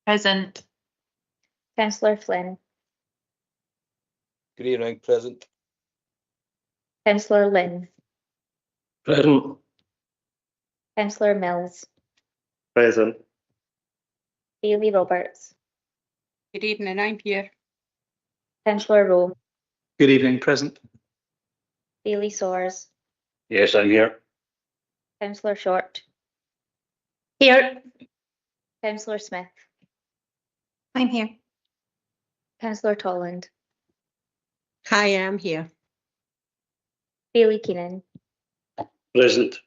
Present. Councillor Flynn. Good evening, present. Councillor Lynn. Present. Councillor Mills. Present. Bailey Roberts. Good evening, I'm here. Councillor Rowe. Good evening, present. Bailey Soares. Yes, I'm here. Councillor Short. Here. Councillor Smith. I'm here. Councillor Tolland. I am here. Bailey Keenan. Present.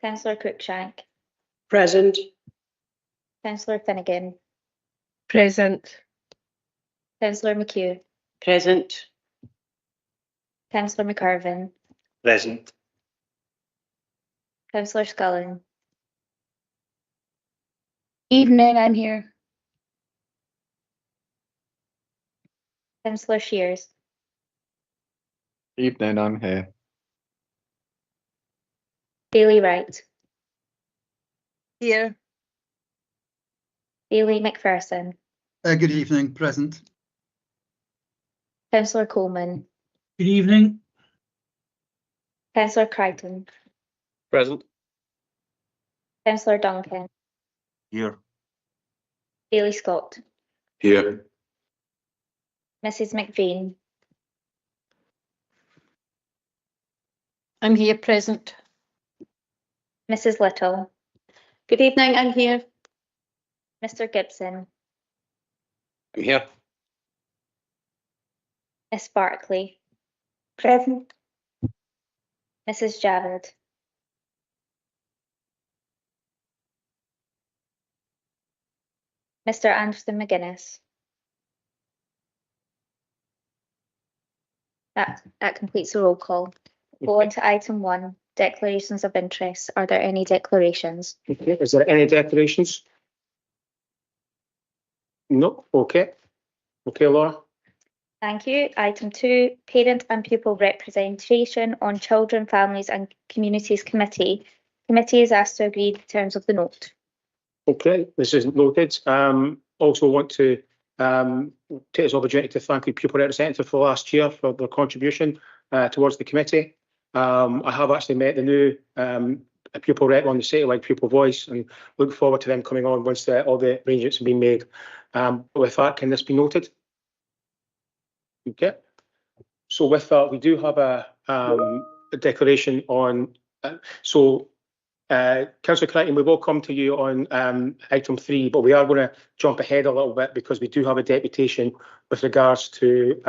Councillor Cruikshank. Present. Councillor Finnegan. Present. Councillor McHugh. Present. Councillor McCarvin. Present. Councillor Scullen. Evening, I'm here. Councillor Shears. Evening, I'm here. Bailey Wright. Here. Bailey McPherson. Good evening, present. Councillor Coleman. Good evening. Councillor Crichton. Present. Councillor Duncan. Here. Bailey Scott. Here. Mrs McVean. I'm here, present. Mrs Little. Good evening, I'm here. Mr Gibson. I'm here. Miss Barclay. Present. Mrs Javid. Mr Anderson McGuinness. That completes the roll call. Go on to item 1, declarations of interest. Are there any declarations? Okay. Is there any declarations? No. Okay. Okay, Laura. Thank you. Item 2, Parent and Pupil Representation on Children, Families and Communities Committee. Committee is asked to agree the terms of the note. Okay, this is noted. Also want to take this opportunity to thank the pupil representative for last year for their contribution towards the committee. I have actually met the new pupil rep on the citywide pupil voice and look forward to them coming on once all the arrangements have been made. With that, can this be noted? Okay. So with that, we do have a declaration on. Councillor Crichton, we will come to you on item 3, but we are going to jump ahead a little bit because we do have a deputation with regards to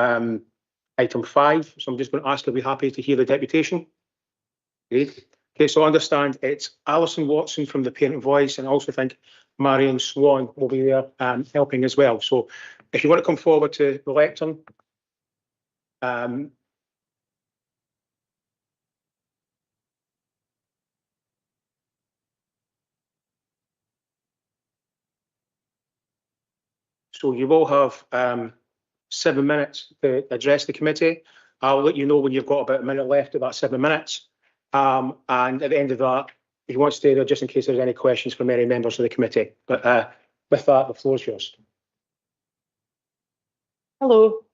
item 5. So I'm just going to ask if we're happy to hear the deputation. Great. Okay, so I understand it's Alison Watson from the Parent Voice, and I also think Marion Swan will be there helping as well. So if you want to come forward to the lectern. So you will have 7 minutes to address the committee. I'll let you know when you've got about a minute left of that 7 minutes. And at the end of that, if you want to stay there, just in case there's any questions from any members of the committee. But with that, the floor is yours. Hello,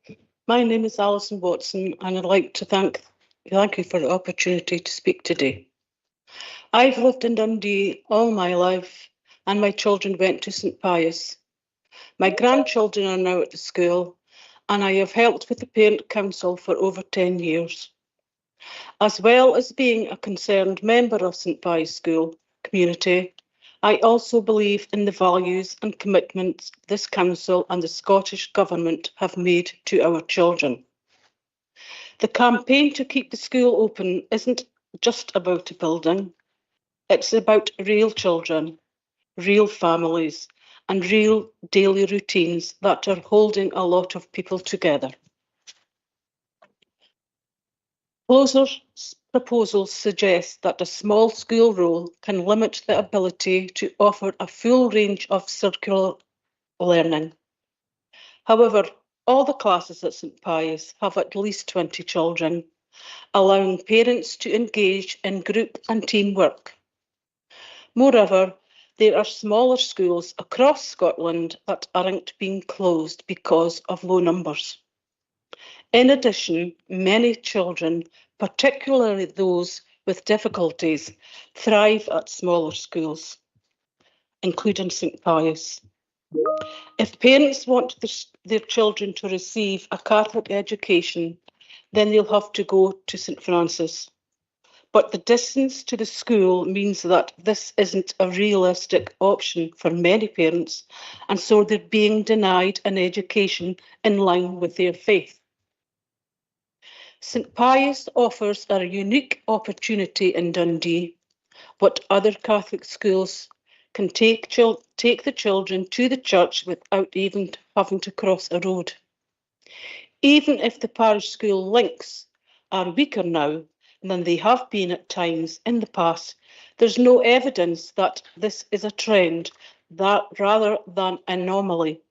my name is Alison Watson, and I'd like to thank you for the opportunity to speak today. I've lived in Dundee all my life, and my children went to St Pius. My grandchildren are now at the school, and I have helped with the Parent Council for over 10 years. As well as being a concerned member of St Pius School community, I also believe in the values and commitments this council and the Scottish Government have made to our children. The campaign to keep the school open isn't just about a building, it's about real children, real families, and real daily routines that are holding a lot of people together. Proposals suggest that a small school role can limit the ability to offer a full range of circular learning. However, all the classes at St Pius have at least 20 children, allowing parents to engage in group and teamwork. Moreover, there are smaller schools across Scotland that aren't being closed because of low numbers. In addition, many children, particularly those with difficulties, thrive at smaller schools, including St Pius. If parents want their children to receive a Catholic education, then they'll have to go to St Francis. But the distance to the school means that this isn't a realistic option for many parents, and so they're being denied an education in line with their faith. St Pius offers a unique opportunity in Dundee. What other Catholic schools can take the children to the church without even having to cross a road. Even if the parish school links are weaker now than they have been at times in the past, there's no evidence that this is a trend rather than an anomaly.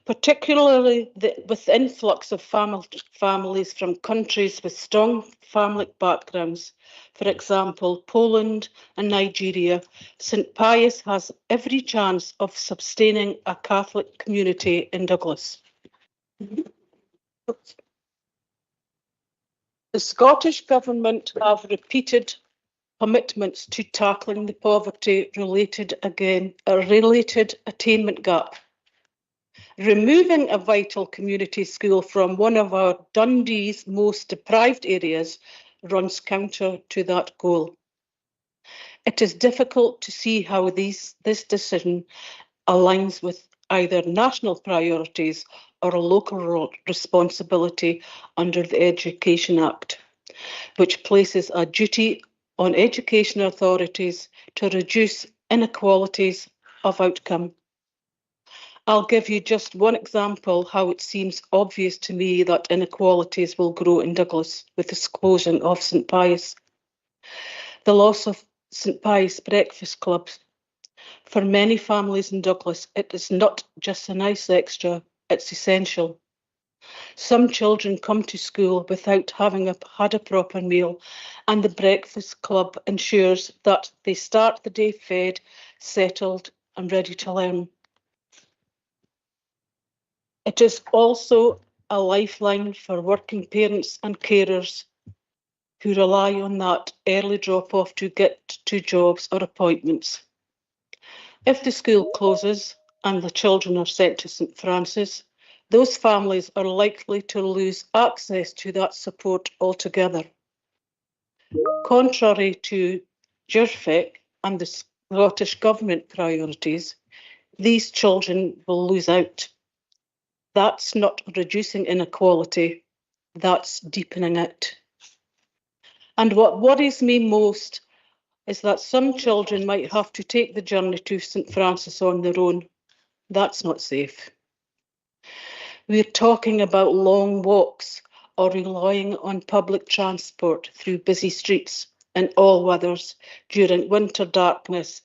Particularly with the influx of families from countries with strong family backgrounds, for example, Poland and Nigeria, St Pius has every chance of sustaining a Catholic community in Douglas. The Scottish Government have repeated commitments to tackling the poverty-related attainment gap. Removing a vital community school from one of our Dundee's most deprived areas runs counter to that goal. It is difficult to see how this decision aligns with either national priorities or a local responsibility under the Education Act, which places a duty on education authorities to reduce inequalities of outcome. I'll give you just one example how it seems obvious to me that inequalities will grow in Douglas with the closing of St Pius. The loss of St Pius breakfast clubs. For many families in Douglas, it is not just a nice extra, it's essential. Some children come to school without having had a proper meal, and the breakfast club ensures that they start the day fed, settled, and ready to learn. It is also a lifeline for working parents and carers who rely on that early drop-off to get to jobs or appointments. If the school closes and the children are sent to St Francis, those families are likely to lose access to that support altogether. Contrary to GIRFIC and the Scottish Government priorities, these children will lose out. That's not reducing inequality, that's deepening it. And what worries me most is that some children might have to take the journey to St Francis on their own. That's not safe. We're talking about long walks or relying on public transport through busy streets in all weathers during winter darkness.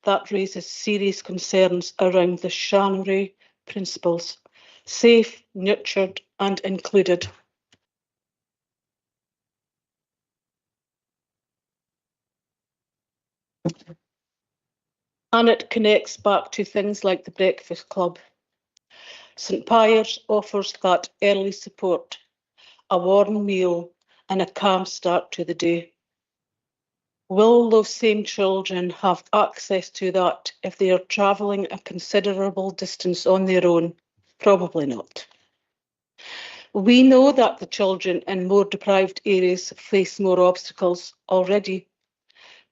That raises serious concerns around the Shannery principles: safe, nurtured, and included. And it connects back to things like the breakfast club. St Pius offers that early support, a warm meal, and a calm start to the day. Will those same children have access to that if they are travelling a considerable distance on their own? Probably not. We know that the children in more deprived areas face more obstacles already.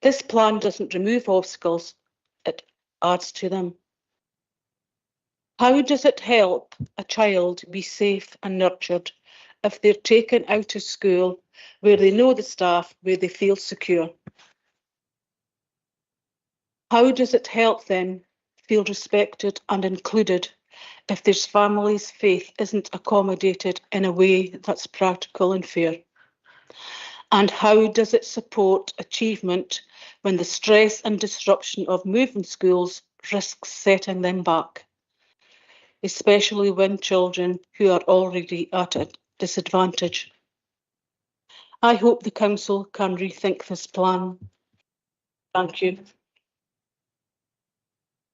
This plan doesn't remove obstacles, it adds to them. How does it help a child be safe and nurtured if they're taken out of school where they know the staff, where they feel secure? How does it help them feel respected and included if their family's faith isn't accommodated in a way that's practical and fair? And how does it support achievement when the stress and disruption of moving schools risks setting them back, especially when children who are already at a disadvantage? I hope the Council can rethink this plan. Thank you.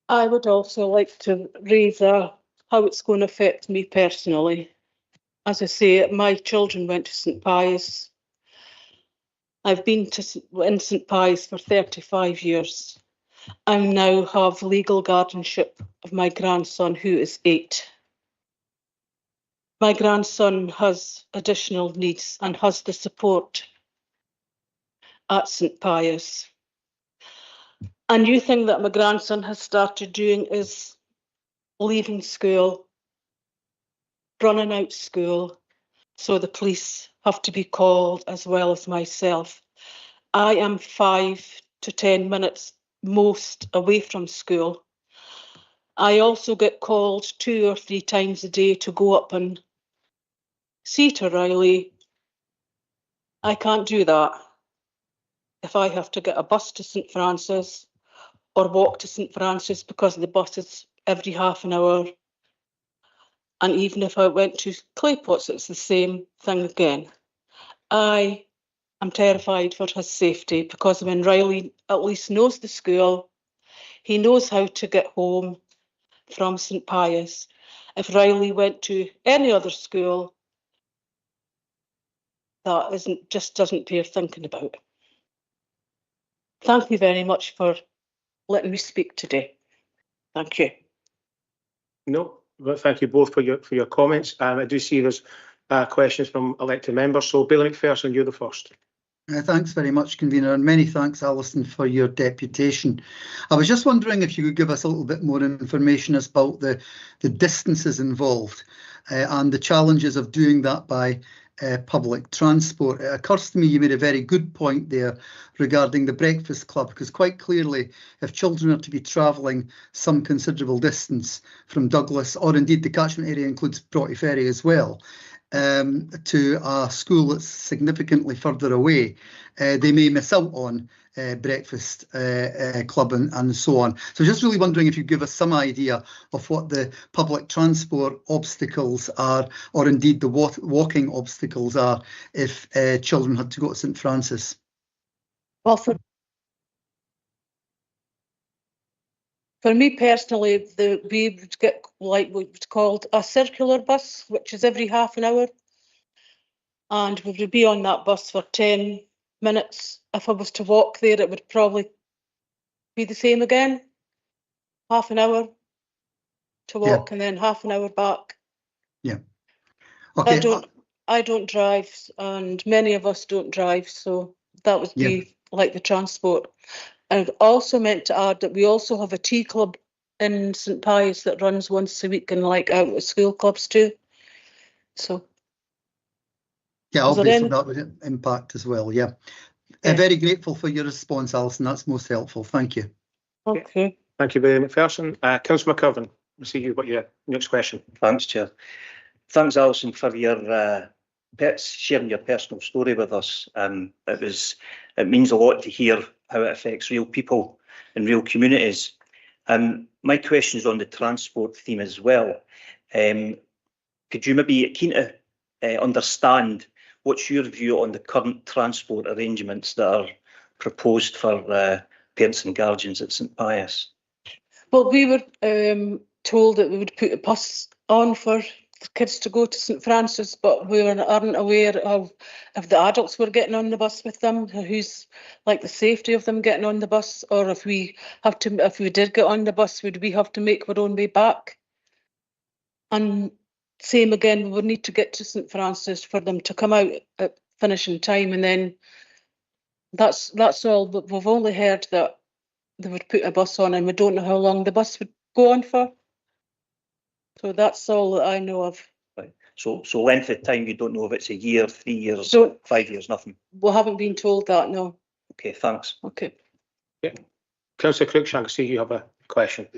I would also like to raise how it's going to affect me personally. As I say, my children went to St Pius. I've been in St Pius for 35 years. I now have legal guardianship of my grandson, who is 8. My grandson has additional needs and has the support at St Pius. A new thing that my grandson has started doing is leaving school, running out school, so the police have to be called as well as myself. I am 5 to 10 minutes most away from school. I also get called 2 or 3 times a day to go up and see to Riley. I can't do that if I have to get a bus to St Francis or walk to St Francis, because the bus is every half an hour. And even if I went to Claypots, it's the same thing again. I am terrified for his safety, because when Riley at least knows the school, he knows how to get home from St Pius. If Riley went to any other school, that just doesn't bear thinking about. Thank you very much for letting me speak today. Thank you. No, well, thank you both for your comments. I do see there's questions from elected members. So Billy McPherson, you're the first. Thanks very much, Convener, and many thanks, Alison, for your deputation. I was just wondering if you could give us a little bit more information about the distances involved and the challenges of doing that by public transport. It occurs to me you made a very good point there regarding the breakfast club, because quite clearly, if children are to be travelling some considerable distance from Douglas, or indeed the catchment area includes Broughty Ferry as well, to a school that's significantly further away, they may miss out on breakfast club and so on. So just really wondering if you give us some idea of what the public transport obstacles are, or indeed the walking obstacles are, if children had to go to St Francis. Well, for me personally, we would get like what's called a circular bus, which is every half an hour. And we would be on that bus for 10 minutes. If I was to walk there, it would probably be the same again. Half an hour to walk, and then half an hour back. Yeah. Okay. I don't drive, and many of us don't drive, so that would be like the transport. I also meant to add that we also have a tea club in St Pius that runs once a week, and like out with school clubs too. So yeah, obviously that would impact as well. Yeah. Very grateful for your response, Alison. That's most helpful. Thank you. Okay. Thank you, Billy McPherson. Councillor McCurvin, we'll see you. What your next question? Thanks, Chair. Thanks, Alison, for your sharing your personal story with us. It means a lot to hear how it affects real people in real communities. My question is on the transport theme as well. Could you maybe keen to understand what's your view on the current transport arrangements that are proposed for parents and guardians at St Pius? Well, we were told that we would put a bus on for the kids to go to St Francis, but we aren't aware of if the adults were getting on the bus with them, who's like the safety of them getting on the bus, or if we did get on the bus, would we have to make our own way back? And same again, we would need to get to St Francis for them to come out at finishing time, and then that's all. But we've only heard that they would put a bus on, and we don't know how long the bus would go on for. So that's all that I know of. Right. So length of time, you don't know if it's a year, 3 years, 5 years, nothing? We haven't been told that, no. Okay, thanks. Okay. Yeah. Councillor Cruikshank, I see you have a question.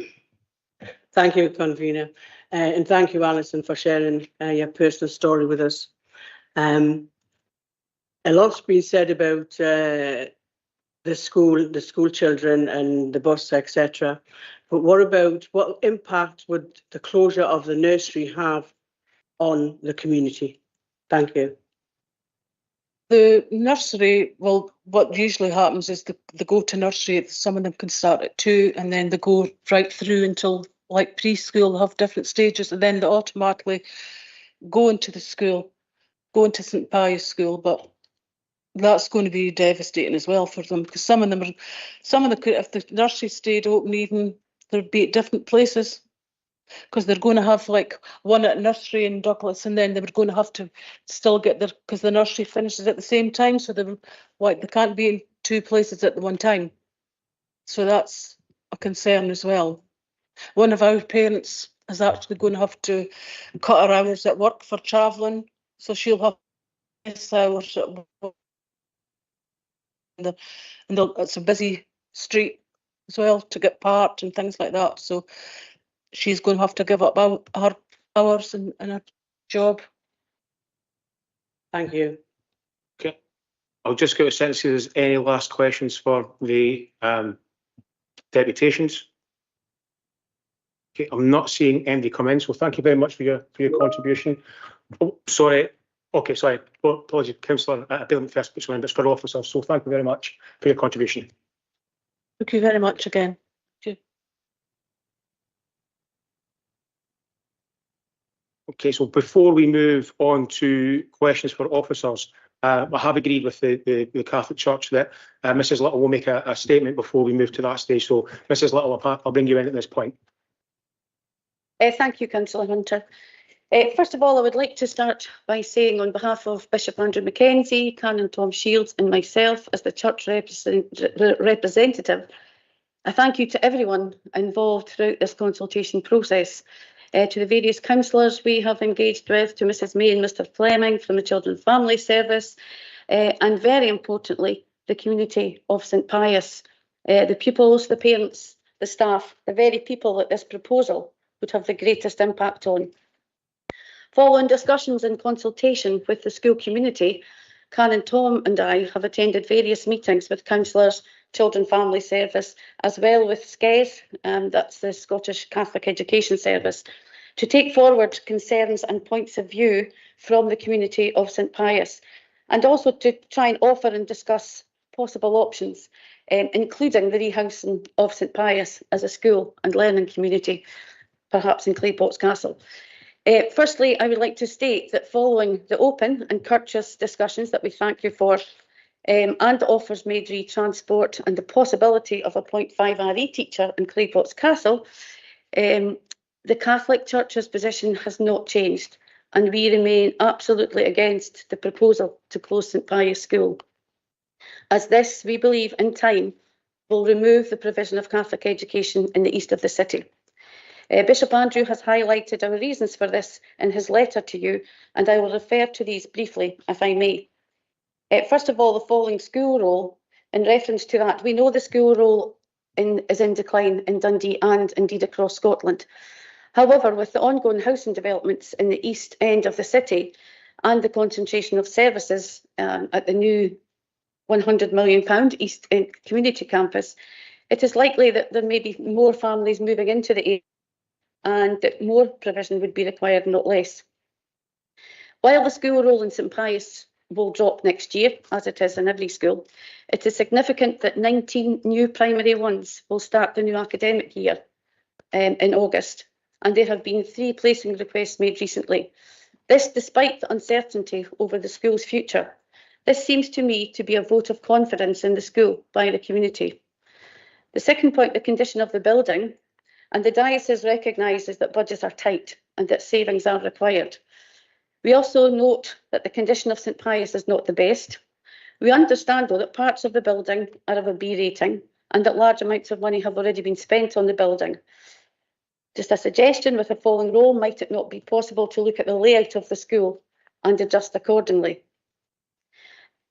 Thank you, Convener. And thank you, Alison, for sharing your personal story with us. A lot's been said about the school children and the bus, etc. But what impact would the closure of the nursery have on the community? Thank you. The nursery, well, what usually happens is they go to nursery, some of them can start at 2 and then they go right through until like preschool, have different stages, and then they automatically go into the school, go into St Pius School, but that's going to be devastating as well for them, because some of them, if the nursery stayed open even, they'd be at different places. Because they're going to have like one at nursery in Douglas, and then they were going to have to still get there because the nursery finishes at the same time. So they can't be in 2 places at the one time. So that's a concern as well. One of our parents is actually going to have to cut her hours at work for travelling, so she'll have less hours at work. And it's a busy street as well to get parked and things like that. So she's going to have to give up her hours and her job. Thank you. Okay. I'll just go to sense if there's any last questions for the deputations. Okay, I'm not seeing anybody come in, so thank you very much for your contribution. Oh, sorry. Okay, sorry. Well, apologies, Councillor Bailey first, but it's for officers. So thank you very much for your contribution. Thank you very much again. Okay, so before we move on to questions for officers, I have agreed with the Catholic Church that Mrs Little will make a statement before we move to that stage. So, Mrs Little, I'll bring you in at this point. Thank you, Councillor Hunter. First of all, I would like to start by saying on behalf of Bishop Andrew Mackenzie, Canon Tom Shields and myself as the church representative, I thank you to everyone involved throughout this consultation process. To the various councillors we have engaged with, to Mrs May and Mr Fleming from the Children and Family Service, and very importantly, the community of St Pius, the pupils, the parents, the staff, the very people that this proposal would have the greatest impact on. Following discussions and consultation with the school community, Canon Tom and I have attended various meetings with councillors, Children Family Service, as well with SCES, that's the Scottish Catholic Education Service, to take forward concerns and points of view from the community of St Pius, and also to try and offer and discuss possible options, including the rehousing of St Pius as a school and learning community, perhaps in Claypots Castle. Firstly, I would like to state that following the open and courteous discussions that we thank you for, and the offers made re transport and the possibility of a 0.5 RE teacher in Claypots Castle, the Catholic Church's position has not changed, and we remain absolutely against the proposal to close St Pius School, as this, we believe, in time will remove the provision of Catholic education in the east of the city. Bishop Andrew has highlighted our reasons for this in his letter to you, and I will refer to these briefly, if I may. First of all, the falling school roll. In reference to that, we know the school roll is in decline in Dundee and indeed across Scotland. However, with the ongoing housing developments in the east end of the city and the concentration of services at the new £100 million East End Community Campus, it is likely that there may be more families moving into the area and that more provision would be required, not less. While the school roll in St Pius will drop next year, as it is in every school, it is significant that 19 new primary ones will start the new academic year in August, and there have been 3 placing requests made recently. This despite the uncertainty over the school's future. This seems to me to be a vote of confidence in the school by the community. The second point, the condition of the building, and the diocese recognises that budgets are tight and that savings are required. We also note that the condition of St Pius is not the best. We understand, though, that parts of the building are of a B rating and that large amounts of money have already been spent on the building. Just a suggestion, with a falling roll, might it not be possible to look at the layout of the school and adjust accordingly?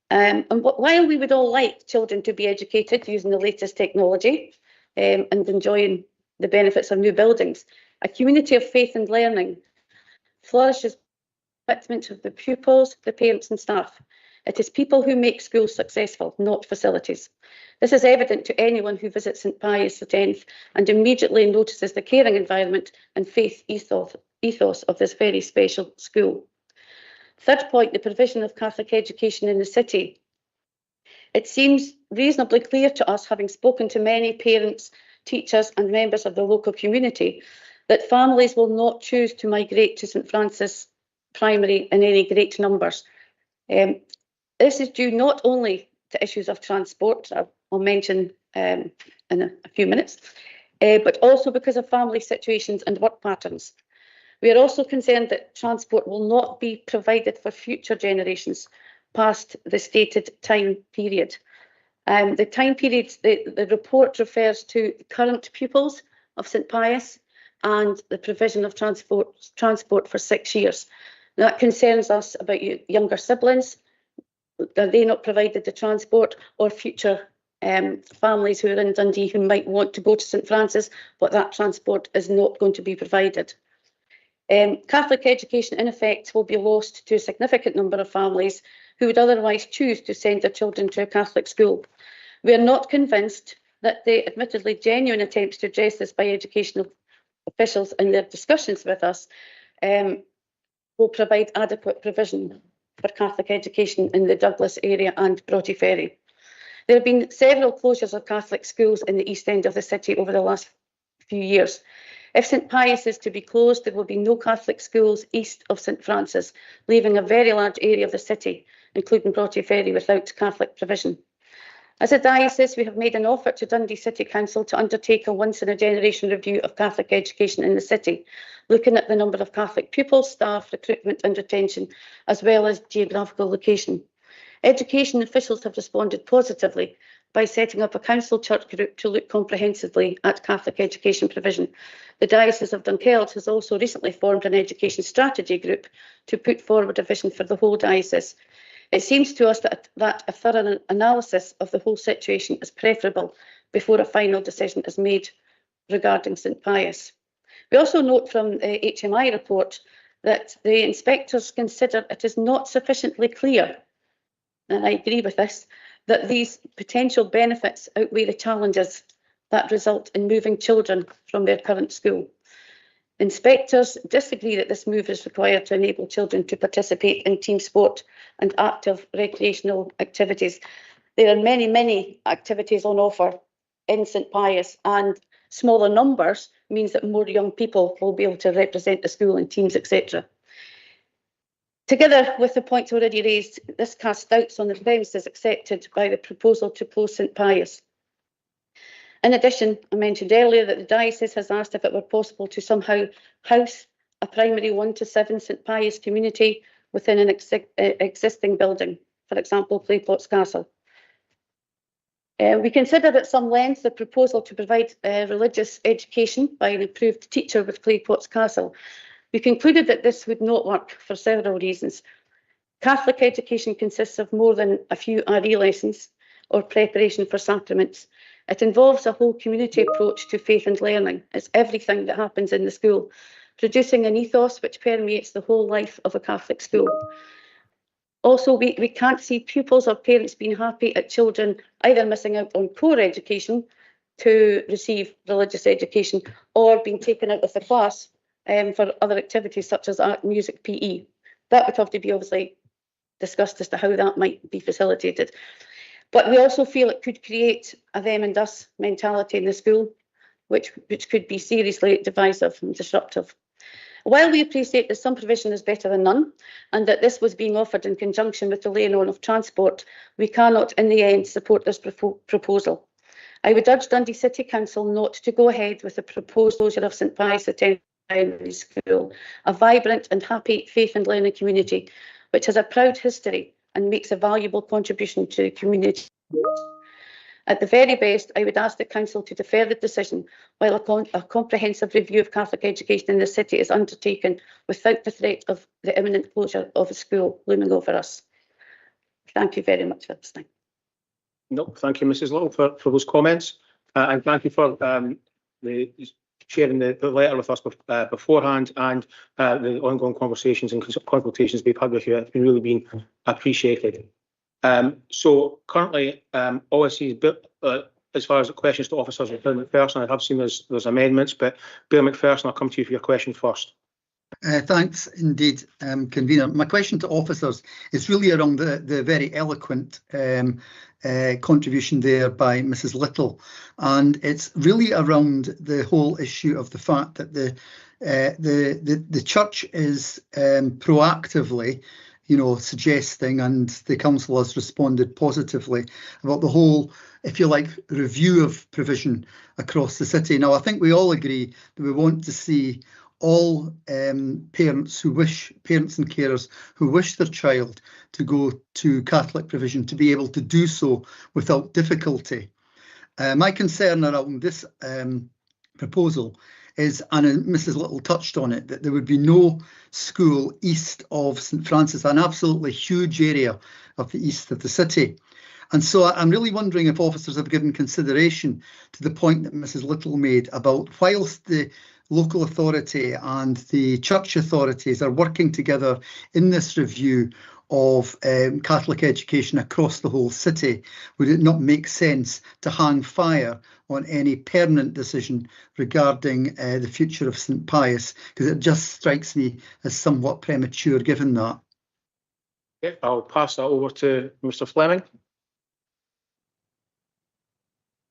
And while we would all like children to be educated using the latest technology and enjoying the benefits of new buildings, a community of faith and learning flourishes by the commitment of the pupils, the parents and staff. It is people who make schools successful, not facilities. This is evident to anyone who visits St Pius X and immediately notices the caring environment and faith ethos of this very special school. Third point, the provision of Catholic education in the city. It seems reasonably clear to us, having spoken to many parents, teachers and members of the local community, that families will not choose to migrate to St Francis Primary in any great numbers. This is due not only to issues of transport, I'll mention in a few minutes, but also because of family situations and work patterns. We are also concerned that transport will not be provided for future generations past the stated time period. The time period, the report refers to current pupils of St Pius and the provision of transport for 6 years. That concerns us about younger siblings. Are they not provided the transport, or future families who are in Dundee who might want to go to St Francis, but that transport is not going to be provided. Catholic education, in effect, will be lost to a significant number of families who would otherwise choose to send their children to a Catholic school. We are not convinced that the admittedly genuine attempts to address this by educational officials in their discussions with us will provide adequate provision for Catholic education in the Douglas area and Broughty Ferry. There have been several closures of Catholic schools in the east end of the city over the last few years. If St Pius is to be closed, there will be no Catholic schools east of St Francis, leaving a very large area of the city, including Broughty Ferry, without Catholic provision. As a diocese, we have made an offer to Dundee City Council to undertake a once-in-a-generation review of Catholic education in the city, looking at the number of Catholic pupils, staff, recruitment and retention, as well as geographical location. Education officials have responded positively by setting up a council church group to look comprehensively at Catholic education provision. The Diocese of Dunkeld has also recently formed an education strategy group to put forward a vision for the whole diocese. It seems to us that a thorough analysis of the whole situation is preferable before a final decision is made regarding St Pius. We also note from the HMI report that the inspectors consider it is not sufficiently clear, and I agree with this, that these potential benefits outweigh the challenges that result in moving children from their current school. Inspectors disagree that this move is required to enable children to participate in team sport and active recreational activities. There are many, many activities on offer in St Pius, and smaller numbers means that more young people will be able to represent the school in teams, etc. Together with the points already raised, this casts doubts on the premises accepted by the proposal to close St Pius. In addition, I mentioned earlier that the diocese has asked if it were possible to somehow house a primary 1 to 7 St Pius community within an existing building, for example, Claypots Castle. We considered at some length the proposal to provide religious education by an approved teacher with Claypots Castle. We concluded that this would not work for several reasons. Catholic education consists of more than a few RE lessons or preparation for sacraments. It involves a whole community approach to faith and learning. It's everything that happens in the school, producing an ethos which permeates the whole life of a Catholic school. Also, we can't see pupils or parents being happy at children either missing out on core education to receive religious education or being taken out of the class for other activities such as art, music, PE. That would have to be obviously discussed as to how that might be facilitated. But we also feel it could create a them and us mentality in the school, which could be seriously divisive and disruptive. While we appreciate that some provision is better than none, and that this was being offered in conjunction with the laying on of transport, we cannot in the end support this proposal. I would urge Dundee City Council not to go ahead with the proposed closure of St Pius Primary School, a vibrant and happy faith and learning community, which has a proud history and makes a valuable contribution to the community. At the very best, I would ask the Council to defer the decision while a comprehensive review of Catholic education in the city is undertaken without the threat of the imminent closure of a school looming over us. Thank you very much for listening. No, thank you, Mrs. Little, for those comments. And thank you for sharing the letter with us beforehand, and the ongoing conversations and consultations we've had with you. It's been really been appreciated. So currently, all I see is as far as the questions to officers with Bill McPherson, I have seen there's amendments, but Bill McPherson, I'll come to you for your question first. Thanks indeed, Convener. My question to officers is really around the very eloquent contribution there by Mrs. Little, and it's really around the whole issue of the fact that the church is proactively, suggesting, and the council has responded positively about the whole, if you like, review of provision across the city. Now, I think we all agree that we want to see all parents and carers who wish their child to go to Catholic provision to be able to do so without difficulty. My concern around this proposal is, and Mrs. Little touched on it, that there would be no school east of St Francis, an absolutely huge area of the east of the city. And so I'm really wondering if officers have given consideration to the point that Mrs. Little made about, whilst the local authority and the church authorities are working together in this review of Catholic education across the whole city, would it not make sense to hang fire on any permanent decision regarding the future of St Pius? Because it just strikes me as somewhat premature given that. Okay, I'll pass that over to Mr. Fleming.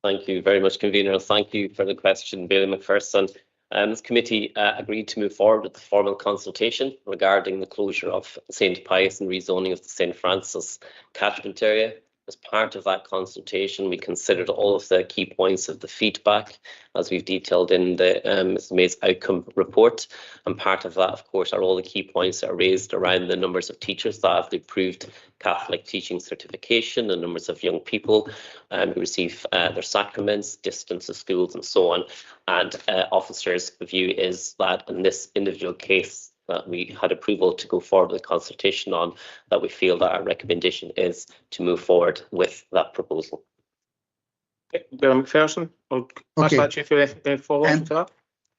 Thank you very much, Convener. Thank you for the question, Bailey McPherson. This committee agreed to move forward with the formal consultation regarding the closure of St Pius and rezoning of the St Francis catchment area. As part of that consultation, we considered all of the key points of the feedback, as we've detailed in the Ms May's outcome report. And part of that, of course, are all the key points that are raised around the numbers of teachers that have the approved Catholic teaching certification, the numbers of young people who receive their sacraments, distance of schools, and so on. And officers' view is that in this individual case that we had approval to go forward with a consultation on, that we feel that our recommendation is to move forward with that proposal. Okay, Bill McPherson, I'll pass that to you for any follow-up to that.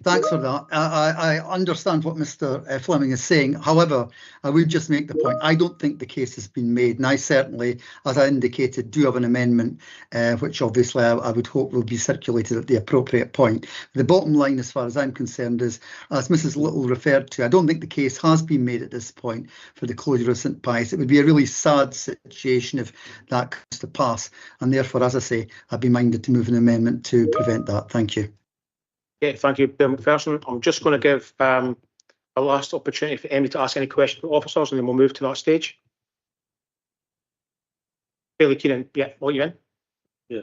Thanks for that. I understand what Mr. Fleming is saying. However, I would just make the point, I don't think the case has been made. And I certainly, as I indicated, do have an amendment, which obviously I would hope will be circulated at the appropriate point. The bottom line, as far as I'm concerned, is, as Mrs. Little referred to, I don't think the case has been made at this point for the closure of St Pius. It would be a really sad situation if that comes to pass. And therefore, as I say, I'd be minded to move an amendment to prevent that. Thank you. Okay, thank you, Bill McPherson. I'm just going to give a last opportunity for Emily to ask any questions to officers, and then we'll move to that stage. Bailey Keenan, yeah, what are you in? Yeah,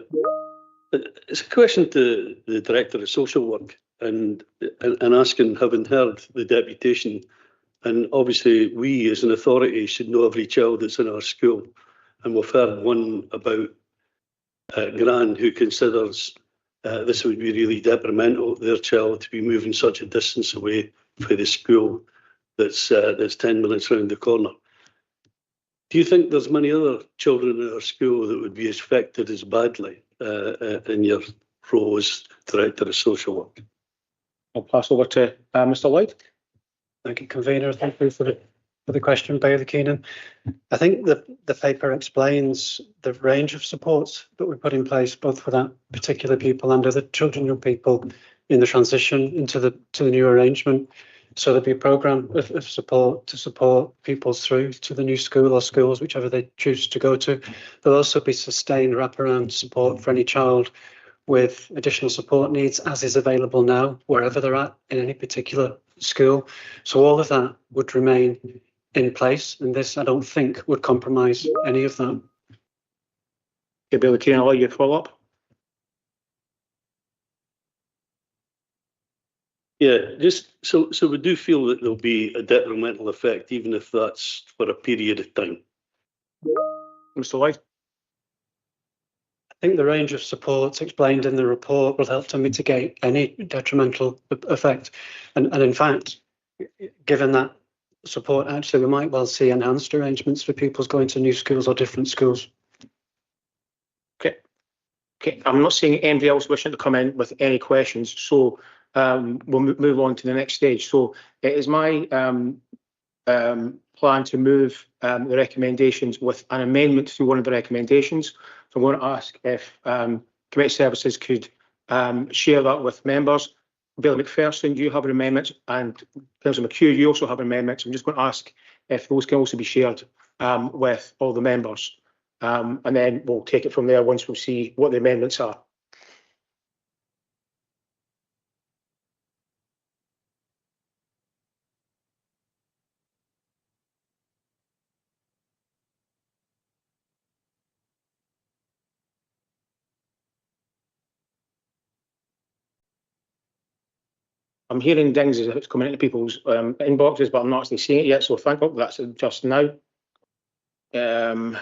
it's a question to the Director of Social Work and asking, having heard the deputation, and obviously we as an authority should know every child that's in our school, and we've heard one about Gran who considers this would be really detrimental to their child to be moving such a distance away from the school that's 10 minutes round the corner. Do you think there's many other children in our school that would be affected as badly in your role as Director of Social Work? I'll pass over to Mr. Lloyd. Thank you, Convener. Thank you for the question, Bailey Keenan. I think the paper explains the range of supports that we put in place, both for that particular pupil and other children, young people in the transition into the new arrangement. So there'll be a programme of support to support pupils through to the new school or schools, whichever they choose to go to. There'll also be sustained wraparound support for any child with additional support needs, as is available now, wherever they're at in any particular school. So all of that would remain in place, and this, I don't think, would compromise any of that. Okay, Bill Keenan, I'll let you follow up. Yeah, just so we do feel that there'll be a detrimental effect, even if that's for a period of time. Mr. Lloyd. I think the range of supports explained in the report will help to mitigate any detrimental effect. And in fact, given that support, actually, we might well see enhanced arrangements for pupils going to new schools or different schools. Okay, I'm not seeing anybody else wishing to come in with any questions, so we'll move on to the next stage. So it is my plan to move the recommendations with an amendment to one of the recommendations. So I'm going to ask if Committee Services could share that with members. Billy McPherson, you have amendments, and Councillor McHugh, you also have amendments. I'm just going to ask if those can also be shared with all the members. And then we'll take it from there once we see what the amendments are. I'm hearing dings as if it's coming into people's inboxes, but I'm not actually seeing it yet. So thank you. That's just now. I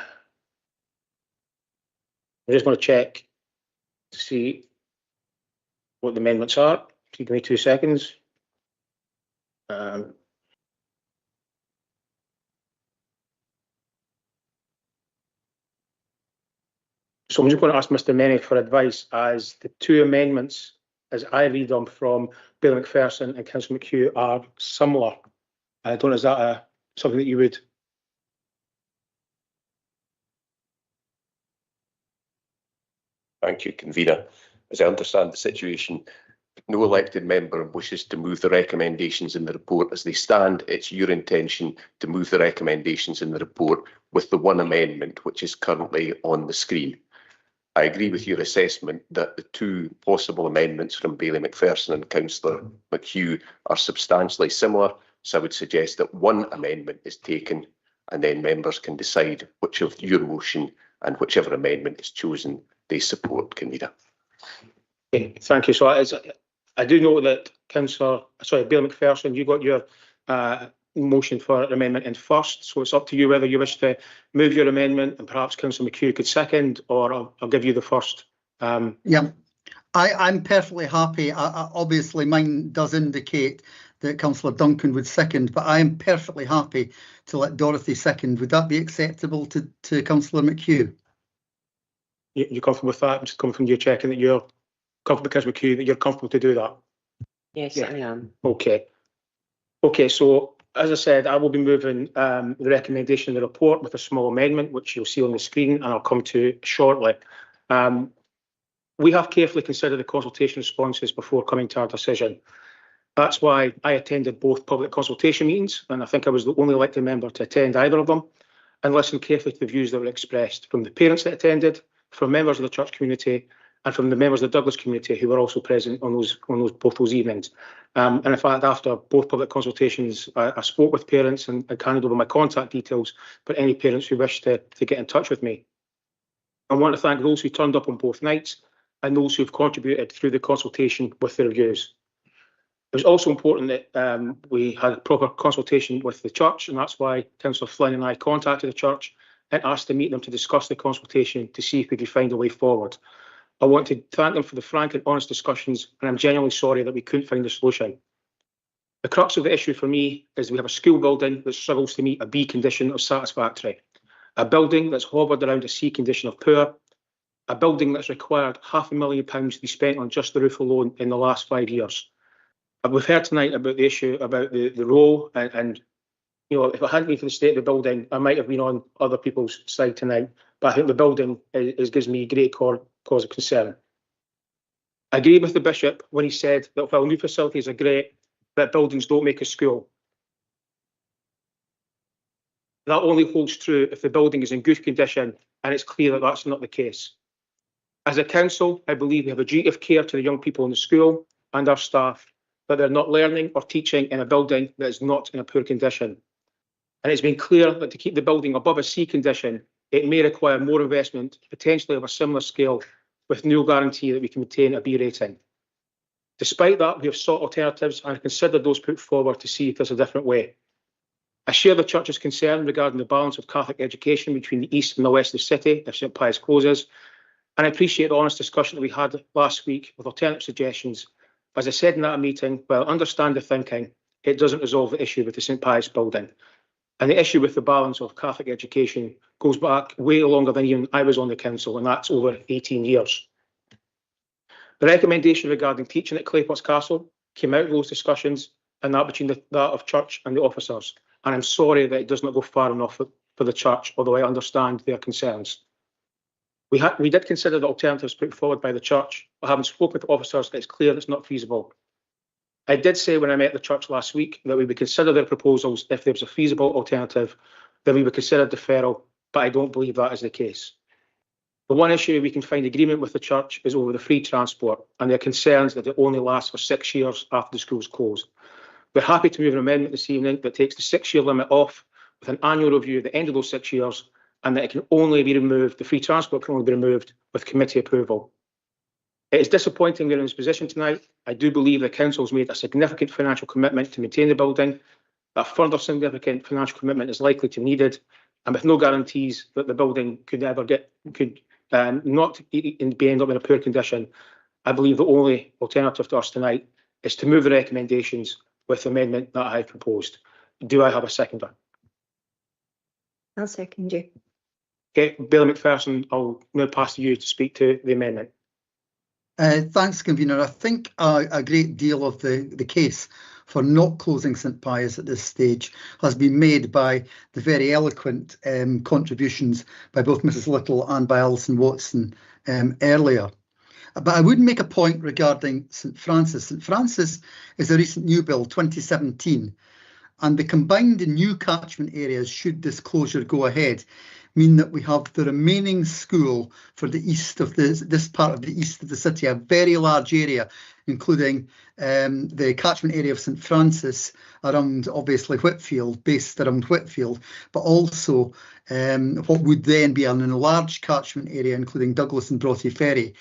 just want to check to see what the amendments are. Give me 2 seconds. So I'm just going to ask Mr. Menny for advice, as the two amendments, as I read them from Bill McPherson and Councillor McHugh, are similar. I don't know, is that something that you would? Thank you, Convener. As I understand the situation, no elected member wishes to move the recommendations in the report as they stand. It's your intention to move the recommendations in the report with the one amendment which is currently on the screen. I agree with your assessment that the two possible amendments from Bailey McPherson and Councillor McHugh are substantially similar, so I would suggest that one amendment is taken and then members can decide which of your motion and whichever amendment is chosen they support, Convener. Okay, thank you. So I do know that Bailey McPherson, you got your motion for amendment in first, so it's up to you whether you wish to move your amendment, and perhaps Councillor McHugh could second, or I'll give you the first. Yeah, I'm perfectly happy. Obviously, mine does indicate that Councillor Duncan would second, but I am perfectly happy to let Dorothy second. Would that be acceptable to Councillor McHugh? You're comfortable with that? I'm just coming from you checking that you're comfortable, Councillor McHugh, that you're comfortable to do that? Yes, Yeah. I am. Okay. Okay, so as I said, I will be moving the recommendation in the report with a small amendment, which you'll see on the screen, and I'll come to shortly. We have carefully considered the consultation responses before coming to our decision. That's why I attended both public consultation meetings, and I think I was the only elected member to attend either of them, and listened carefully to the views that were expressed from the parents that attended, from members of the church community, and from the members of the Douglas community who were also present on both those evenings. And in fact, after both public consultations, I spoke with parents and handed over my contact details for any parents who wished to get in touch with me. I want to thank those who turned up on both nights and those who have contributed through the consultation with their views. It was also important that we had a proper consultation with the church, and that's why Councillor Flynn and I contacted the church and asked to meet them to discuss the consultation to see if we could find a way forward. I want to thank them for the frank and honest discussions, and I'm genuinely sorry that we couldn't find a solution. The crux of the issue for me is we have a school building that struggles to meet a B condition of satisfactory, a building that's hovered around a C condition of poor, a building that's required £500,000 to be spent on just the roof alone in the last 5 years. We've heard tonight about the issue about the row, and you know, if it hadn't been for the state of the building, I might have been on other people's side tonight. But I think the building gives me great cause of concern. I agree with the Bishop when he said that while new facilities are great, that buildings don't make a school. That only holds true if the building is in good condition, and it's clear that that's not the case. As a council, I believe we have a duty of care to the young people in the school and our staff, that they're not learning or teaching in a building that is not in a poor condition. And it's been clear that to keep the building above a C condition, it may require more investment, potentially of a similar scale, with no guarantee that we can maintain a B rating. Despite that, we have sought alternatives and considered those put forward to see if there's a different way. I share the Church's concern regarding the balance of Catholic education between the east and the west of the city if St Pius closes, and I appreciate the honest discussion that we had last week with alternative suggestions. As I said in that meeting, while I understand the thinking, it doesn't resolve the issue with the St Pius building. And the issue with the balance of Catholic education goes back way longer than even I was on the council, and that's over 18 years. The recommendation regarding teaching at Clayport's Castle came out of those discussions, and that between that of church and the officers. And I'm sorry that it does not go far enough for the church, although I understand their concerns. We did consider the alternatives put forward by the church, but having spoken with officers, it's clear it's not feasible. I did say when I met the church last week that we would consider their proposals if there was a feasible alternative, that we would consider deferral, but I don't believe that is the case. The one issue we can find agreement with the church is over the free transport and their concerns that it only lasts for 6 years after the schools close. We're happy to move an amendment this evening that takes the 6-year limit off with an annual review at the end of those 6 years, and that it can only be removed, the free transport can only be removed with committee approval. It is disappointing we're in this position tonight. I do believe the council's made a significant financial commitment to maintain the building. A further significant financial commitment is likely to be needed, and with no guarantees that the building could not be end up in a poor condition, I believe the only alternative to us tonight is to move the recommendations with the amendment that I have proposed. Do I have a seconder? I'll second you. Okay, Bailey McPherson, I'll now pass to you to speak to the amendment. Thanks, Convener. I think a great deal of the case for not closing St Pius at this stage has been made by the very eloquent contributions by both Mrs Little and by Alison Watson earlier. But I would make a point regarding St Francis. St Francis is a recent new build, 2017, and the combined new catchment areas, should this closure go ahead, mean that we have the remaining school for the east of this part of the east of the city, a very large area, including the catchment area of St Francis around, obviously, Whitfield, based around Whitfield, but also what would then be an enlarged catchment area, including Douglas and Broughty Ferry,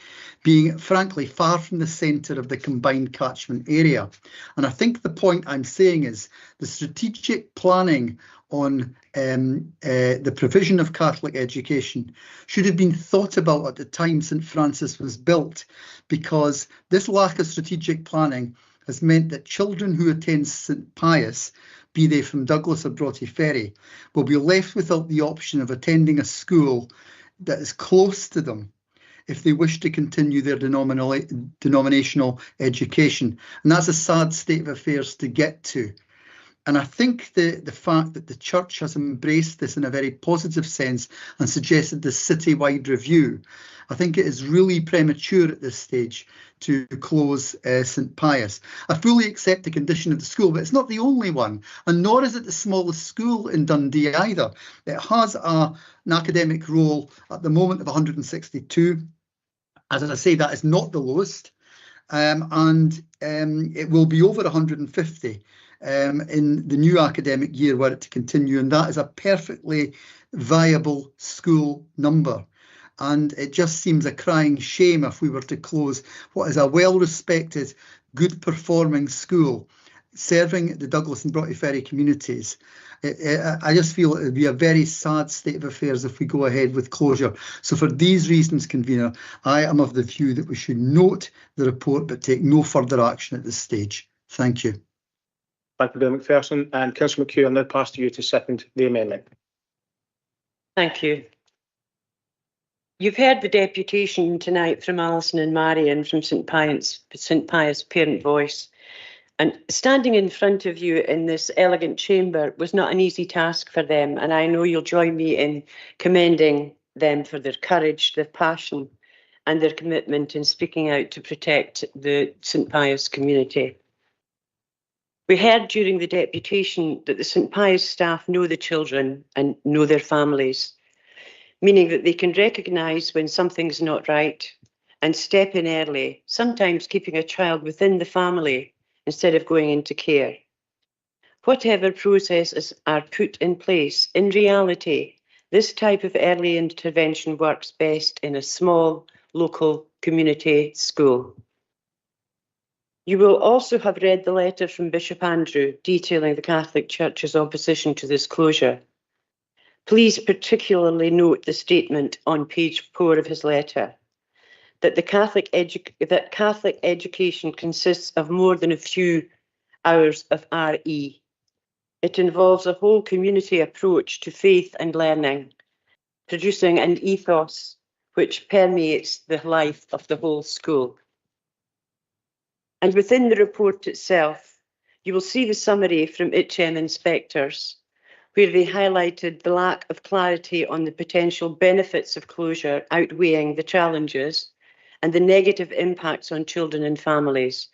being, frankly, far from the centre of the combined catchment area. And I think the point I'm saying is the strategic planning on the provision of Catholic education should have been thought about at the time St Francis was built, because this lack of strategic planning has meant that children who attend St Pius, be they from Douglas or Broughty Ferry, will be left without the option of attending a school that is close to them if they wish to continue their denominational education. And that's a sad state of affairs to get to. And I think the fact that the church has embraced this in a very positive sense and suggested this citywide review, I think it is really premature at this stage to close St Pius. I fully accept the condition of the school, but it's not the only one, and nor is it the smallest school in Dundee either. It has an academic roll at the moment of 162. As I say, that is not the lowest, and it will be over 150 in the new academic year were it to continue, and that is a perfectly viable school number. And it just seems a crying shame if we were to close what is a well-respected, good-performing school serving the Douglas and Broughty Ferry communities. I just feel it would be a very sad state of affairs if we go ahead with closure. So for these reasons, Convener, I am of the view that we should note the report but take no further action at this stage. Thank you. Thank you, Bill McPherson. And Councillor McHugh, I'll now pass to you to second the amendment. Thank you. You've heard the deputation tonight from Alison and Marion from St Pius Parent Voice. And standing in front of you in this elegant chamber was not an easy task for them. And I know you'll join me in commending them for their courage, their passion, and their commitment in speaking out to protect the St Pius community. We heard during the deputation that the St Pius staff know the children and know their families, meaning that they can recognise when something's not right and step in early, sometimes keeping a child within the family instead of going into care. Whatever processes are put in place, in reality, this type of early intervention works best in a small, local community school. You will also have read the letter from Bishop Andrew detailing the Catholic Church's opposition to this closure. Please particularly note the statement on page 4 of his letter, that Catholic education consists of more than a few hours of RE. It involves a whole community approach to faith and learning, producing an ethos which permeates the life of the whole school. And within the report itself, you will see the summary from ICHEM inspectors, where they highlighted the lack of clarity on the potential benefits of closure outweighing the challenges and the negative impacts on children and families.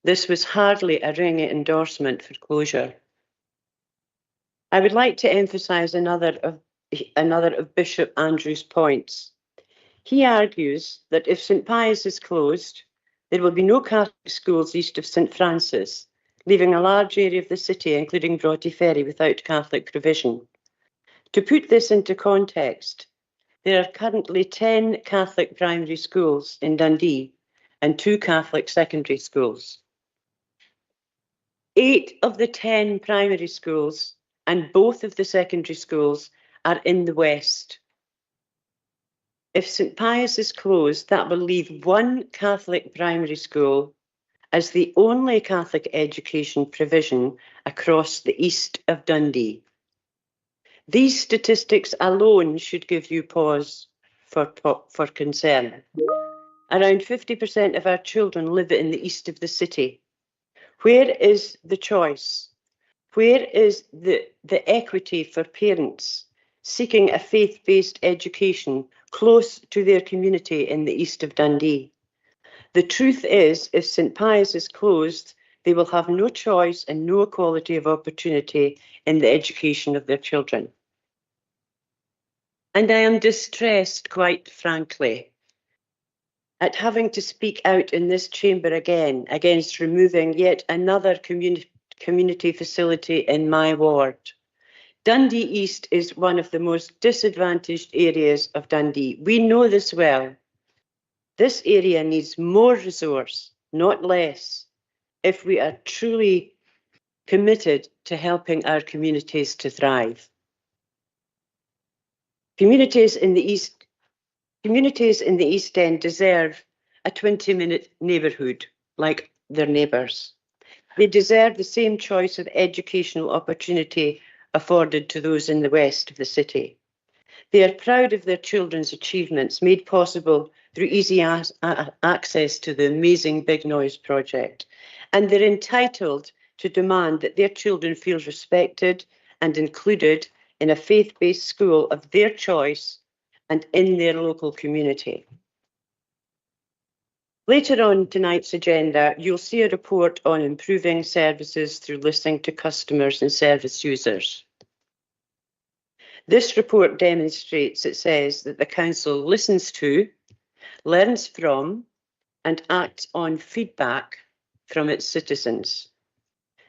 This was hardly a ringing endorsement for closure. I would like to emphasise another of Bishop Andrew's points. He argues that if St Pius is closed, there will be no Catholic schools east of St Francis, leaving a large area of the city, including Broughty Ferry, without Catholic provision. To put this into context, there are currently 10 Catholic primary schools in Dundee and 2 Catholic secondary schools. 8 of the 10 primary schools and both of the secondary schools are in the west. If St Pius is closed, that will leave 1 Catholic primary school as the only Catholic education provision across the east of Dundee. These statistics alone should give you pause for concern. Around 50% of our children live in the east of the city. Where is the choice? Where is the equity for parents seeking a faith-based education close to their community in the east of Dundee? The truth is, if St Pius is closed, they will have no choice and no equality of opportunity in the education of their children. And I am distressed, quite frankly, at having to speak out in this chamber again against removing yet another community facility in my ward. Dundee East is one of the most disadvantaged areas of Dundee. We know this well. This area needs more resource, not less, if we are truly committed to helping our communities to thrive. Communities in the East End deserve a 20-minute neighbourhood like their neighbours. They deserve the same choice of educational opportunity afforded to those in the west of the city. They are proud of their children's achievements made possible through easy access to the amazing Big Noise project, and they're entitled to demand that their children feel respected and included in a faith-based school of their choice and in their local community. Later on tonight's agenda, you'll see a report on improving services through listening to customers and service users. This report demonstrates, it says, that the Council listens to, learns from, and acts on feedback from its citizens.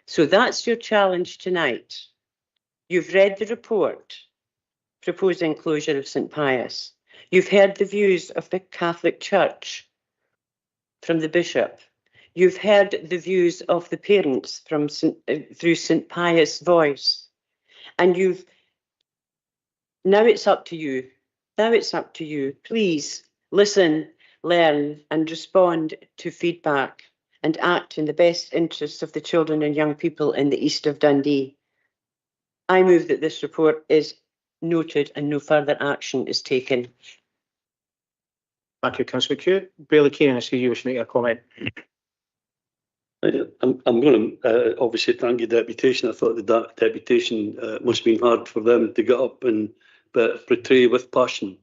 So that's your challenge tonight. You've read the report proposing closure of St Pius. You've heard the views of the Catholic Church from the Bishop. You've heard the views of the parents from through St Pius' voice. And now it's up to you. Now it's up to you. Please listen, learn, and respond to feedback and act in the best interests of the children and young people in the east of Dundee. I move that this report is noted and no further action is taken. Thank you, Councillor Q. Bailey Keenan, I see you wish to make a comment. I'm going to obviously thank you, deputation. I thought the deputation must have been hard for them to get up and portray with passion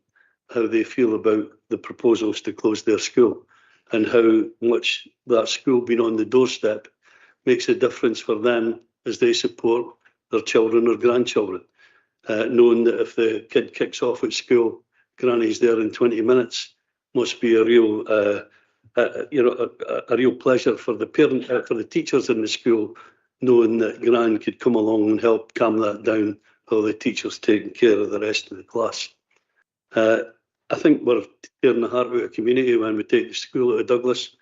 how they feel about the proposals to close their school and how much that school being on the doorstep makes a difference for them as they support their children or grandchildren, knowing that if the kid kicks off at school, Granny's there in 20 minutes must be a real, a real pleasure for the parent, for the teachers in the school, knowing that Gran could come along and help calm that down while the teacher's taking care of the rest of the class. I think we're tearing the heart out of the community when we take the school out of Douglas.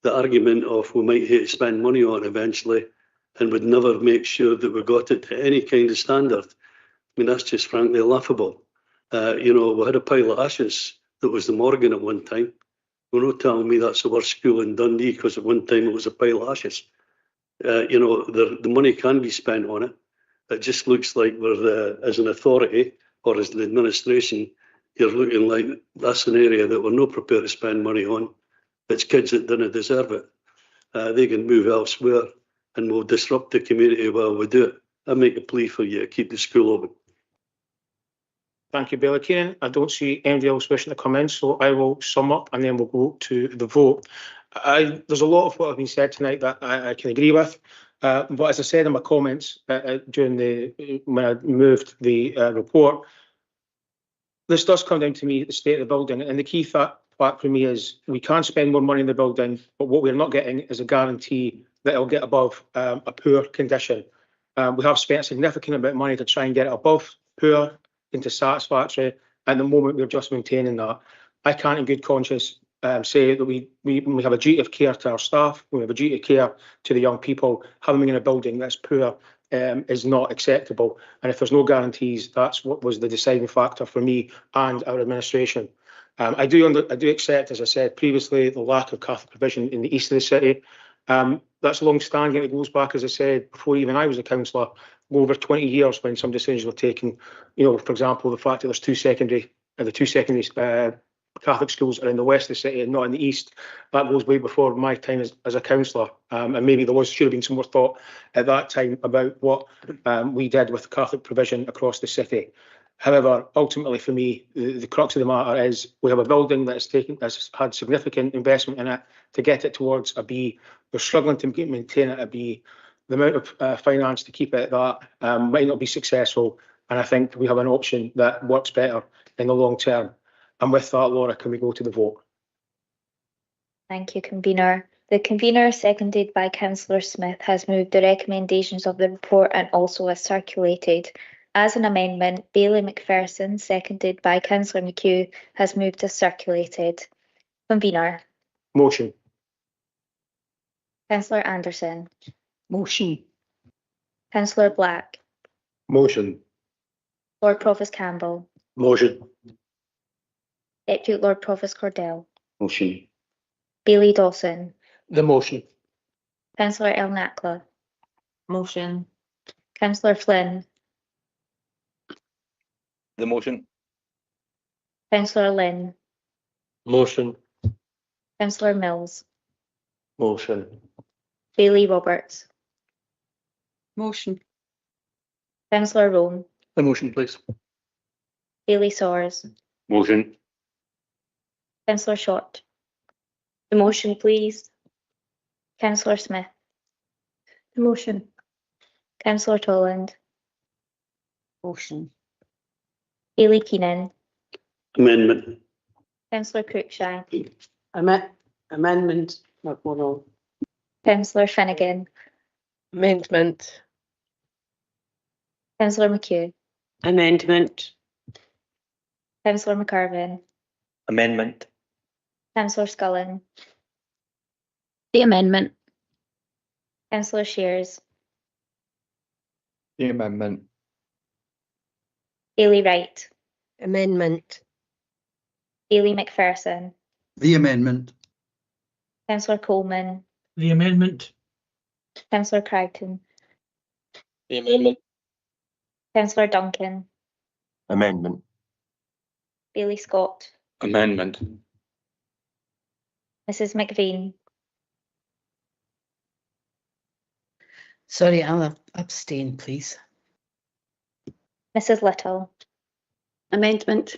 The argument of we might hate to spend money on it eventually and would never make sure that we got it to any kind of standard. I mean, that's just frankly laughable. We had a pile of ashes that was the Morgan at one time. We're not telling me that's the worst school in Dundee because at one time it was a pile of ashes. The money can be spent on it. It just looks like we're, as an authority or as an administration, you're looking like that's an area that we're not prepared to spend money on. It's kids that didn't deserve it. They can move elsewhere and we'll disrupt the community while we do it. I make a plea for you to keep the school open. Thank you, Bailey Keenan. I don't see anybody else wishing to come in, so I will sum up and then we'll go to the vote. There's a lot of what has been said tonight that I can agree with. But as I said in my comments during when I moved the report, this does come down to me the state of the building, and the key fact for me is we can spend more money in the building, but what we're not getting is a guarantee that it'll get above a poor condition. We have spent a significant amount of money to try and get it above poor into satisfactory. At the moment, we're just maintaining that. I can't, in good conscience, say that we have a duty of care to our staff, we have a duty of care to the young people. Having in a building that's poor is not acceptable. And if there's no guarantees, that's what was the deciding factor for me and our administration. I do accept, as I said previously, the lack of Catholic provision in the east of the city. That's long-standing. It goes back, as I said, before even I was a councillor, over 20 years when some decisions were taken. You know, for example, the fact that there's two secondary Catholic schools are in the west of the city and not in the east. That goes way before my time as a councillor. And maybe there should have been some more thought at that time about what we did with Catholic provision across the city. However, ultimately for me, the crux of the matter is we have a building that's had significant investment in it to get it towards a B. We're struggling to maintain it at a B. The amount of finance to keep it at that might not be successful. And I think we have an option that works better in the long term. And with that, Laura, can we go to the vote? Thank you, Convener. The Convener, seconded by Councillor Smith, has moved the recommendations of the report and also has circulated. As an amendment, Bailey McPherson, seconded by Councillor McHugh, has moved as circulated. Convener. Motion. Councillor Anderson. Motion. Councillor Black. Motion. Lord Provost Campbell. Motion. Deputy Lord Provost Cordell. Motion. Bailey Dawson. The motion. Councillor El Nakla. Motion. Councillor Flynn. The motion. Councillor Lynn. Motion. Councillor Mills. Motion. Bailey Roberts. Motion. Councillor Rome. The motion, please. Bailey Sawers. Motion. Councillor Short. The motion, please. Councillor Smith. The motion. Councillor Toland. Motion. Bailey Keenan. Amendment. Councillor Cruikshank. Amendment, not one on. Councillor Finnegan. Amendment. Councillor McHugh. Amendment. Councillor McCarvin. Amendment. Councillor Scullen. The amendment. Councillor Shears. The amendment. Bailey Wright. Amendment. Bailey McPherson. The amendment. Councillor Coleman. The amendment. Councillor Crichton. The amendment. Councillor Duncan. Amendment. Bailey Scott. Amendment. Mrs McVean. Sorry, I'll abstain, please. Mrs Little. Amendment.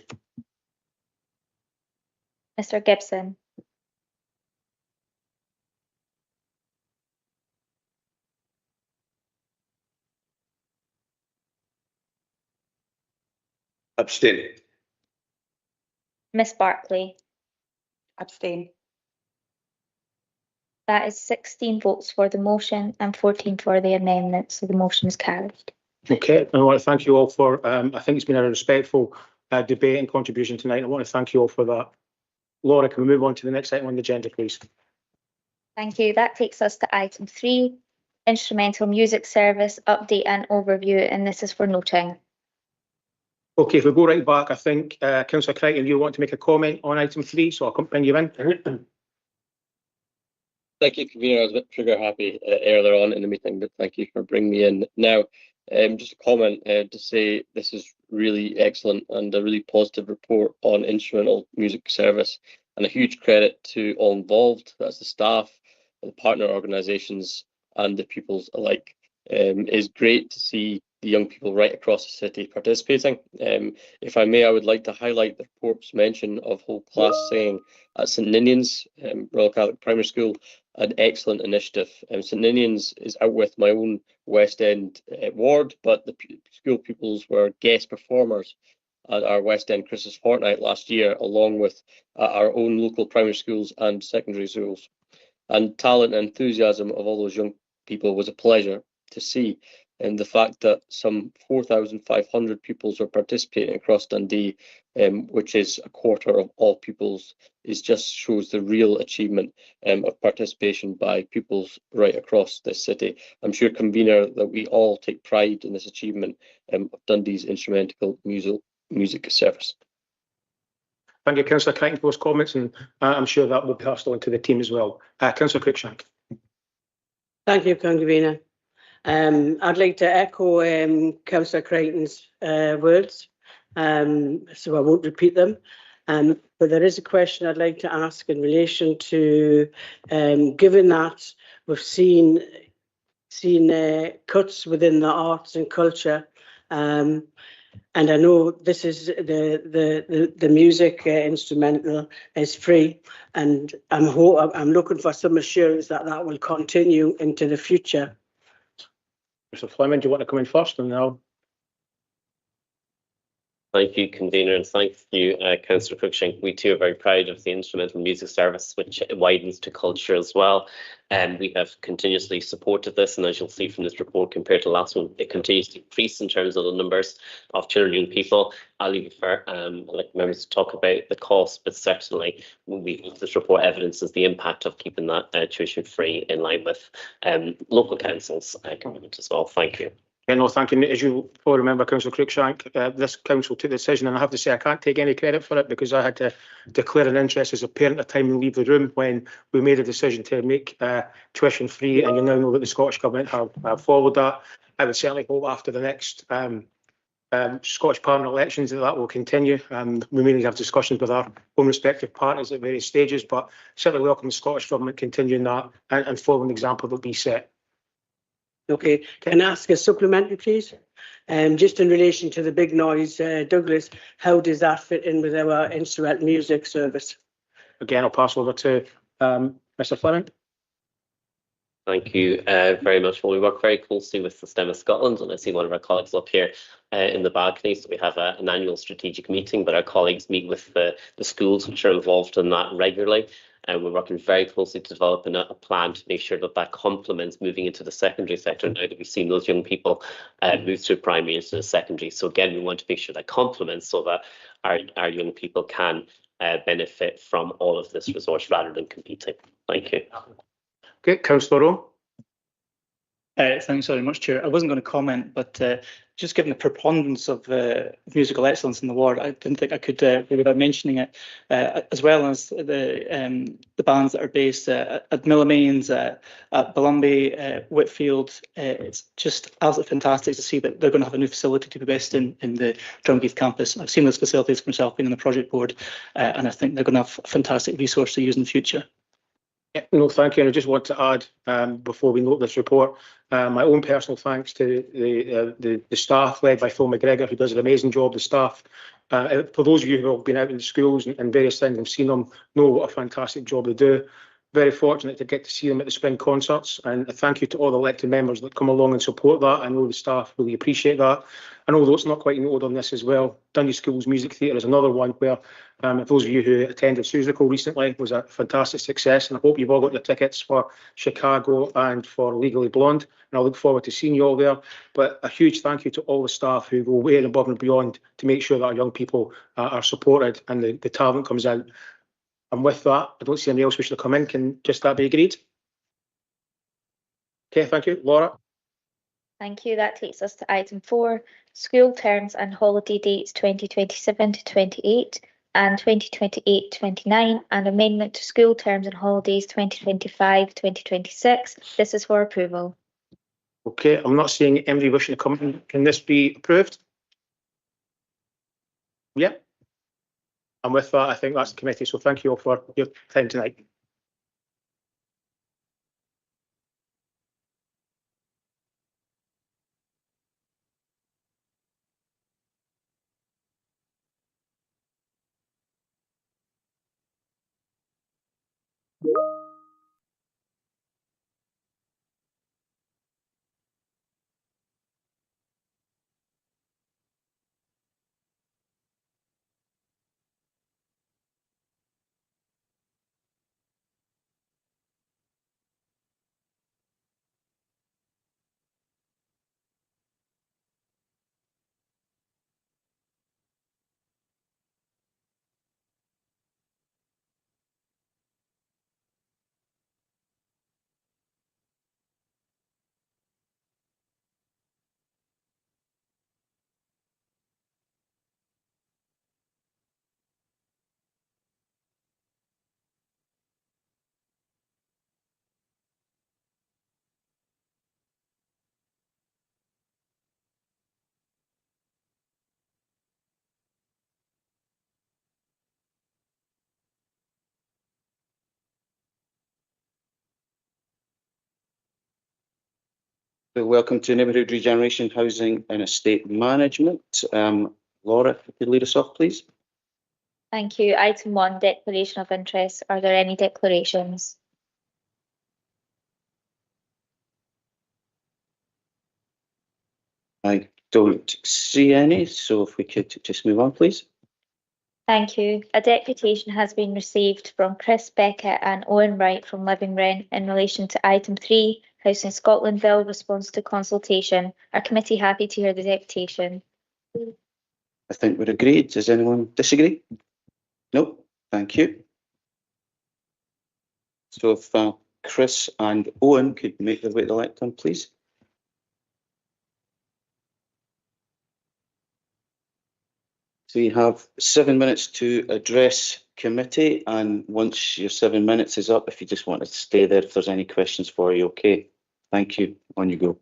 Mr Gibson. Abstain. Miss Barclay. Abstain. That is 16 votes for the motion and 14 for the amendment, so the motion is carried. Okay, I want to thank you all for, I think it's been a respectful debate and contribution tonight. I want to thank you all for that. Laura, can we move on to the next item on the agenda, please? Thank you. That takes us to item 3, instrumental music service update and overview, and this is for noting. Okay, if we go right back, I think Councillor Crichton, you want to make a comment on item 3, so I'll bring you in. Thank you, Convener. I was a bit trigger happy earlier on in the meeting, but thank you for bringing me in now. Just a comment to say this is really excellent and a really positive report on instrumental music service, and a huge credit to all involved. That's the staff, the partner organisations and the pupils alike. It's great to see the young people right across the city participating. If I may, I would like to highlight the report's mention of whole class singing at St Ninian's Royal Catholic Primary School, an excellent initiative. St Ninian's is out with my own West End ward, but the school pupils were guest performers at our West End Christmas Fortnight last year, along with our own local primary schools and secondary schools. And talent and enthusiasm of all those young people was a pleasure to see. And the fact that some 4,500 pupils were participating across Dundee, which is a quarter of all pupils, just shows the real achievement of participation by pupils right across this city. I'm sure, Convener, that we all take pride in this achievement of Dundee's instrumental music service. Thank you, Councillor Crichton, for those comments, and I'm sure that will be passed on to the team as well. Councillor Cruikshank. Thank you, Convener. I'd like to echo Councillor Crichton's words, so I won't repeat them. But there is a question I'd like to ask in relation to, given that we've seen cuts within the arts and culture, and I know this is the music instrumental is free, and I'm looking for some assurance that that will continue into the future. Mr. Fleming, do you want to come in first, and now? Thank you, Convener, and thank you, Councillor Cruikshank. We too are very proud of the instrumental music service, which widens to culture as well. And we have continuously supported this, and as you'll see from this report, compared to last one, it continues to increase in terms of the numbers of children and young people. I'll leave it for like members to talk about the cost, but certainly this report evidences the impact of keeping that tuition free in line with local councils' commitment as well. Thank you. Yeah, no, thank you. As you all remember, Councillor Cruikshank, this council took the decision, and I have to say I can't take any credit for it because I had to declare an interest as a parent at the time and leave the room when we made a decision to make tuition free, and you now know that the Scottish Government have followed that. I would certainly hope after the next Scottish Parliament elections that will continue. We may need to have discussions with our own respective partners at various stages, but certainly welcome the Scottish Government continuing that and following the example that we set. Okay, can I ask a supplementary, please? Just in relation to the big noise, Douglas, how does that fit in with our instrumental music service? Again, I'll pass over to Mr. Fleming. Thank you very much. Well, we work very closely with the STEM of Scotland, and I see one of our colleagues up here in the balcony. So we have an annual strategic meeting, but our colleagues meet with the schools which are involved in that regularly. And we're working very closely to developing a plan to make sure that that complements moving into the secondary sector now that we've seen those young people move through primary into the secondary. So again, we want to make sure that complements so that our young people can benefit from all of this resource rather than competing. Thank you. Okay, Councillor Rowe. Thanks very much, Chair. I wasn't going to comment, but just given the preponderance of musical excellence in the ward, I didn't think I could do without mentioning it, as well as the bands that are based at Millamains, at Balumby, Whitfield. It's just absolutely fantastic to see that they're going to have a new facility to be based in the Drumheath campus. I've seen those facilities for myself, being on the project board, and I think they're going to have a fantastic resource to use in the future. Yeah, no, thank you. And I just want to add, before we note this report, my own personal thanks to the staff led by Phil McGregor, who does an amazing job. The staff, for those of you who have been out in the schools and various things and seen them, know what a fantastic job they do. Very fortunate to get to see them at the spring concerts, and a thank you to all the elected members that come along and support that. I know the staff really appreciate that. And although it's not quite noted on this as well, Dundee School's Music Theatre is another one where, those of you who attended Susical recently, was a fantastic success, and I hope you've all got the tickets for Chicago and for Legally Blonde, and I look forward to seeing you all there. But a huge thank you to all the staff who go way and above and beyond to make sure that our young people are supported and the talent comes out. And with that, I don't see anyone else wishing to come in. Can just that be agreed? Okay, thank you. Laura? Thank you. That takes us to item 4, school terms and holiday dates 2027 to 28 and 2028-29, and amendment to school terms and holidays 2025-2026. This is for approval. Okay, I'm not seeing anybody wishing to come in. Can this be approved? Yeah. And with that, I think that's the committee. So thank you all for your time tonight. So welcome to Neighbourhood Regeneration, Housing and Estate Management. Laura, if you could lead us off, please. Thank you. Item 1, declaration of interest. Are there any declarations? I don't see any, so if we could just move on, please. Thank you. A deputation has been received from Chris Beckett and Owen Wright from Living Rent in relation to item 3, Housing Scotland Bill response to consultation. Are committee happy to hear the deputation? I think we're agreed. Does anyone disagree? No, thank you. So if Chris and Owen could make their way to the lectern, please. So you have 7 minutes to address committee, and once your 7 minutes is up, if you just want to stay there if there's any questions for you, okay. Thank you. On you go.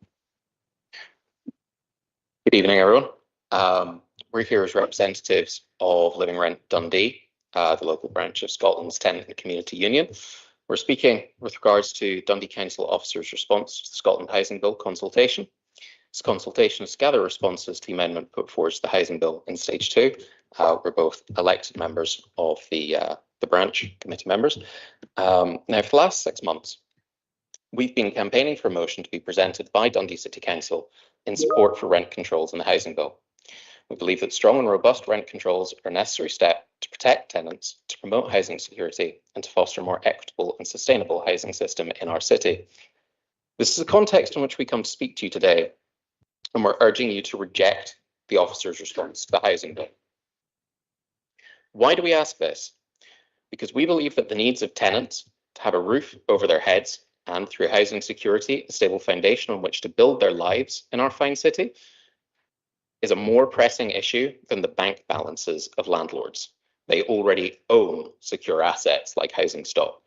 Good evening, everyone. We're here as representatives of Living Rent Dundee, the local branch of Scotland's Tenant and Community Union. We're speaking with regards to Dundee Council officers' response to the Scotland Housing Bill consultation. This consultation is to gather responses to the amendment put forward to the Housing Bill in Stage 2. We're both elected members of the branch, committee members. Now, for the last 6 months, we've been campaigning for a motion to be presented by Dundee City Council in support for rent controls in the Housing Bill. We believe that strong and robust rent controls are a necessary step to protect tenants, to promote housing security, and to foster a more equitable and sustainable housing system in our city. This is the context in which we come to speak to you today, and we're urging you to reject the officer's response to the Housing Bill. Why do we ask this? Because we believe that the needs of tenants to have a roof over their heads and, through housing security, a stable foundation on which to build their lives in our fine city is a more pressing issue than the bank balances of landlords. They already own secure assets like housing stock.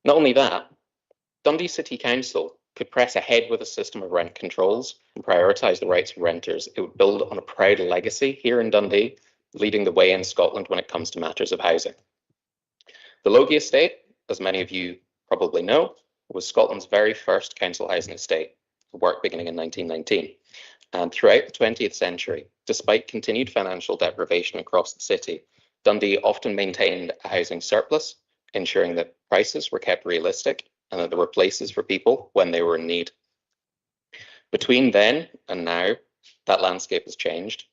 Not only that, Dundee City Council could press ahead with a system of rent controls and prioritise the rights of renters. It would build on a proud legacy here in Dundee, leading the way in Scotland when it comes to matters of housing. The Logie Estate, as many of you probably know, was Scotland's very first council housing estate, work beginning in 1919. And throughout the 20th century, despite continued financial deprivation across the city, Dundee often maintained a housing surplus, ensuring that prices were kept realistic and that there were places for people when they were in need. Between then and now, that landscape has changed.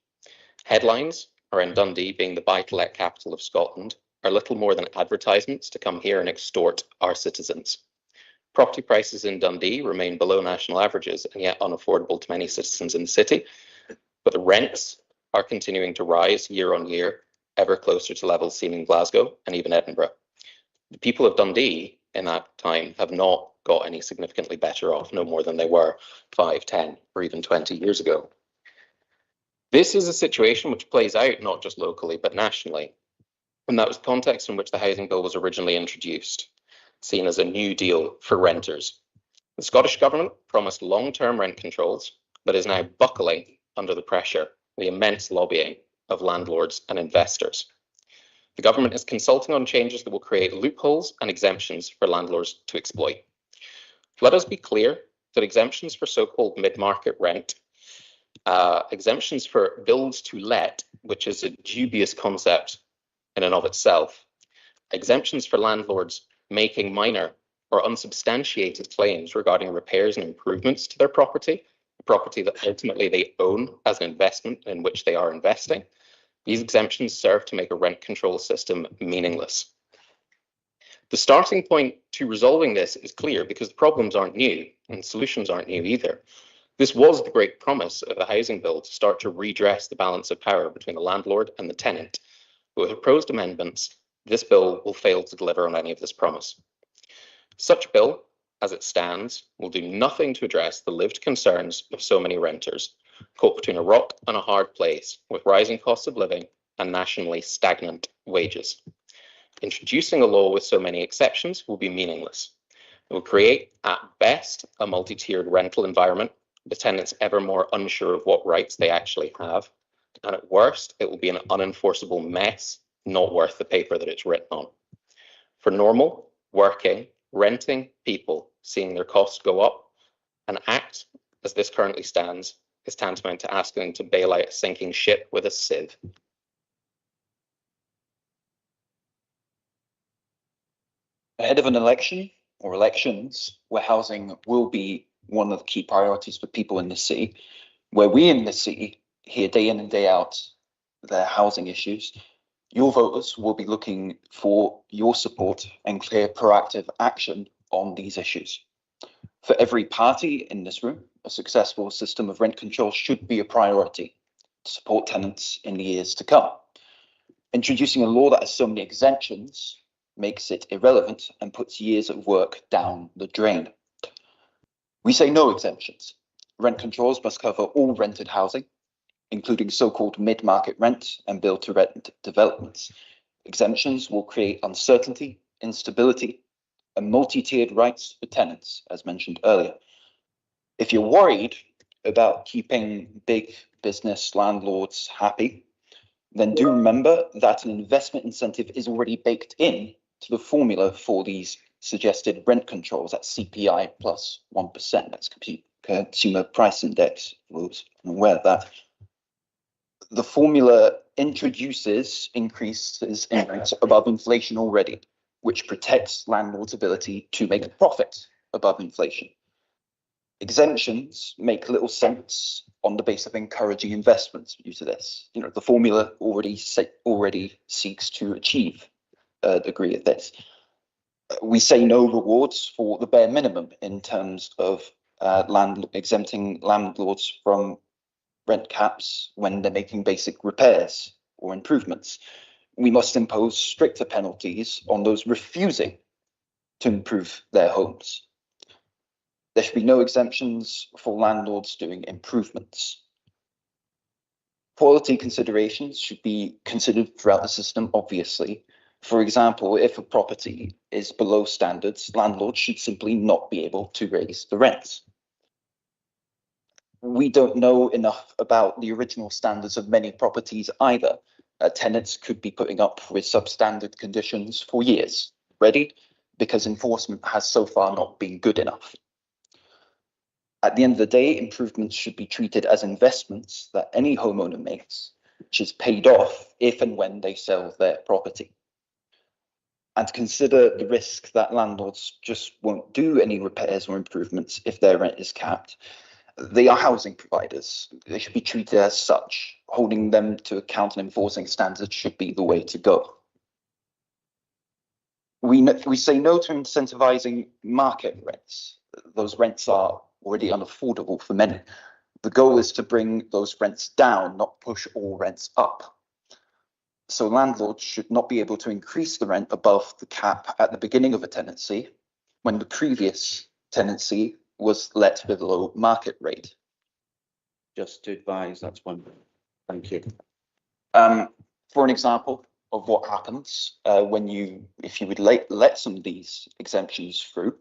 Headlines around Dundee being the buy-to-let capital of Scotland are little more than advertisements to come here and extort our citizens. Property prices in Dundee remain below national averages and yet unaffordable to many citizens in the city, but the rents are continuing to rise year on year, ever closer to levels seen in Glasgow and even Edinburgh. The people of Dundee in that time have not got any significantly better off, no more than they were 5, 10, or even 20 years ago. This is a situation which plays out not just locally, but nationally. And that was the context in which the Housing Bill was originally introduced, seen as a new deal for renters. The Scottish Government promised long-term rent controls, but is now buckling under the pressure, the immense lobbying of landlords and investors. The government is consulting on changes that will create loopholes and exemptions for landlords to exploit. Let us be clear that exemptions for so-called mid-market rent, exemptions for builds to let, which is a dubious concept in and of itself, exemptions for landlords making minor or unsubstantiated claims regarding repairs and improvements to their property, a property that ultimately they own as an investment in which they are investing. These exemptions serve to make a rent control system meaningless. The starting point to resolving this is clear because the problems aren't new and solutions aren't new either. This was the great promise of the Housing Bill to start to redress the balance of power between the landlord and the tenant. But with proposed amendments, this bill will fail to deliver on any of this promise. Such a bill, as it stands, will do nothing to address the lived concerns of so many renters, caught between a rock and a hard place with rising costs of living and nationally stagnant wages. Introducing a law with so many exceptions will be meaningless. It will create, at best, a multi-tiered rental environment, with tenants ever more unsure of what rights they actually have. And at worst, it will be an unenforceable mess, not worth the paper that it's written on. For normal, working, renting people seeing their costs go up An act, as this currently stands, is tantamount to asking to bail out a sinking ship with a sieve. Ahead of an election or elections where housing will be one of the key priorities for people in the city, where we in the city hear day in and day out their housing issues, your voters will be looking for your support and clear proactive action on these issues. For every party in this room, a successful system of rent control should be a priority to support tenants in the years to come. Introducing a law that has so many exemptions makes it irrelevant and puts years of work down the drain. We say no exemptions. Rent controls must cover all rented housing, including so-called mid-market rent and build-to-rent developments. Exemptions will create uncertainty, instability, and multi-tiered rights for tenants, as mentioned earlier. If you're worried about keeping big business landlords happy, then do remember that an investment incentive is already baked in to the formula for these suggested rent controls at CPI plus 1%. That's Consumer Price Index. I'm aware of that. The formula introduces increases in rents above inflation already, which protects landlords' ability to make a profit above inflation. Exemptions make little sense on the basis of encouraging investments due to this. You know, the formula already seeks to achieve a degree of this. We say no rewards for the bare minimum in terms of exempting landlords from rent caps when they're making basic repairs or improvements. We must impose stricter penalties on those refusing to improve their homes. There should be no exemptions for landlords doing improvements. Quality considerations should be considered throughout the system, obviously. For example, if a property is below standards, landlords should simply not be able to raise the rents. We don't know enough about the original standards of many properties either. Tenants could be putting up with substandard conditions for years already because enforcement has so far not been good enough. At the end of the day, improvements should be treated as investments that any homeowner makes, which is paid off if and when they sell their property. And consider the risk that landlords just won't do any repairs or improvements if their rent is capped. They are housing providers. They should be treated as such. Holding them to account and enforcing standards should be the way to go. We say no to incentivizing market rents. Those rents are already unaffordable for many. The goal is to bring those rents down, not push all rents up. So landlords should not be able to increase the rent above the cap at the beginning of a tenancy when the previous tenancy was let below market rate. Just to advise, that's one. Thank you. For an example of what happens if you would let some of these exemptions through,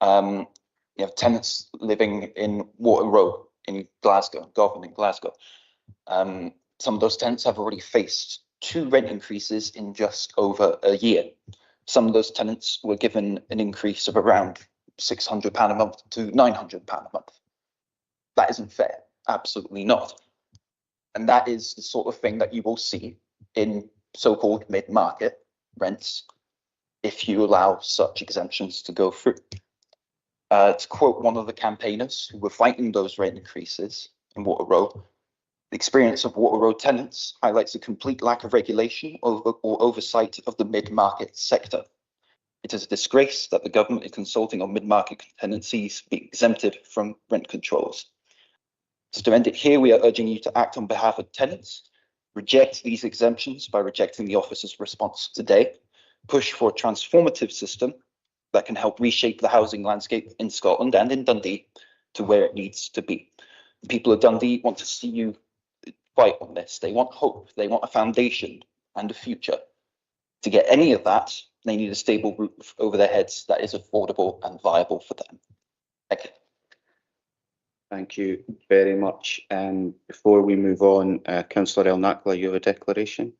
you have tenants living in Water Row in Glasgow, Govan in Glasgow. Some of those tenants have already faced 2 rent increases in just over a year. Some of those tenants were given an increase of around £600 a month to £900 a month. That isn't fair, absolutely not. And that is the sort of thing that you will see in so-called mid-market rents if you allow such exemptions to go through. To quote one of the campaigners who were fighting those rent increases in Water Row, the experience of Water Row tenants highlights a complete lack of regulation or oversight of the mid-market sector. It is a disgrace that the government is consulting on mid-market tenancies be exempted from rent controls. So to end it here, we are urging you to act on behalf of tenants, reject these exemptions by rejecting the officer's response today, push for a transformative system that can help reshape the housing landscape in Scotland and in Dundee to where it needs to be. The people of Dundee want to see you fight on this. They want hope. They want a foundation and a future. To get any of that, they need a stable roof over their heads that is affordable and viable for them. Thank you. Thank you very much. Before we move on, Councillor El Nakla, you have a declaration?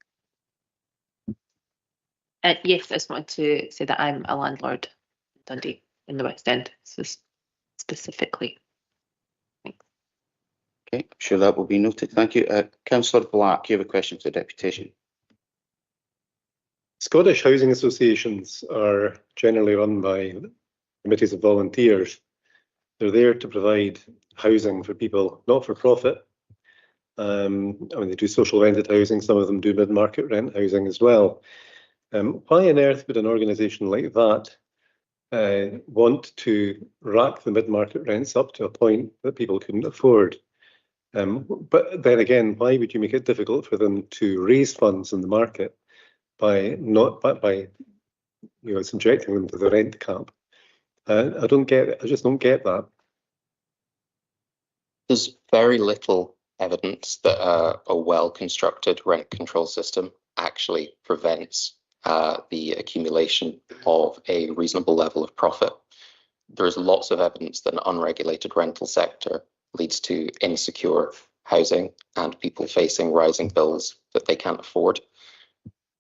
Yes, I just wanted to say that I'm a landlord in Dundee in the West End, so specifically. Okay, I'm sure that will be noted. Thank you. Councillor Black, you have a question for the deputation. Scottish housing associations are generally run by committees of volunteers. They're there to provide housing for people, not for profit. I mean, they do social rented housing. Some of them do mid-market rent housing as well. Why on earth would an organisation like that want to rack the mid-market rents up to a point that people couldn't afford? But then again, why would you make it difficult for them to raise funds in the market by subjecting them to the rent cap? I just don't get that. There's very little evidence that a well-constructed rent control system actually prevents the accumulation of a reasonable level of profit. There's lots of evidence that an unregulated rental sector leads to insecure housing and people facing rising bills that they can't afford.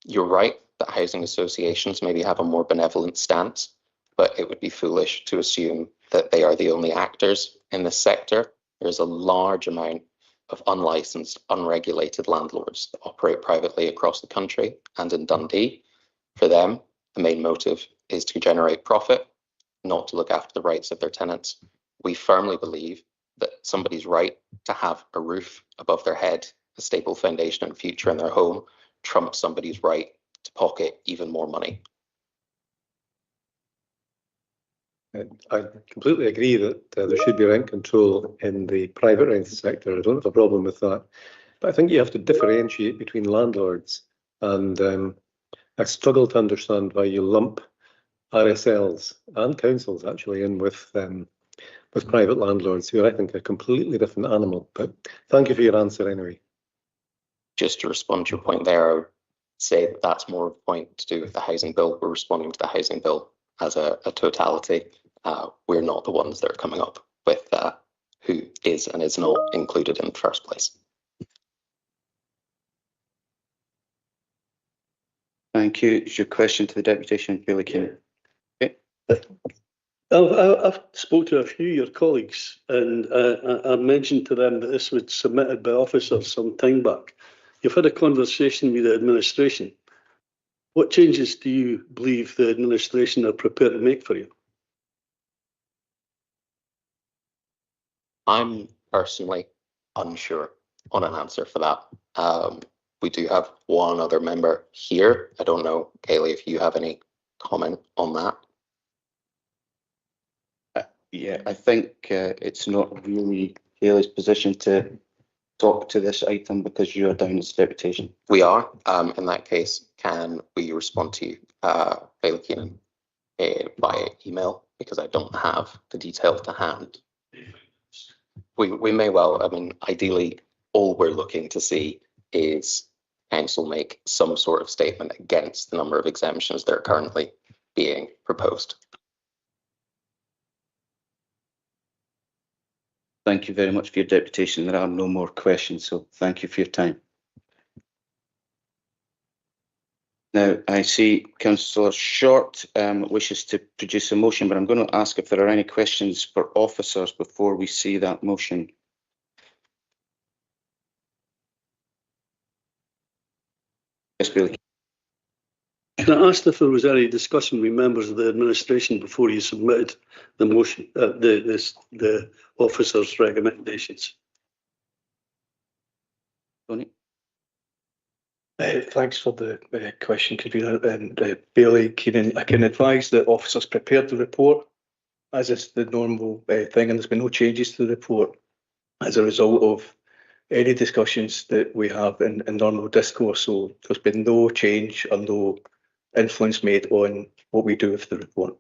You're right that housing associations maybe have a more benevolent stance, but it would be foolish to assume that they are the only actors in this sector. There's a large amount of unlicensed, unregulated landlords that operate privately across the country and in Dundee. For them, the main motive is to generate profit, not to look after the rights of their tenants. We firmly believe that somebody's right to have a roof above their head, a stable foundation and future in their home, trumps somebody's right to pocket even more money. I completely agree that there should be rent control in the private rental sector. I don't have a problem with that. But I think you have to differentiate between landlords, and I struggle to understand why you lump RSLs and councils actually in with private landlords, who I think are a completely different animal. But thank you for your answer anyway. Just to respond to your point there, I would say that that's more of a point to do with the housing bill. We're responding to the housing bill as a totality. We're not the ones that are coming up with who is and is not included in the first place. Thank you. Is your question to the deputation, Bailey Keenan? Okay. I've spoke to a few of your colleagues, and I mentioned to them that this was submitted by officers some time back. You've had a conversation with the administration. What changes do you believe the administration are prepared to make for you? I'm personally unsure on an answer for that. We do have one other member here. I don't know, Kayleigh, if you have any comment on that. Yeah, I think it's not really Kayleigh's position to talk to this item because you are down as deputation. We are. In that case, can we respond to you, Bailey Keenan, by email, because I don't have the detail to hand. We may well. I mean, ideally, all we're looking to see is council make some sort of statement against the number of exemptions that are currently being proposed. Thank you very much for your deputation. There are no more questions, so thank you for your time. Now, I see Councillor Short wishes to produce a motion, but I'm going to ask if there are any questions for officers before we see that motion. Yes, Billy. Can I ask if there was any discussion with members of the administration before you submitted the motion, the officers' recommendations? Tony? Thanks for the question, Convener. And Bailey Keenan, I can advise that officers prepared the report, as is the normal thing, and there's been no changes to the report as a result of any discussions that we have in normal discourse. So there's been no change or no influence made on what we do with the report.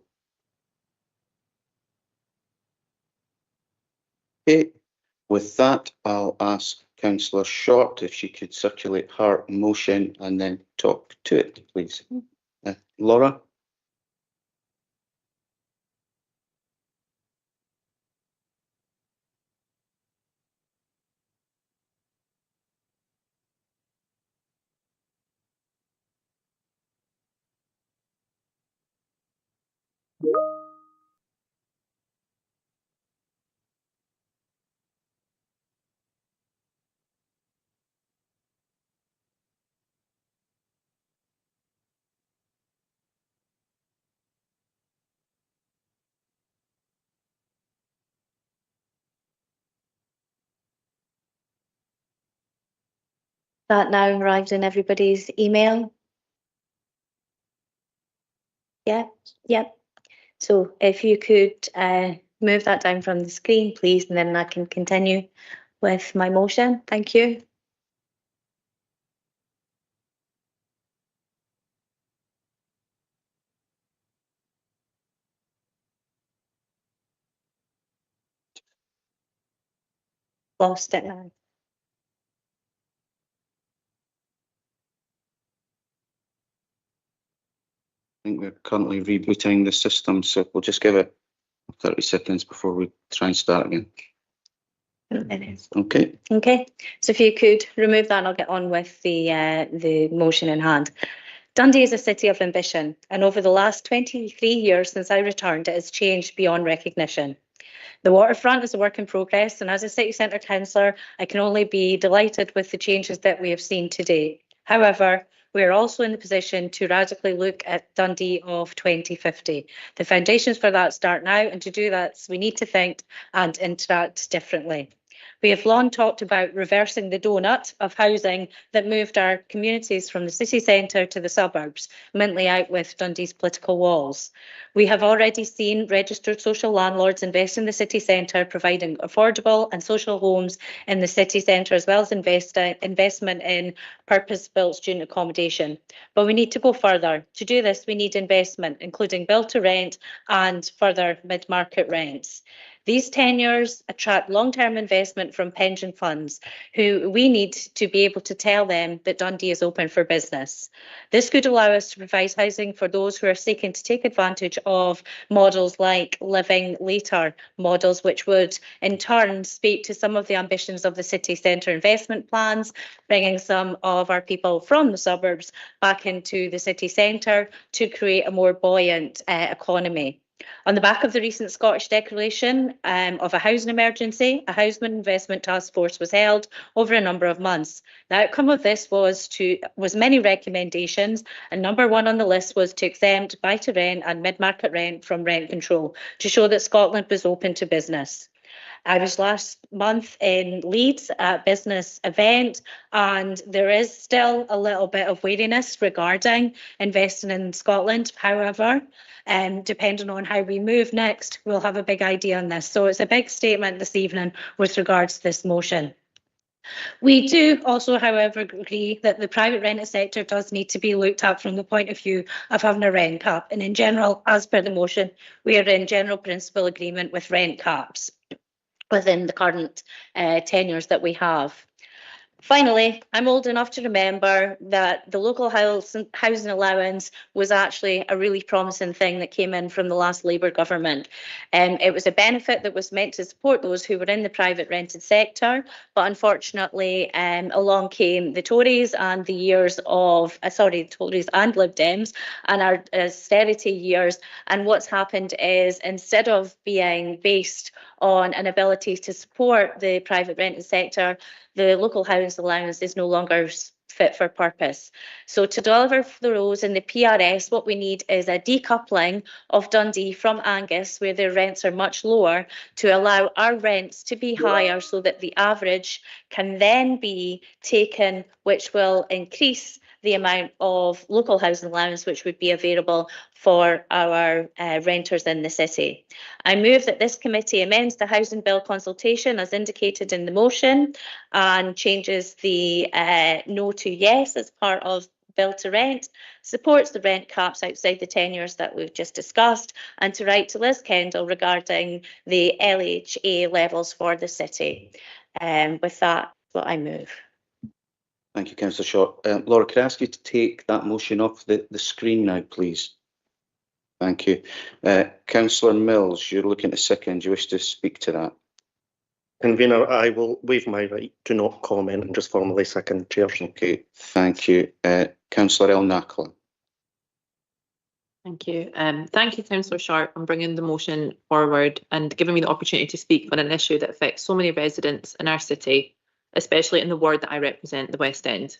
Okay, with that, I'll ask Councillor Short if she could circulate her motion and then talk to it, please. Laura? That now arrived in everybody's email. Yeah, yeah. So if you could move that down from the screen, please, and then I can continue with my motion. Thank you. Lost it now. I think we're currently rebooting the system, so we'll just give it 30 seconds before we try and start again. Okay. Okay. So if you could remove that, and I'll get on with the motion in hand. Dundee is a city of ambition, and over the last 23 years since I returned, it has changed beyond recognition. The waterfront is a work in progress, and as a city centre councillor, I can only be delighted with the changes that we have seen today. However, we are also in the position to radically look at Dundee of 2050. The foundations for that start now, and to do that, we need to think and interact differently. We have long talked about reversing the donut of housing that moved our communities from the city centre to the suburbs, mentally out with Dundee's political walls. We have already seen registered social landlords invest in the city centre, providing affordable and social homes in the city centre, as well as investment in purpose-built student accommodation. But we need to go further. To do this, we need investment, including build to rent and further mid-market rents. These tenures attract long-term investment from pension funds, who we need to be able to tell them that Dundee is open for business. This could allow us to provide housing for those who are seeking to take advantage of models like living later models, which would in turn speak to some of the ambitions of the city centre investment plans, bringing some of our people from the suburbs back into the city centre to create a more buoyant economy. On the back of the recent Scottish declaration of a housing emergency, a housing investment task force was held over a number of months. The outcome of this was many recommendations, and number one on the list was to exempt buy-to-rent and mid-market rent from rent control to show that Scotland was open to business. I was last month in Leeds at a business event, and there is still a little bit of wariness regarding investing in Scotland. However, depending on how we move next, we'll have a big idea on this. So it's a big statement this evening with regards to this motion. We do also, however, agree that the private rented sector does need to be looked at from the point of view of having a rent cap. And in general, as per the motion, we are in general principle agreement with rent caps within the current tenures that we have. Finally, I'm old enough to remember that the local housing allowance was actually a really promising thing that came in from the last Labour government. It was a benefit that was meant to support those who were in the private rented sector, but unfortunately along came the Tories and the years of, Tories and Lib Dems and our austerity years. And what's happened is, instead of being based on an ability to support the private rented sector, the local housing allowance is no longer fit for purpose. So to deliver for those in the PRS, what we need is a decoupling of Dundee from Angus, where their rents are much lower, to allow our rents to be higher so that the average can then be taken, which will increase the amount of local housing allowance which would be available for our renters in the city. I move that this committee amends the Housing Bill Consultation as indicated in the motion and changes the no to yes as part of Bill to Rent, supports the rent caps outside the tenures that we've just discussed, and to write to Liz Kendall regarding the LHA levels for the city. With that, what I move. Thank you, Councillor Shaw. Laura, could I ask you to take that motion off the screen now, please? Thank you. Councillor Mills, you're looking to second. Do you wish to speak to that? Convener, I will waive my right to not comment and just formally second, Chair. Okay, thank you. Councillor El Nakla. Thank you. Thank you, Councillor Sharp, on bringing the motion forward and giving me the opportunity to speak on an issue that affects so many residents in our city, especially in the ward that I represent, the West End.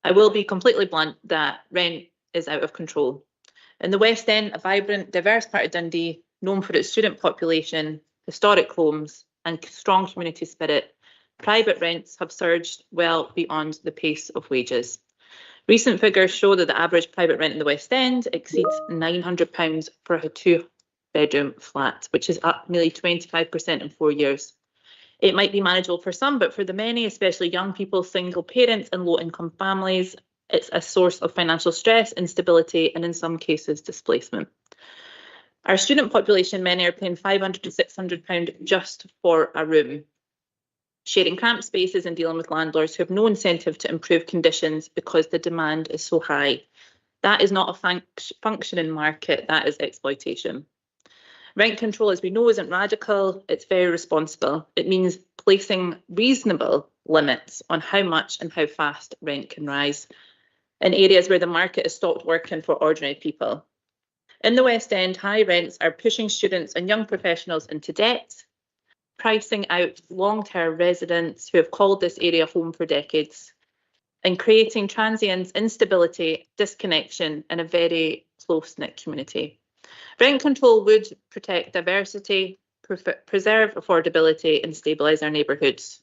I will be completely blunt that rent is out of control. In the West End, a vibrant, diverse part of Dundee, known for its student population, historic homes and strong community spirit, Private rents have surged well beyond the pace of wages. Recent figures show that the average private rent in the West End exceeds £900 for a 2-bedroom flat, which is up nearly 25% in 4 years. It might be manageable for some, but for the many, especially young people, single parents and low-income families, it's a source of financial stress, instability, and in some cases, displacement. Our student population, many are paying £500 to £600 just for a room, sharing cramped spaces and dealing with landlords who have no incentive to improve conditions because the demand is so high. That is not a functioning market, that is exploitation. Rent control, as we know, isn't radical, it's very responsible. It means placing reasonable limits on how much and how fast rent can rise in areas where the market has stopped working for ordinary people. In the West End, high rents are pushing students and young professionals into debt, pricing out long-term residents who have called this area home for decades, and creating transience, instability, disconnection in a very close-knit community. Rent control would protect diversity, preserve affordability, and stabilise our neighbourhoods.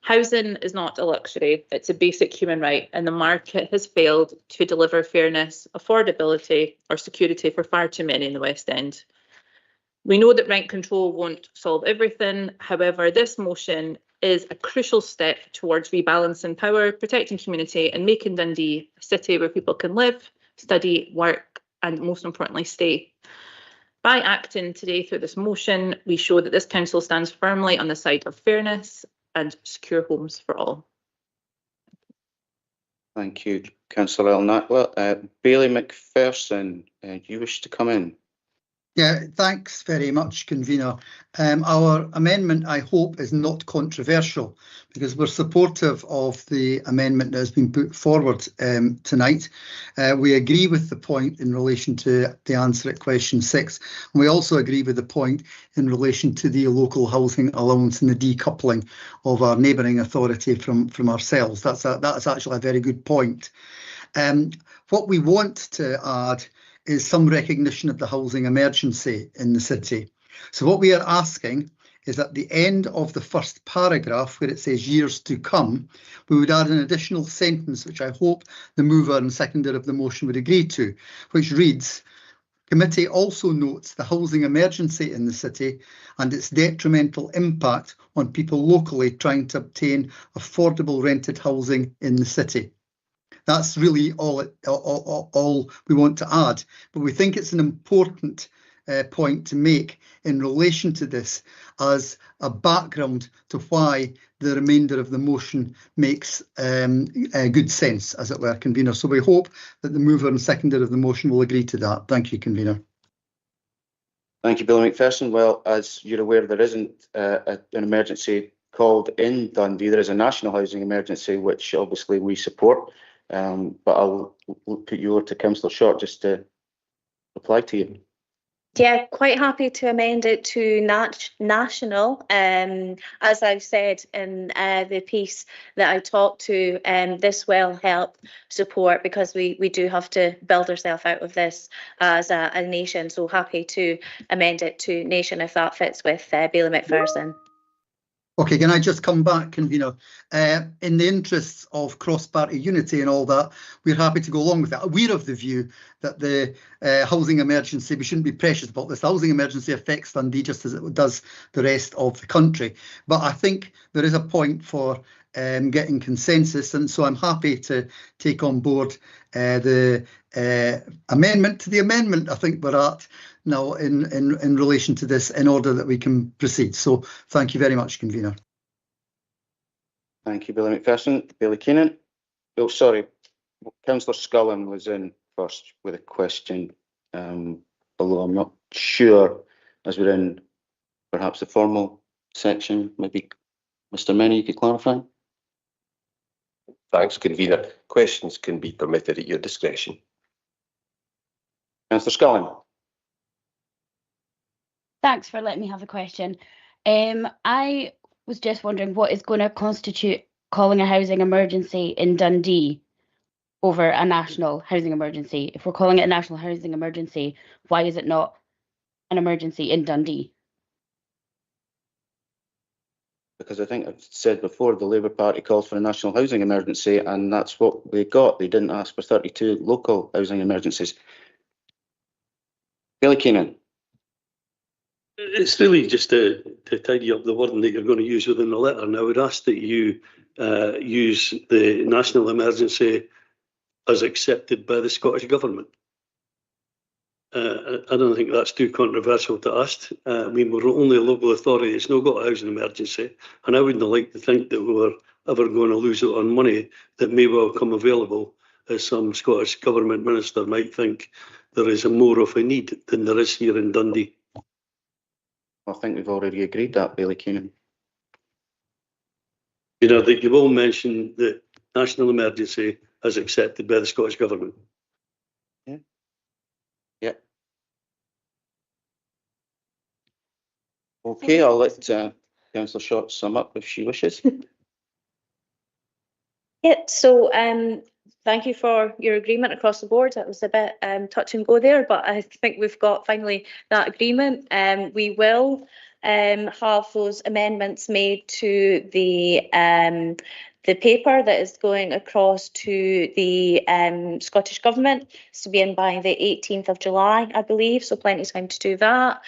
Housing is not a luxury, it's a basic human right, and the market has failed to deliver fairness, affordability, or security for far too many in the West End. We know that rent control won't solve everything. However, this motion is a crucial step towards rebalancing power, protecting community, and making Dundee a city where people can live, study, work, and most importantly, stay. By acting today through this motion, we show that this council stands firmly on the side of fairness and secure homes for all. Thank you, Councillor El-Nakla. Bailey McPherson, you wish to come in? Yeah, thanks very much, convener. Our amendment, I hope, is not controversial because we're supportive of the amendment that has been put forward tonight. We agree with the point in relation to the answer at question 6. And we also agree with the point in relation to the local housing allowance and the decoupling of our neighbouring authority from ourselves. That's actually a very good point. What we want to add is some recognition of the housing emergency in the city. So what we are asking is at the end of the first paragraph where it says years to come, we would add an additional sentence which I hope the mover and seconder of the motion would agree to, which reads, "Committee also notes the housing emergency in the city and its detrimental impact on people locally trying to obtain affordable rented housing in the city." That's really all we want to add, but we think it's an important point to make in relation to this as a background to why the remainder of the motion makes good sense, as it were, convener. So we hope that the mover and seconder of the motion will agree to that. Thank you, convener. Thank you, Billy McPherson. Well, as you're aware, there isn't an emergency called in Dundee. There is a national housing emergency, which obviously we support. But I'll put you over to Councillor Short just to reply to you. Yeah, quite happy to amend it to national. As I've said in the piece that I talked to, this will help support because we do have to build ourselves out of this as a nation. So happy to amend it to nation if that fits with Bailey McPherson. Okay, can I just come back, convener? In the interests of cross-party unity and all that, we're happy to go along with that. We're of the view that the housing emergency, we shouldn't be precious about this. The housing emergency affects Dundee just as it does the rest of the country. But I think there is a point for getting consensus, and so I'm happy to take on board the amendment to the amendment I think we're at now in relation to this in order that we can proceed. So thank you very much, convener. Thank you, Billy McPherson. Bailey Keenan. Oh, sorry, Councillor Scullin was in first with a question, although I'm not sure as we're in perhaps the formal section. Maybe Mr. Menny, you could clarify. Thanks, convener. Questions can be permitted at your discretion. Councillor Scullin. Thanks for letting me have a question. I was just wondering what is going to constitute calling a housing emergency in Dundee over a national housing emergency. If we're calling it a national housing emergency, why is it not an emergency in Dundee? Because I think I've said before, the Labour Party called for a national housing emergency, and that's what they got. They didn't ask for 32 local housing emergencies. Billy Keenan. It's really just to tidy up the wording that you're going to use within the letter. And I would ask that you use the national emergency as accepted by the Scottish Government. I don't think that's too controversial to ask. I mean, we're only a local authority. It's not got a housing emergency. And I wouldn't like to think that we were ever going to lose out on money that may well come available, as some Scottish Government minister might think there is more of a need than there is here in Dundee. I think we've already agreed that, Billy Keenan. You know, that you will mention the national emergency as accepted by the Scottish Government. Yeah. Yeah. Okay, I'll let Councillor Short sum up if she wishes. Yeah, so thank you for your agreement across the board. That was a bit touch and go there, but I think we've got finally that agreement. We will have those amendments made to the paper that is going across to the Scottish Government. It's to be in by the 18th of July, I believe, so plenty of time to do that.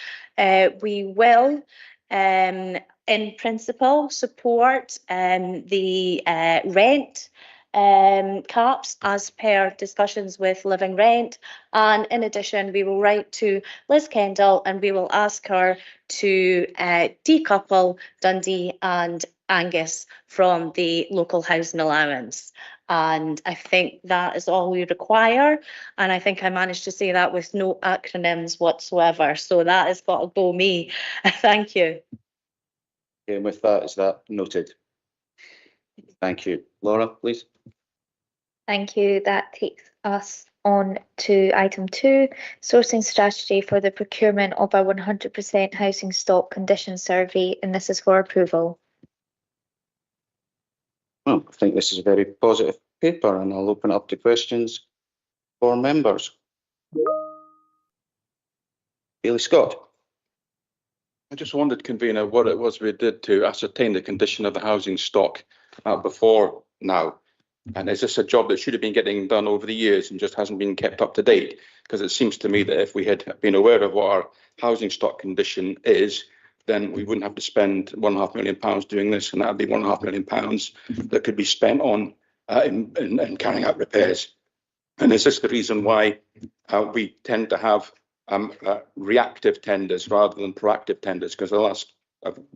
We will, in principle, support the rent caps as per discussions with Living Rent, and in addition we will write to Liz Kendall and we will ask her to decouple Dundee and Angus from the local housing allowance. And I think that is all we require, and I think I managed to say that with no acronyms whatsoever, so that has got to go me. Thank you. Okay, and with that, is that noted? Thank you. Laura, please. Thank you. That takes us on to item 2, sourcing strategy for the procurement of a 100% housing stock condition survey, and this is for approval. Well, I think this is a very positive paper, and I'll open up to questions for members. Bailey Scott. I just wondered, Convener, what it was we did to ascertain the condition of the housing stock before now. And is this a job that should have been getting done over the years and just hasn't been kept up to date? Because it seems to me that if we had been aware of what our housing stock condition is, then we wouldn't have to spend £1.5 million doing this, and that would be £1.5 million that could be spent on in carrying out repairs. And is this the reason why we tend to have reactive tenders rather than proactive tenders? Because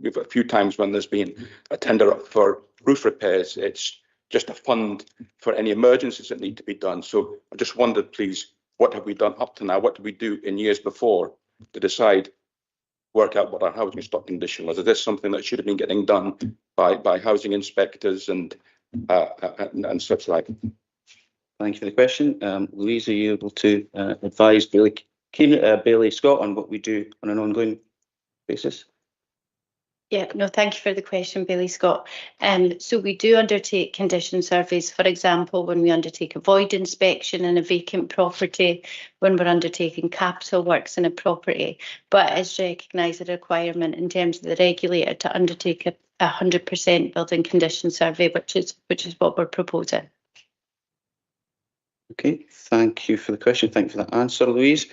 we've a few times when there's been a tender up for roof repairs, it's just a fund for any emergencies that need to be done. So I just wondered, please, what have we done up to now? What did we do in years before to work out what our housing stock condition was? Is this something that should have been getting done by housing inspectors and such like? Thank you for the question. Louise, are you able to advise Bailey Scott on what we do on an ongoing basis? Yeah, no, thank you for the question, Bailey Scott. So we do undertake condition surveys, for example, when we undertake a void inspection in a vacant property, when we're undertaking capital works in a property, but it's recognised a requirement in terms of the regulator to undertake a 100% building condition survey, which is what we're proposing. Okay, thank you for the question. Thank you for that answer, Louise.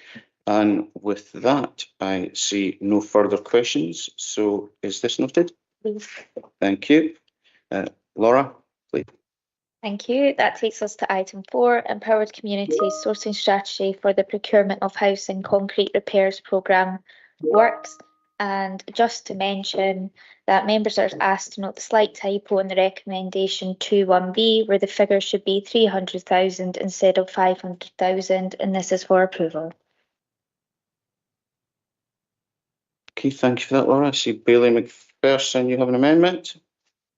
And with that, I see no further questions. So is this noted? Please. Thank you. Laura, please. Thank you. That takes us to item 4, empowered community sourcing strategy for the procurement of housing concrete repairs programme works. And just to mention that members are asked to note the slight typo in the recommendation 2.1b, where the figure should be 300,000 instead of 500,000, and this is for approval. Okay, thank you for that, Laura. I see Bailey McPherson, you have an amendment?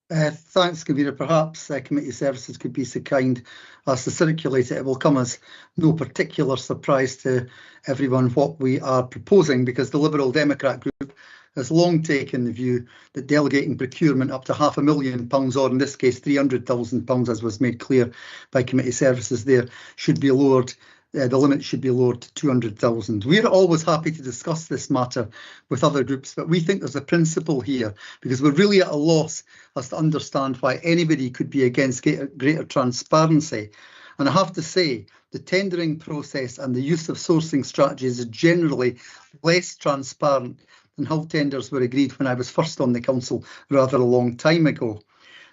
Thanks, Convener. Perhaps Committee Services could be so kind as to circulate it. It will come as no particular surprise to everyone what we are proposing, because the Liberal Democrat group has long taken the view that delegating procurement up to £500,000, or in this case £300,000, as was made clear by Committee Services there, should be lowered the limit should be lowered to 200,000. We're always happy to discuss this matter with other groups, but we think there's a principle here because we're really at a loss as to understand why anybody could be against greater transparency. And I have to say, the tendering process and the use of sourcing strategies is generally less transparent than how tenders were agreed when I was first on the council rather a long time ago.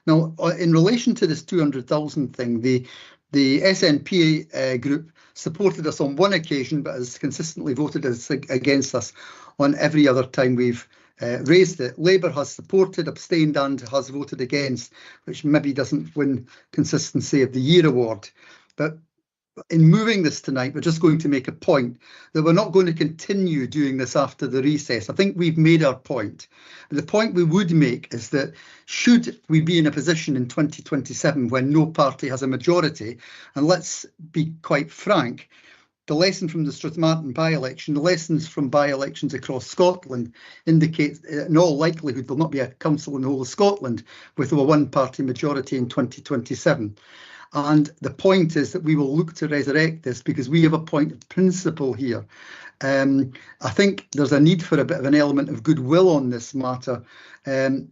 Now, in relation to this 200,000 thing, the SNP group supported us on one occasion, but has consistently voted against us on every other time we've raised it. Labour has supported, abstained and has voted against, which maybe doesn't win Consistency of the Year award. But in moving this tonight, we're just going to make a point that we're not going to continue doing this after the recess. I think we've made our point. But the point we would make is that should we be in a position in 2027 when no party has a majority, and let's be quite frank, the lesson from the Strathmartin by-election, the lessons from by-elections across Scotland indicate in all likelihood there'll not be a council in the whole of Scotland with a one-party majority in 2027. And the point is that we will look to resurrect this because we have a point of principle here. I think there's a need for a bit of an element of goodwill on this matter. And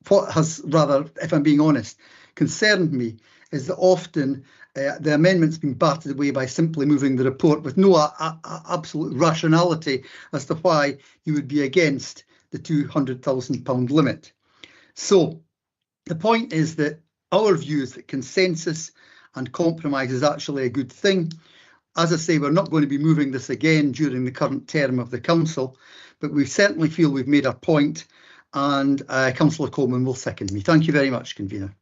what has rather, if I'm being honest, concerned me is that often the amendment's been battered away by simply moving the report with no absolute rationality as to why you would be against the £200,000 limit. So the point is that our view is that consensus and compromise is actually a good thing. As I say, we're not going to be moving this again during the current term of the council, but we certainly feel we've made our point, and Councillor Coleman will second me. Thank you very much, Convener.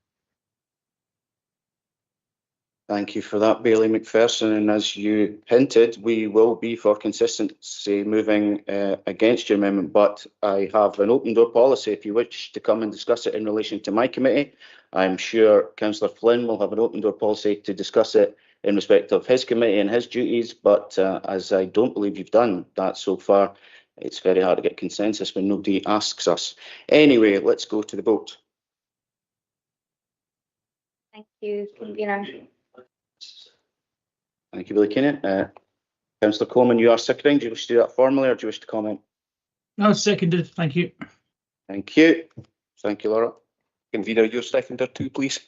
Thank you for that, Bailey McPherson. And as you hinted, we will be, for consistency, moving against your amendment, but I have an open door policy if you wish to come and discuss it in relation to my committee. I'm sure Councillor Flynn will have an open door policy to discuss it in respect of his committee and his duties, but as I don't believe you've done that so far, it's very hard to get consensus when nobody asks us. Anyway, let's go to the vote. Thank you, Convener. Thank you, Billy Keenan. Councillor Coleman, you are seconding. Do you wish to do that formally or do you wish to comment? No, seconded. Thank you. Thank you. Thank you, Laura. Convener, your seconder too, please.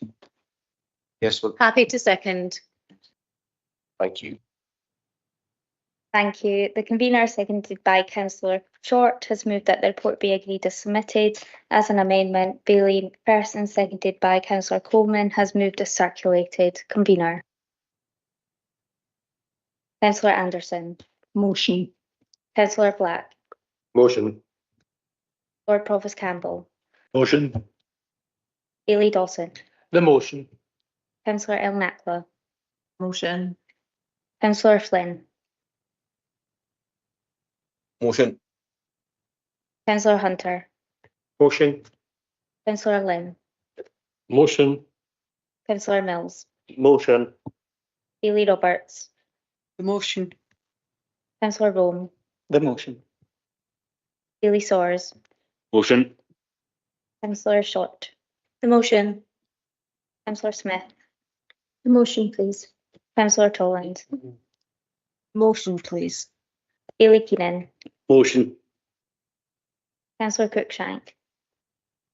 Yes. Well, Happy to second. Thank you. Thank you. The convener, seconded by Councillor Short, has moved that the report be agreed as submitted as an amendment. Bailey McPherson, seconded by Councillor Coleman, has moved as circulated. Convener. Councillor Anderson. Motion. Councillor Black. Motion. Lord Provost Campbell. Motion. Bailey Dawson. The motion. Councillor El Nakla. Motion. Councillor Flynn. Motion. Councillor Hunter. Motion. Councillor Lynn. Motion. Councillor Mills. Motion. Bailey Roberts. The motion. Councillor Rome. The motion. Bailey Soares. Motion. Councillor Short. The motion. Councillor Smith. The motion, please. Councillor Toland. Motion, please. Bailey Keenan. Motion. Councillor Cruikshank.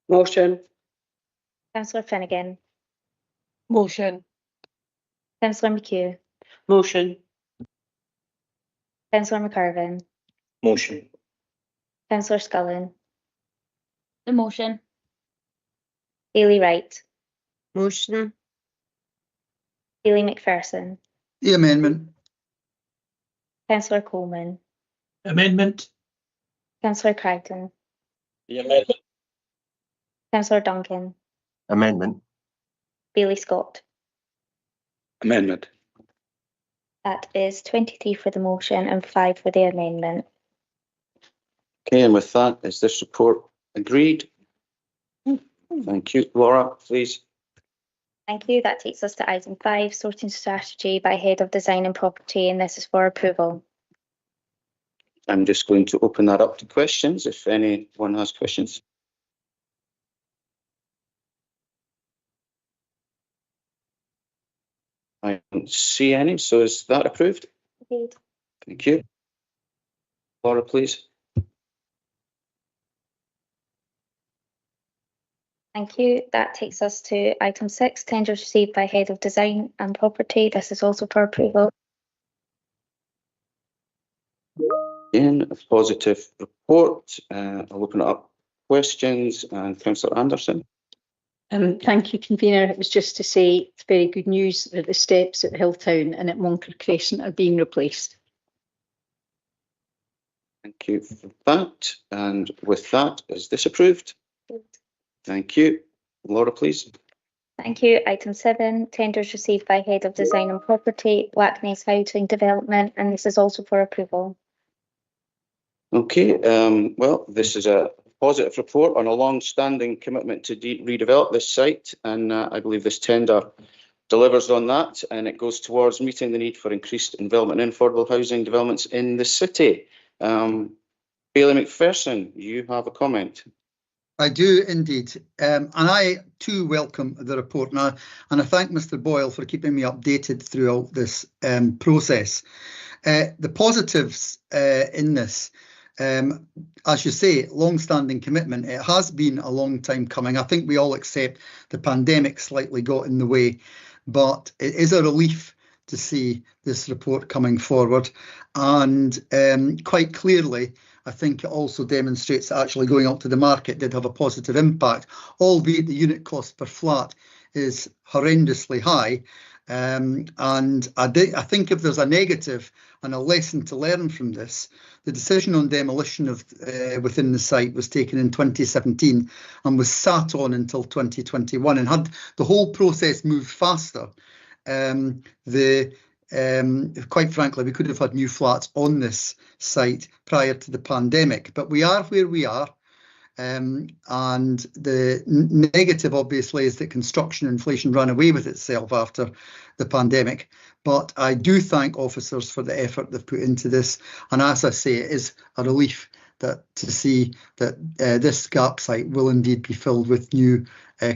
Motion. Councillor Finnegan. Motion. Councillor McHugh. Motion. Councillor McCarvin. Motion. Councillor Scullin. The motion. Bailey Wright. Motion. Bailey McPherson. The amendment. Councillor Coleman. Amendment. Councillor Crichton. The amendment. Councillor Duncan. Amendment. Bailey Scott. Amendment. That is 23 for the motion and 5 for the amendment. okay, and with that, is this report agreed? Thank you. Laura, please. Thank you. That takes us to item 5, sorting strategy by head of design and property, and this is for approval. I'm just going to open that up to questions if anyone has questions. I don't see any, so is that approved? Agreed. Thank you. Laura, please. Thank you. That takes us to item 6, tenders received by Head of Design and Property. This is also for approval. Again, a positive report. I'll open it up. Questions, and Councillor Anderson. Thank you, Convener. It was just to say it's very good news that the steps at Hilltown and at Moncur Crescent are being replaced. Thank you for that. And with that, is this approved? Thank you. Laura, please. Thank you. Item 7, tenders received by Head of Design and Property, Blackness Housing Development, and this is also for approval. Okay, well, this is a positive report on a long-standing commitment to redevelop this site, and I believe this tender delivers on that, and it goes towards meeting the need for increased investment in affordable housing developments in the city. Bailey McPherson, you have a comment. I do indeed, and I too welcome the report, and I thank Mr Boyle for keeping me updated throughout this process. The positives in this, as you say, long-standing commitment. It has been a long time coming. I think we all accept the pandemic slightly got in the way, but it is a relief to see this report coming forward, and quite clearly I think it also demonstrates that actually going out to the market did have a positive impact, albeit the unit cost per flat is horrendously high. And I think if there's a negative and a lesson to learn from this, the decision on demolition of within the site was taken in 2017 and was sat on until 2021. And had the whole process moved faster, quite frankly, we could have had new flats on this site prior to the pandemic. But we are where we are. And the negative, obviously, is that construction inflation ran away with itself after the pandemic. But I do thank officers for the effort they've put into this. And as I say, it is a relief to see that this gap site will indeed be filled with new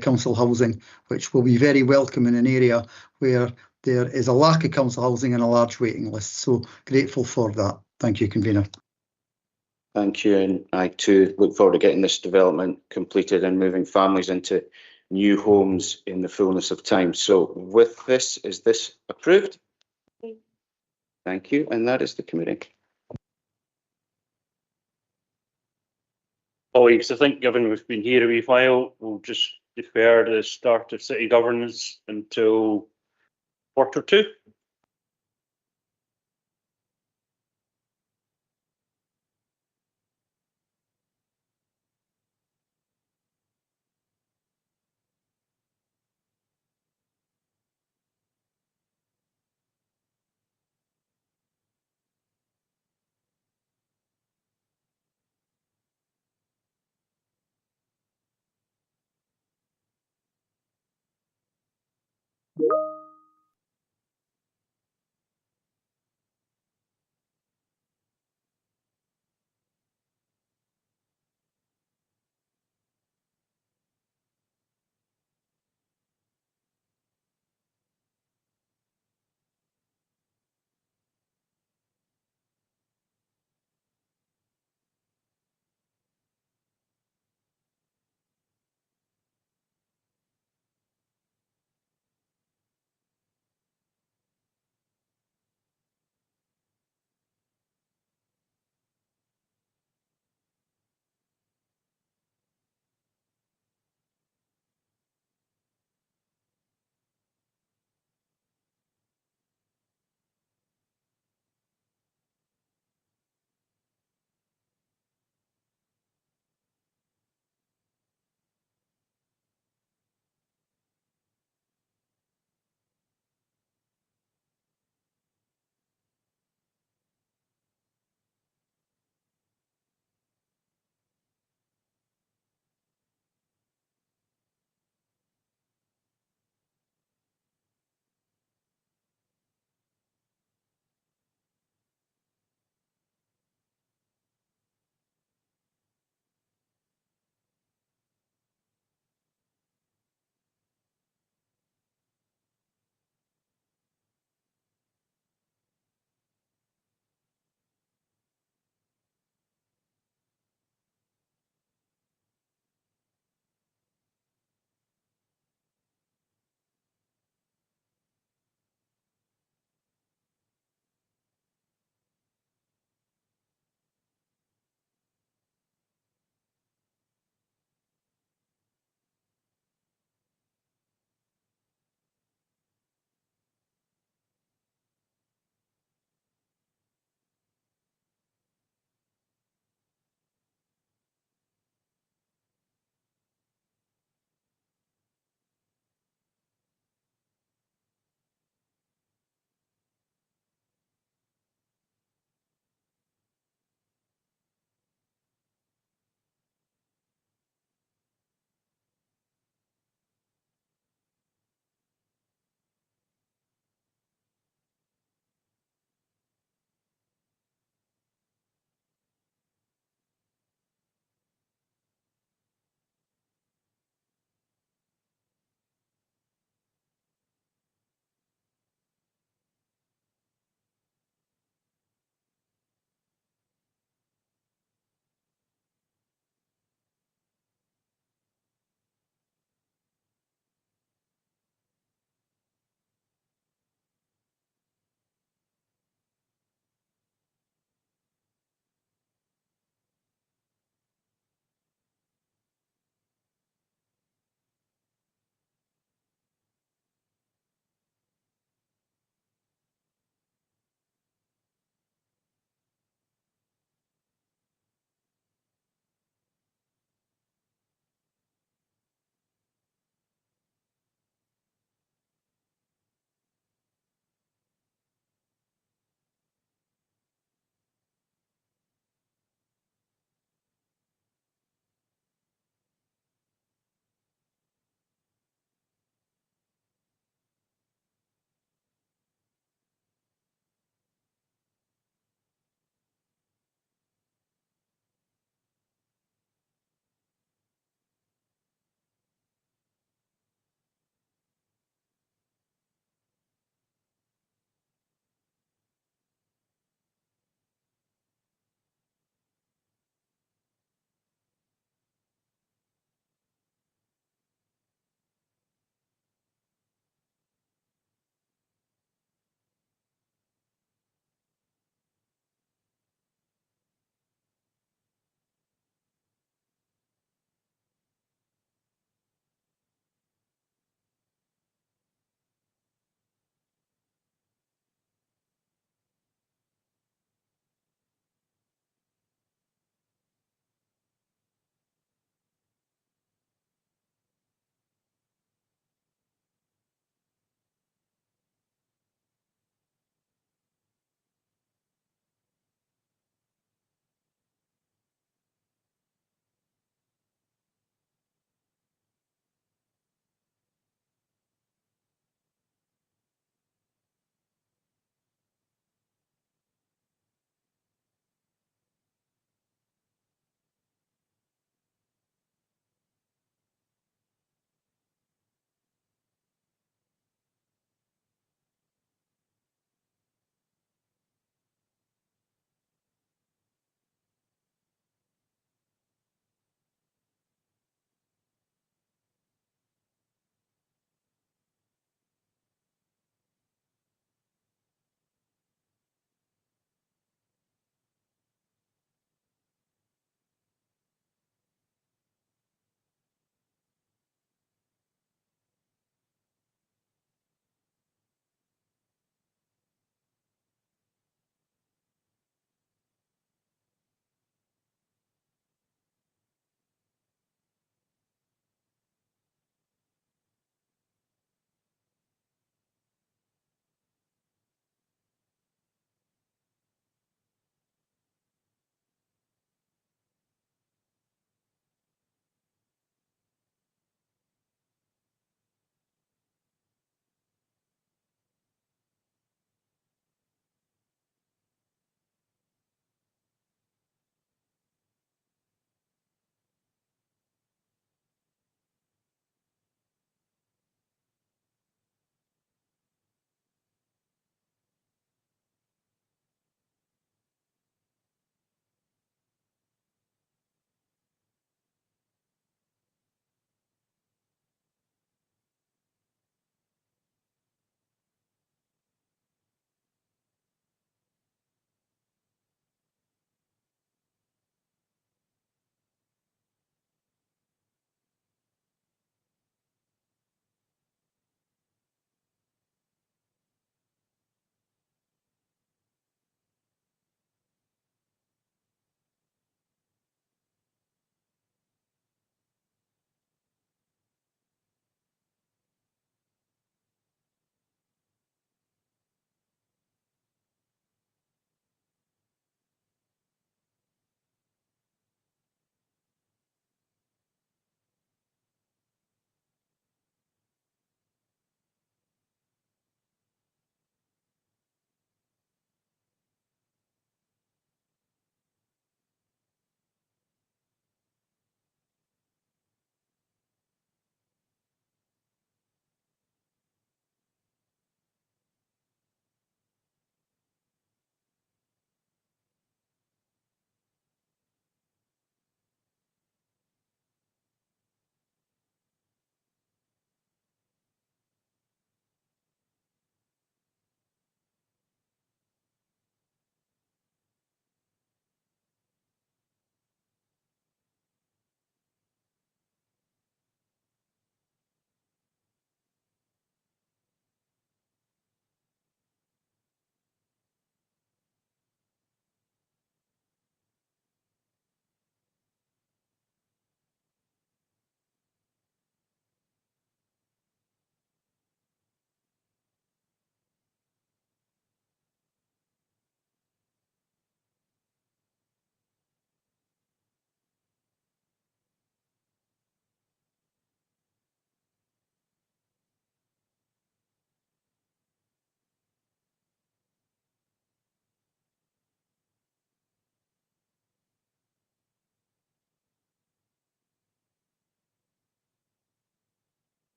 council housing, which will be very welcome in an area where there is a lack of council housing and a large waiting list. So grateful for that. Thank you, Convener. Thank you, and I too look forward to getting this development completed and moving families into new homes in the fullness of time. So with this, is this approved? Thank you, and that is the committee. Colleagues, I think given we've been here a wee while, we'll just defer the start of city governance until Q2.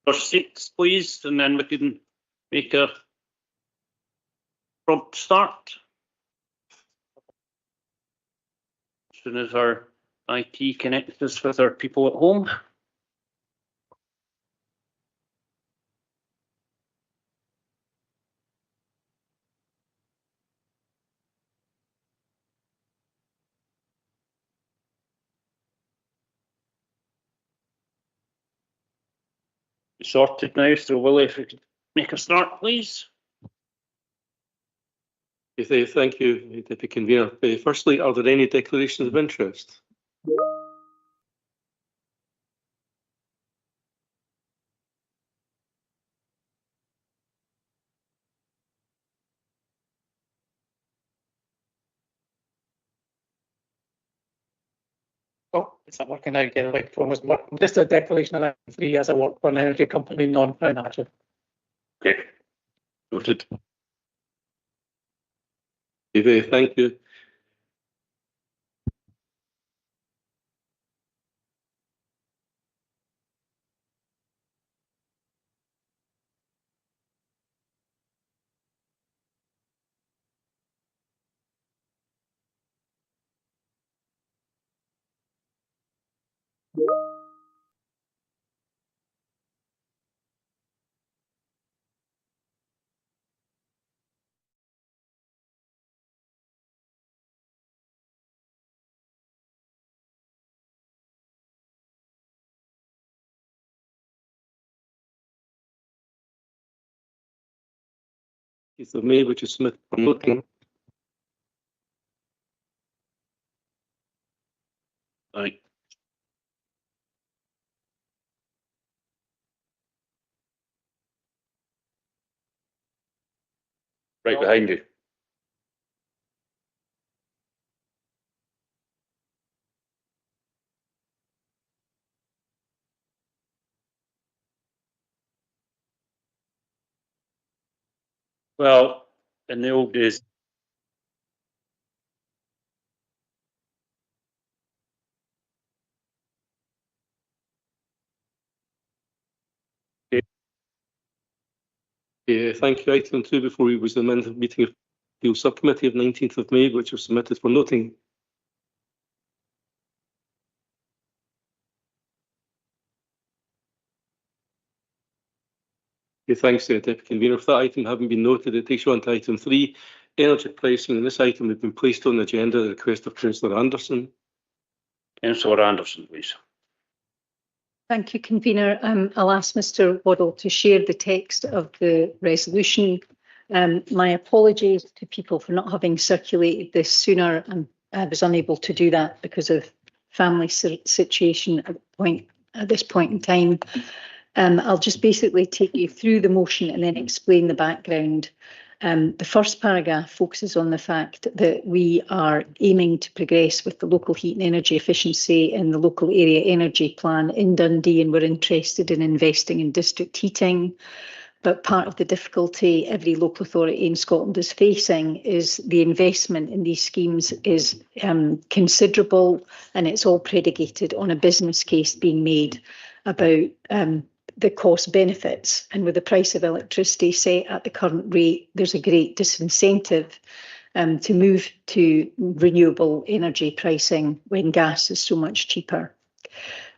Your seats, please, and then we can make a prompt start. As soon as our IT connects us with our people at home. Sorted now, so Willie, if we could make a start, please. Thank you, Deputy Convener. Firstly, are there any declarations of interest? Oh, it's not working out again. Like phone was working. Just a declaration of 3 as I work for an energy company, non-financial. Okay. Noted. Thank you. So May, which is Smith promoting. Right. Right behind you. Well, in the old days, Thank you. Item 2 before we was the meeting of the subcommittee of 19th of May, which was submitted for noting. Thanks, Deputy Convener. If that item having been noted, it takes you on to item 3, energy pricing. And this item has been placed on the agenda at the request of Councillor Anderson. Councillor Anderson, please. Thank you, Convener. I'll ask Mr Waddle to share the text of the resolution. My apologies to people for not having circulated this sooner. I was unable to do that because of family situation at this point in time. I'll just basically take you through the motion and then explain the background. The first paragraph focuses on the fact that we are aiming to progress with the local heat and energy efficiency in the local area energy plan in Dundee, and we're interested in investing in district heating. But part of the difficulty every local authority in Scotland is facing is the investment in these schemes is considerable, and it's all predicated on a business case being made about the cost benefits. And with the price of electricity set at the current rate, there's a great disincentive to move to renewable energy pricing when gas is so much cheaper.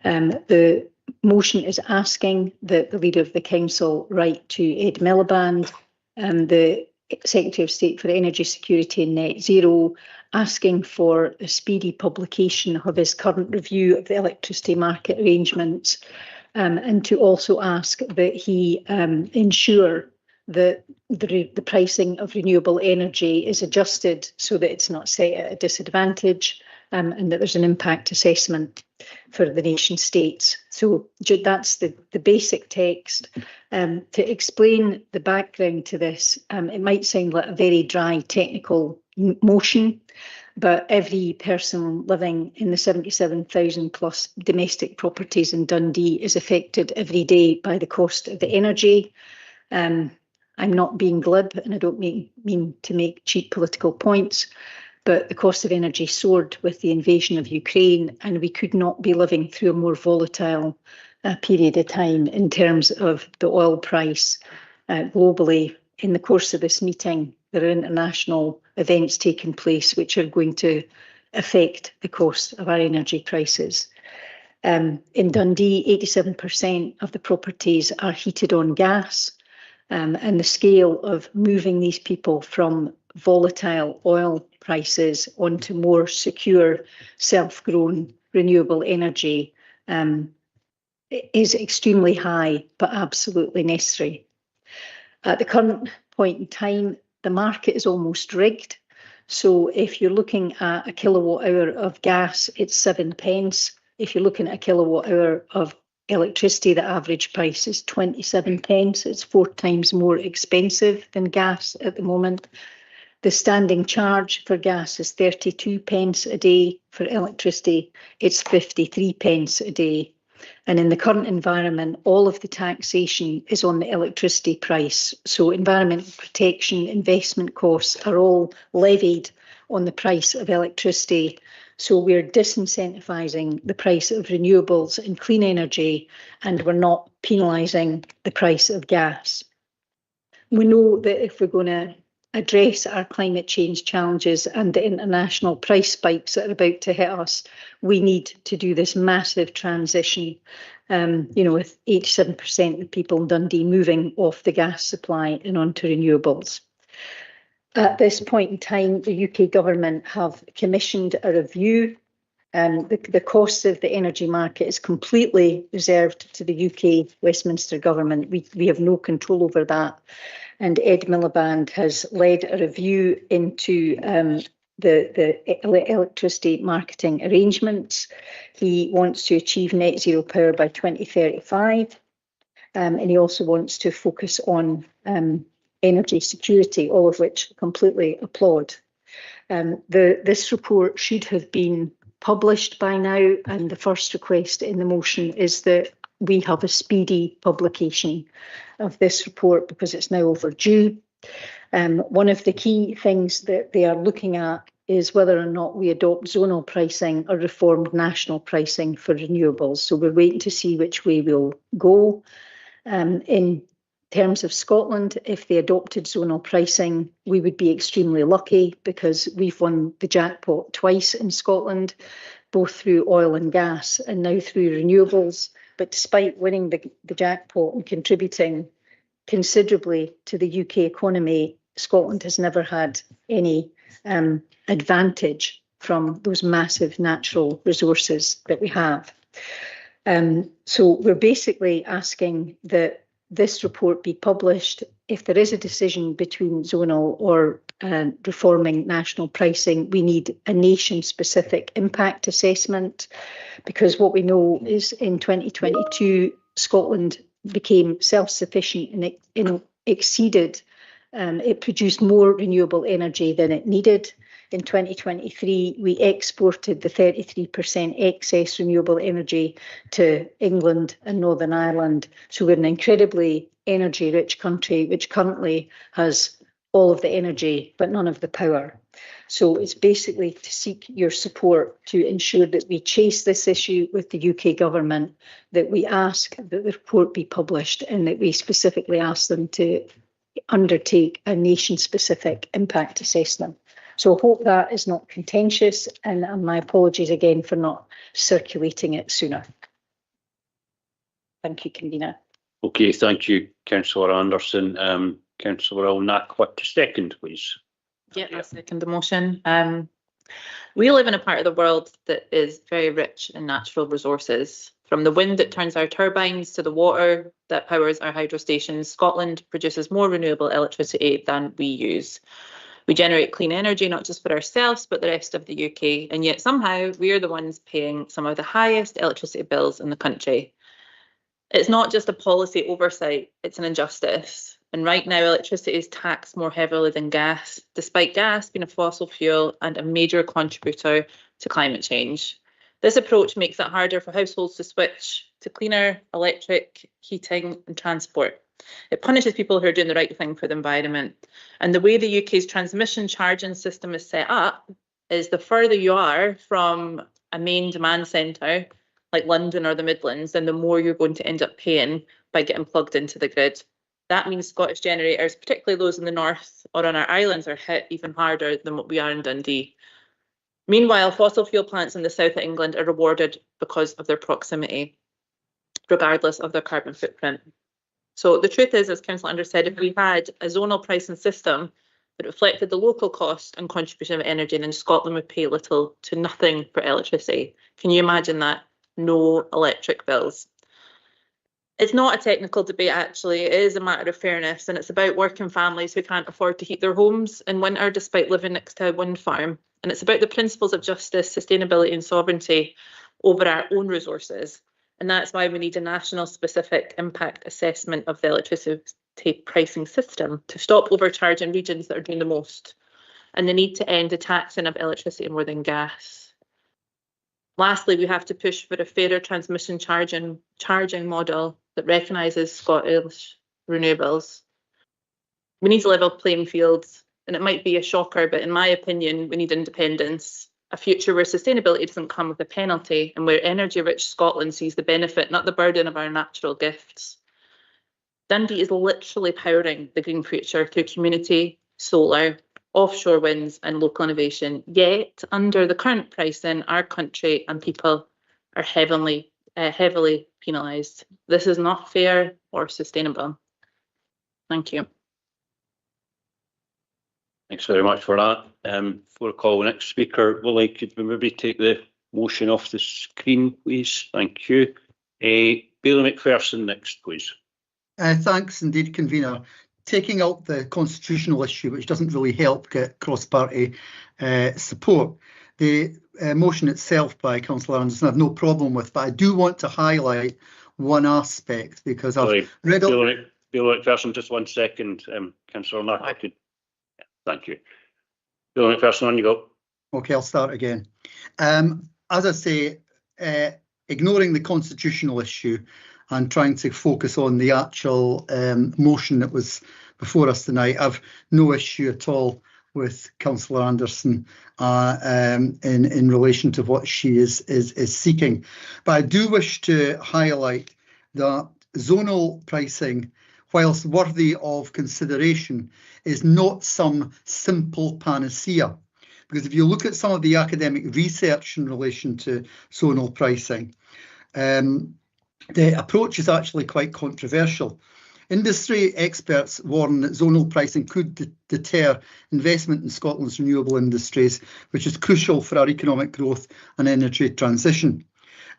The motion is asking that the Leader of the Council write to Ed Miliband, the Secretary of State for Energy Security and Net Zero, asking for a speedy publication of his current review of the electricity market arrangements, and to also ask that he ensure that the pricing of renewable energy is adjusted so that it's not set at a disadvantage, and that there's an impact assessment for the nation states. So that's the basic text. To explain the background to this, it might sound like a very dry technical motion, but every person living in the 77,000 plus domestic properties in Dundee is affected every day by the cost of the energy. I'm not being glib, and I don't mean to make cheap political points, but the cost of energy soared with the invasion of Ukraine, and we could not be living through a more volatile period of time in terms of the oil price globally. In the course of this meeting, there are international events taking place which are going to affect the cost of our energy prices. In Dundee, 87% of the properties are heated on gas, and the scale of moving these people from volatile oil prices onto more secure, self-grown, renewable energy is extremely high, but absolutely necessary. At the current point in time, the market is almost rigged. So if you're looking at a kilowatt hour of gas, it's 7 pence. If you're looking at a kilowatt hour of electricity, the average price is 27 pence. It's 4 times more expensive than gas at the moment. The standing charge for gas is 32 pence a day. For electricity, it's 53 pence a day. And in the current environment, all of the taxation is on the electricity price. So environmental protection, investment costs are all levied on the price of electricity. So we're disincentivising the price of renewables and clean energy, and we're not penalising the price of gas. We know that if we're going to address our climate change challenges and the international price spikes that are about to hit us, we need to do this massive transition, with 87% of people in Dundee moving off the gas supply and onto renewables. At this point in time, the UK government have commissioned a review. The cost of the energy market is completely reserved to the UK Westminster government. We have no control over that. And Ed Miliband has led a review into the electricity marketing arrangements. He wants to achieve net zero power by 2035. And he also wants to focus on energy security, all of which I completely applaud. This report should have been published by now, and the first request in the motion is that we have a speedy publication of this report because it's now overdue. One of the key things that they are looking at is whether or not we adopt zonal pricing or reformed national pricing for renewables. So we're waiting to see which way we'll go. In terms of Scotland, if they adopted zonal pricing, we would be extremely lucky because we've won the jackpot twice in Scotland, both through oil and gas and now through renewables. But despite winning the jackpot and contributing considerably to the UK economy, Scotland has never had any advantage from those massive natural resources that we have. So we're basically asking that this report be published. If there is a decision between zonal or reforming national pricing, we need a nation-specific impact assessment, because what we know is in 2022, Scotland became self-sufficient and exceeded. It produced more renewable energy than it needed. In 2023, we exported the 33% excess renewable energy to England and Northern Ireland. So we're an incredibly energy-rich country, which currently has all of the energy, but none of the power. So it's basically to seek your support to ensure that we chase this issue with the UK government, that we ask that the report be published, and that we specifically ask them to undertake a nation-specific impact assessment. So I hope that is not contentious, and my apologies again for not circulating it sooner. Thank you, Convener. Okay, thank you, Councillor Anderson. Councillor Al-Nakwa to second, please. Yeah, I second the motion. We live in a part of the world that is very rich in natural resources. From the wind that turns our turbines to the water that powers our hydro stations, Scotland produces more renewable electricity than we use. We generate clean energy, not just for ourselves, but the rest of the UK. And yet somehow we are the ones paying some of the highest electricity bills in the country. It's not just a policy oversight, it's an injustice. And right now, electricity is taxed more heavily than gas, despite gas being a fossil fuel and a major contributor to climate change. This approach makes it harder for households to switch to cleaner electric heating and transport. It punishes people who are doing the right thing for the environment. And the way the UK's transmission charging system is set up is the further you are from a main demand centre, like London or the Midlands, then the more you're going to end up paying by getting plugged into the grid. That means Scottish generators, particularly those in the north or on our islands, are hit even harder than what we are in Dundee. Meanwhile, fossil fuel plants in the south of England are rewarded because of their proximity, regardless of their carbon footprint. So the truth is, as Councillor Anders said, if we had a zonal pricing system that reflected the local cost and contribution of energy, then Scotland would pay little to nothing for electricity. Can you imagine that? No electric bills. It's not a technical debate, actually. It is a matter of fairness, and it's about working families who can't afford to heat their homes in winter despite living next to a wind farm. And it's about the principles of justice, sustainability and sovereignty over our own resources. And that's why we need a national specific impact assessment of the electricity pricing system to stop overcharging regions that are doing the most, and the need to end the taxing of electricity more than gas. Lastly, we have to push for a fairer transmission charging model that recognises Scottish renewables. We need a level playing field, and it might be a shocker, but in my opinion, we need independence, a future where sustainability doesn't come with a penalty and where energy-rich Scotland sees the benefit, not the burden of our natural gifts. Dundee is literally powering the green future through community, solar, offshore winds and local innovation, yet under the current pricing, our country and people are heavily penalised. This is not fair or sustainable. Thank you. Thanks very much for that. Before I call the next speaker, Willie, could we maybe take the motion off the screen, please? Thank you. Bailey McPherson next, please. Thanks indeed, Convener. Taking out the constitutional issue, which doesn't really help get cross-party support, the motion itself by Councillor Anderson I have no problem with, but I do want to highlight one aspect because I've read up. Bailey McPherson, just 1 second. Councillor Knack, thank you. Bailey McPherson, on you go. Okay, I'll start again. As I say, ignoring the constitutional issue and trying to focus on the actual motion that was before us tonight, I've no issue at all with Councillor Anderson in relation to what she is seeking. But I do wish to highlight that zonal pricing, whilst worthy of consideration, is not some simple panacea. Because if you look at some of the academic research in relation to zonal pricing, the approach is actually quite controversial. Industry experts warn that zonal pricing could deter investment in Scotland's renewable industries, which is crucial for our economic growth and energy transition.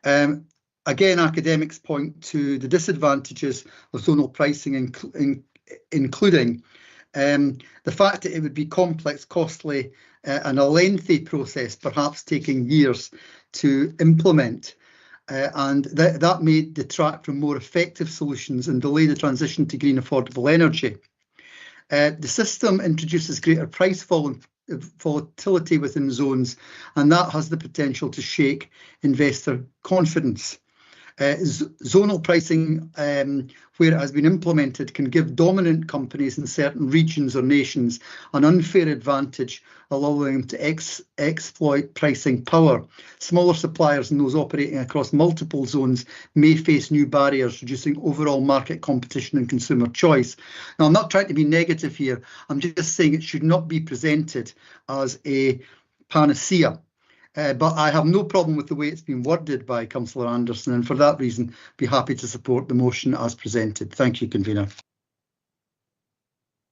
Again, academics point to the disadvantages of zonal pricing, including the fact that it would be complex, costly, and a lengthy process, perhaps taking years to implement. And that may detract from more effective solutions and delay the transition to green affordable energy. The system introduces greater price volatility within zones, and that has the potential to shake investor confidence. Zonal pricing, where it has been implemented, can give dominant companies in certain regions or nations an unfair advantage, allowing them to exploit pricing power. Smaller suppliers and those operating across multiple zones may face new barriers, reducing overall market competition and consumer choice. Now, I'm not trying to be negative here. I'm just saying it should not be presented as a panacea. But I have no problem with the way it's been worded by Councillor Anderson, and for that reason, be happy to support the motion as presented. Thank you, Convener.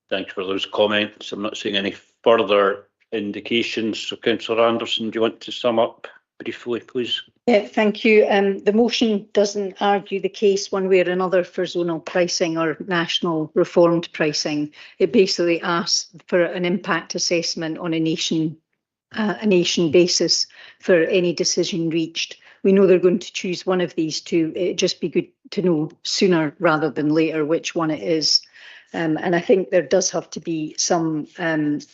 Thanks for those comments. I'm not seeing any further indications. So, Councillor Anderson, do you want to sum up briefly, please? Yeah, thank you. The motion doesn't argue the case one way or another for zonal pricing or national reformed pricing. It basically asks for an impact assessment on a nation basis for any decision reached. We know they're going to choose one of these two. It'd just be good to know sooner rather than later which one it is. And I think there does have to be some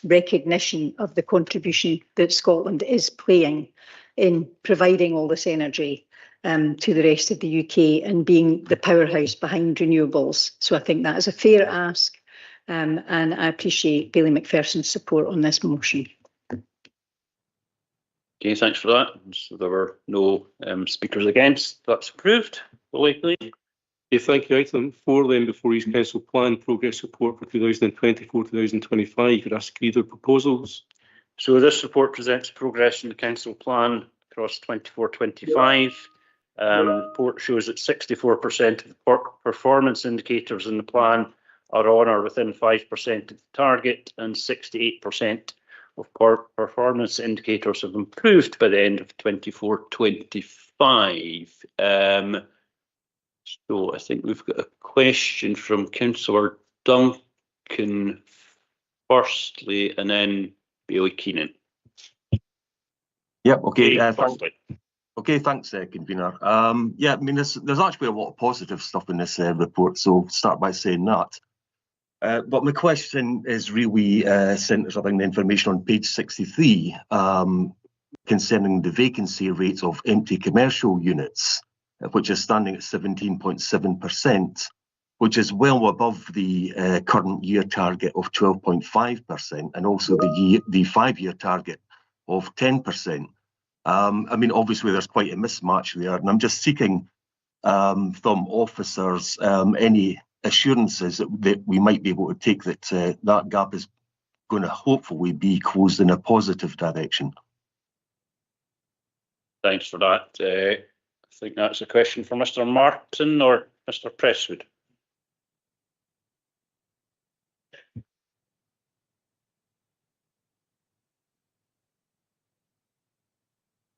recognition of the contribution that Scotland is playing in providing all this energy to the rest of the UK and being the powerhouse behind renewables. So I think that is a fair ask, and I appreciate Bailey McPherson's support on this motion. Okay, thanks for that. So there were no speakers against. That's approved. Willie, please. Okay, thank you. Item 4 then, before East Council Plan Progress Report for 2024-2025. Could I ask reader proposals? So this report presents progress in the council plan across 24-25. Report shows that 64% of the performance indicators in the plan are on or within 5% of the target, and 68% of performance indicators have improved by the end of 24-25. So I think we've got a question from Councillor Duncan firstly, and then Bailey Keenan. Yep. Okay. Thanks, convener. Yeah, I mean, there's actually a lot of positive stuff in this report, so I'll start by saying that. But my question is really centres around the information on page 63 concerning the vacancy rates of empty commercial units, which is standing at 17.7%, which is well above the current year target of 12.5%, and also the 5-year target of 10%. I mean, obviously, there's quite a mismatch there, and I'm just seeking from officers any assurances that we might be able to take that that gap is going to hopefully be closed in a positive direction. Thanks for that. I think that's a question for Mr. Martin or Mr. Presswood.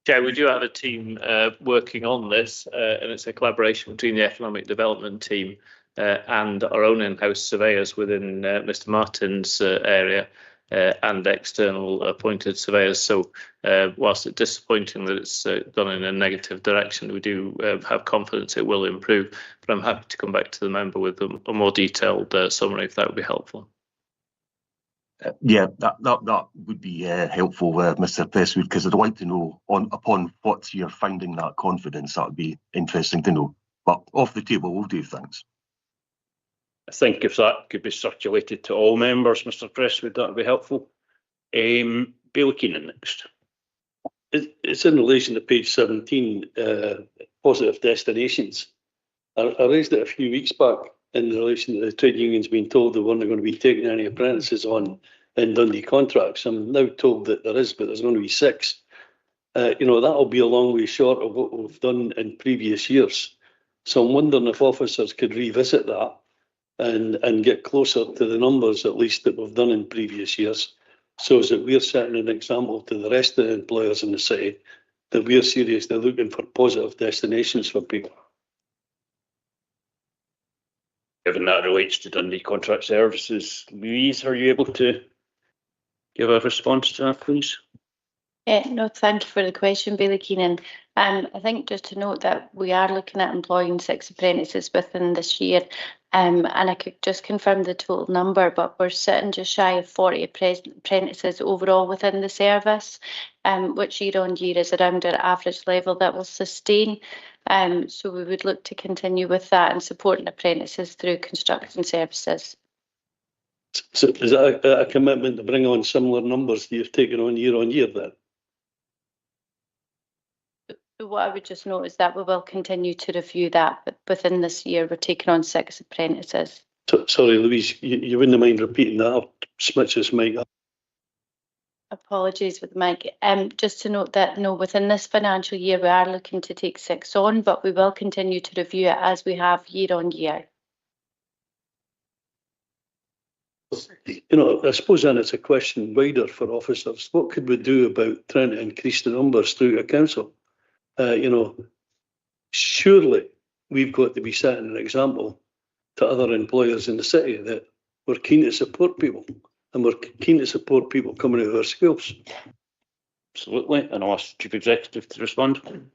Yeah, we do have a team working on this, and it's a collaboration between the economic development team and our own in-house surveyors within Mr. Martin's area and external appointed surveyors. So whilst it's disappointing that it's gone in a negative direction, we do have confidence it will improve. But I'm happy to come back to the member with a more detailed summary if that would be helpful. Yeah, that would be helpful, Mr. Presswood, because I'd like to know upon what you're finding that confidence. That would be interesting to know. But off the table, we'll do, thanks. I think if that could be circulated to all members, Mr. Presswood, that would be helpful. Bailey Keenan next. It's in relation to page 17, positive destinations. I raised it a few weeks back in relation to the trade unions being told they weren't going to be taking any apprentices on in Dundee contracts. I'm now told that there is, but there's going to be 6. That'll be a long way short of what we've done in previous years. So I'm wondering if officers could revisit that and get closer to the numbers, at least, that we've done in previous years, so as that we're setting an example to the rest of the employers in the city that we're seriously looking for positive destinations for people. Given that relates to Dundee Contract Services, Louise, are you able to give a response to that, please? No, thank you for the question, Bailey Keenan. I think just to note that we are looking at employing 6 apprentices within this year, and I could just confirm the total number, but we're sitting just shy of 40 apprentices overall within the service, which year on year is around our average level that will sustain. So we would look to continue with that and supporting apprentices through construction services. So is that a commitment to bring on similar numbers that you've taken on year then? What I would just note is that we will continue to review that, but within this year we're taking on 6 apprentices. Sorry, Louise, you wouldn't mind repeating that? I'll switch this mic up. Apologies with the mic. Just to note that no, within this financial year we are looking to take 6 on, but we will continue to review it as we have year on year. I suppose then it's a question wider for officers. What could we do about trying to increase the numbers through a council? Surely we've got to be setting an example to other employers in the city that we're keen to support people, and we're keen to support people coming out of our schools. Absolutely, and I'll ask the Chief Executive to respond.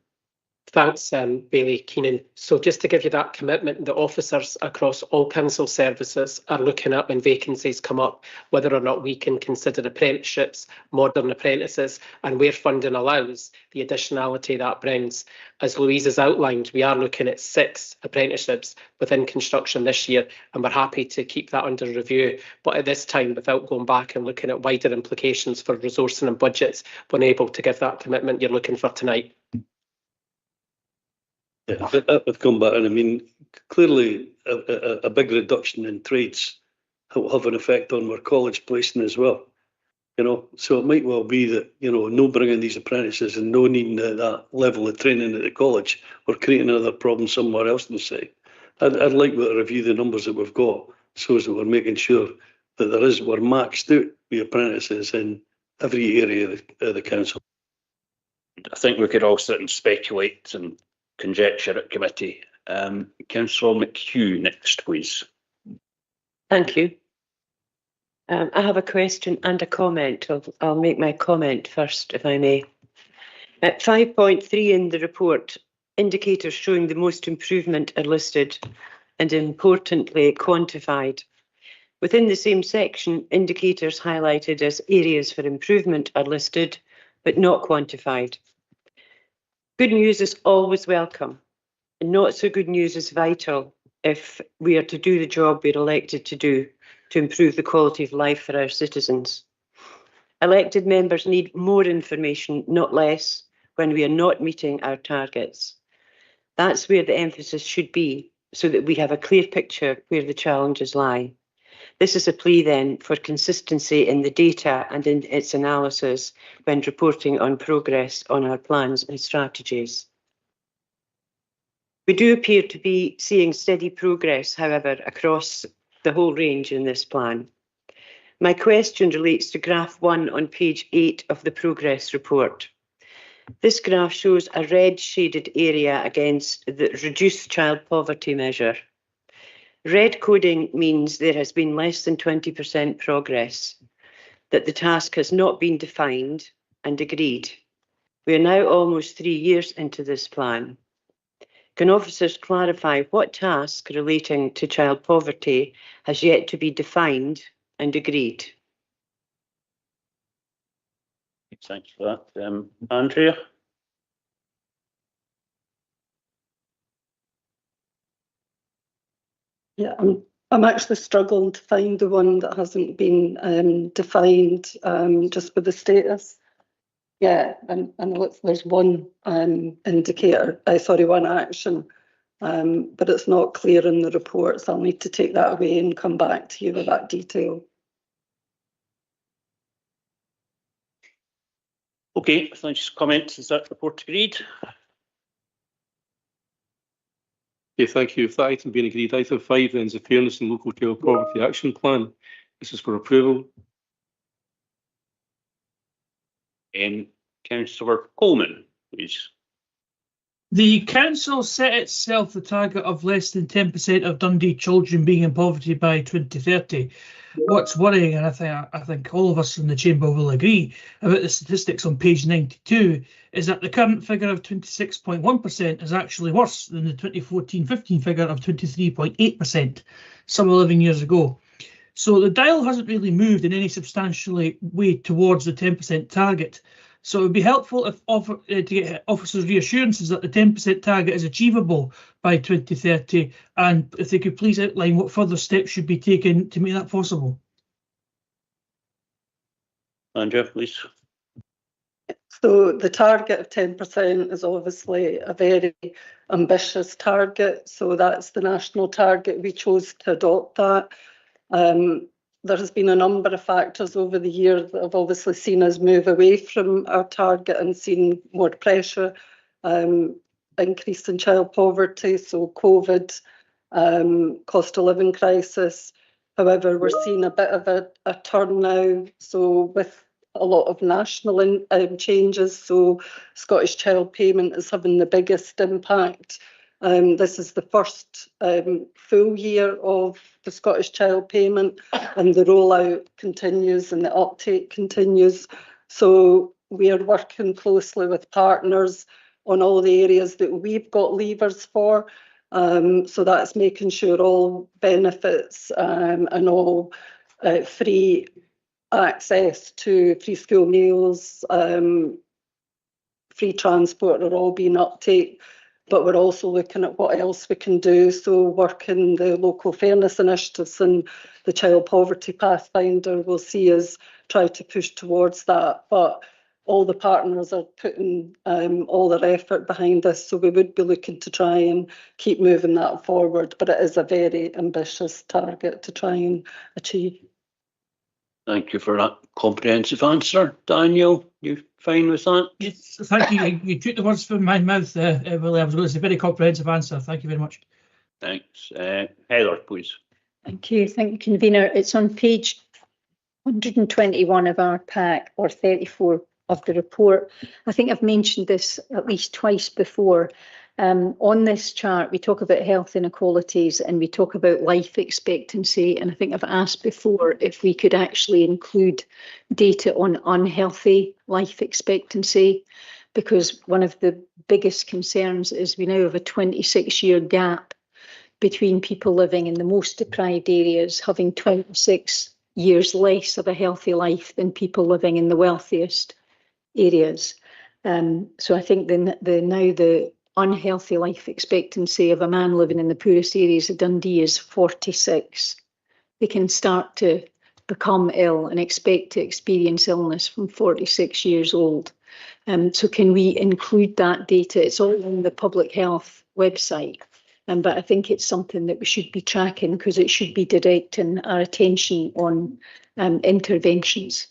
Thanks, Bailey Keenan. So just to give you that commitment, the officers across all council services are looking at when vacancies come up, whether or not we can consider apprenticeships, modern apprentices, and where funding allows, the additionality that brings. As Louise has outlined, we are looking at 6 apprenticeships within construction this year, and we're happy to keep that under review. But at this time, without going back and looking at wider implications for resourcing and budgets, we're unable to give that commitment you're looking for tonight. Yeah, I've come back, and I mean, clearly a big reduction in trades will have an effect on our college placing as well. You know, so it might well be that, you know, no bringing these apprentices and no needing that level of training at the college, we're creating another problem somewhere else in the city. I'd like to review the numbers that we've got, so that we're making sure that we're maxed out with apprentices in every area of the council. I think we could all sit and speculate and conjecture at committee. Councillor McHugh next, please. Thank you. I have a question and a comment. I'll make my comment first, if I may. At 5.3 in the report, indicators showing the most improvement are listed and importantly quantified. Within the same section, indicators highlighted as areas for improvement are listed but not quantified. Good news is always welcome, and not so good news is vital if we are to do the job we're elected to do to improve the quality of life for our citizens. Elected members need more information, not less, when we are not meeting our targets. That's where the emphasis should be, so that we have a clear picture where the challenges lie. This is a plea then for consistency in the data and in its analysis when reporting on progress on our plans and strategies. We do appear to be seeing steady progress, however, across the whole range in this plan. My question relates to graph 1 on page 8 of the progress report. This graph shows a red shaded area against the reduced child poverty measure. Red coding means there has been less than 20% progress, that the task has not been defined and agreed. We are now almost 3 years into this plan. Can officers clarify what task relating to child poverty has yet to be defined and agreed? Thanks for that. Andrea? Yeah, I'm actually struggling to find the one that hasn't been defined just with the status. Yeah, and there's one indicator, one action, but it's not clear in the report, so I'll need to take that away and come back to you with that detail. Okay, thanks for comments. Is that report agreed? Okay, thank you. If that item being agreed, item 5 then is the Fairness and Local Child Poverty Action Plan. This is for approval. Councillor Coleman, please. The council set itself the target of less than 10% of Dundee children being in poverty by 2030. What's worrying, and I think all of us in the chamber will agree about the statistics on page 92, is that the current figure of 26.1% is actually worse than the 2014-15 figure of 23.8% some 11 years ago. So the dial hasn't really moved in any substantial way towards the 10% target. So it would be helpful if to get officers' reassurances that the 10% target is achievable by 2030, and if they could please outline what further steps should be taken to make that possible. Andrea, please. So the target of 10% is obviously a very ambitious target. So that's the national target. We chose to adopt that. There has been a number of factors over the years that have obviously seen us move away from our target and seen more pressure, increase in child poverty, so COVID, cost of living crisis. However, we're seeing a bit of a turn now, so with a lot of national changes, so Scottish Child Payment is having the biggest impact. This is the first full year of the Scottish Child Payment, and the rollout continues and the uptake continues. So we are working closely with partners on all the areas that we've got levers for. So that's making sure all benefits and all free access to free school meals, free transport are all being uptake. But we're also looking at what else we can do. So working the local fairness initiatives and the Child Poverty Pathfinder will see us try to push towards that. But all the partners are putting all their effort behind this. So we would be looking to try and keep moving that forward. But it is a very ambitious target to try and achieve. Thank you for that comprehensive answer. Daniel, you fine with that? Yes, thank you. You took the words from my mouth, Willie. I was going to say very comprehensive answer. Thank you very much. Thanks. Heather, please. Thank you, convener. It's on page 121 of our pack, or 34 of the report. I think I've mentioned this at least twice before. On this chart, we talk about health inequalities and we talk about life expectancy. And I think I've asked before if we could actually include data on unhealthy life expectancy, because one of the biggest concerns is we now have a 26-year gap between people living in the most deprived areas having 26 years less of a healthy life than people living in the wealthiest areas. So I think the unhealthy life expectancy of a man living in the poorest areas of Dundee is 46. They can start to become ill and expect to experience illness from 46 years old. So can we include that data? It's all on the public health website, but I think it's something that we should be tracking because it should be directing our attention on interventions.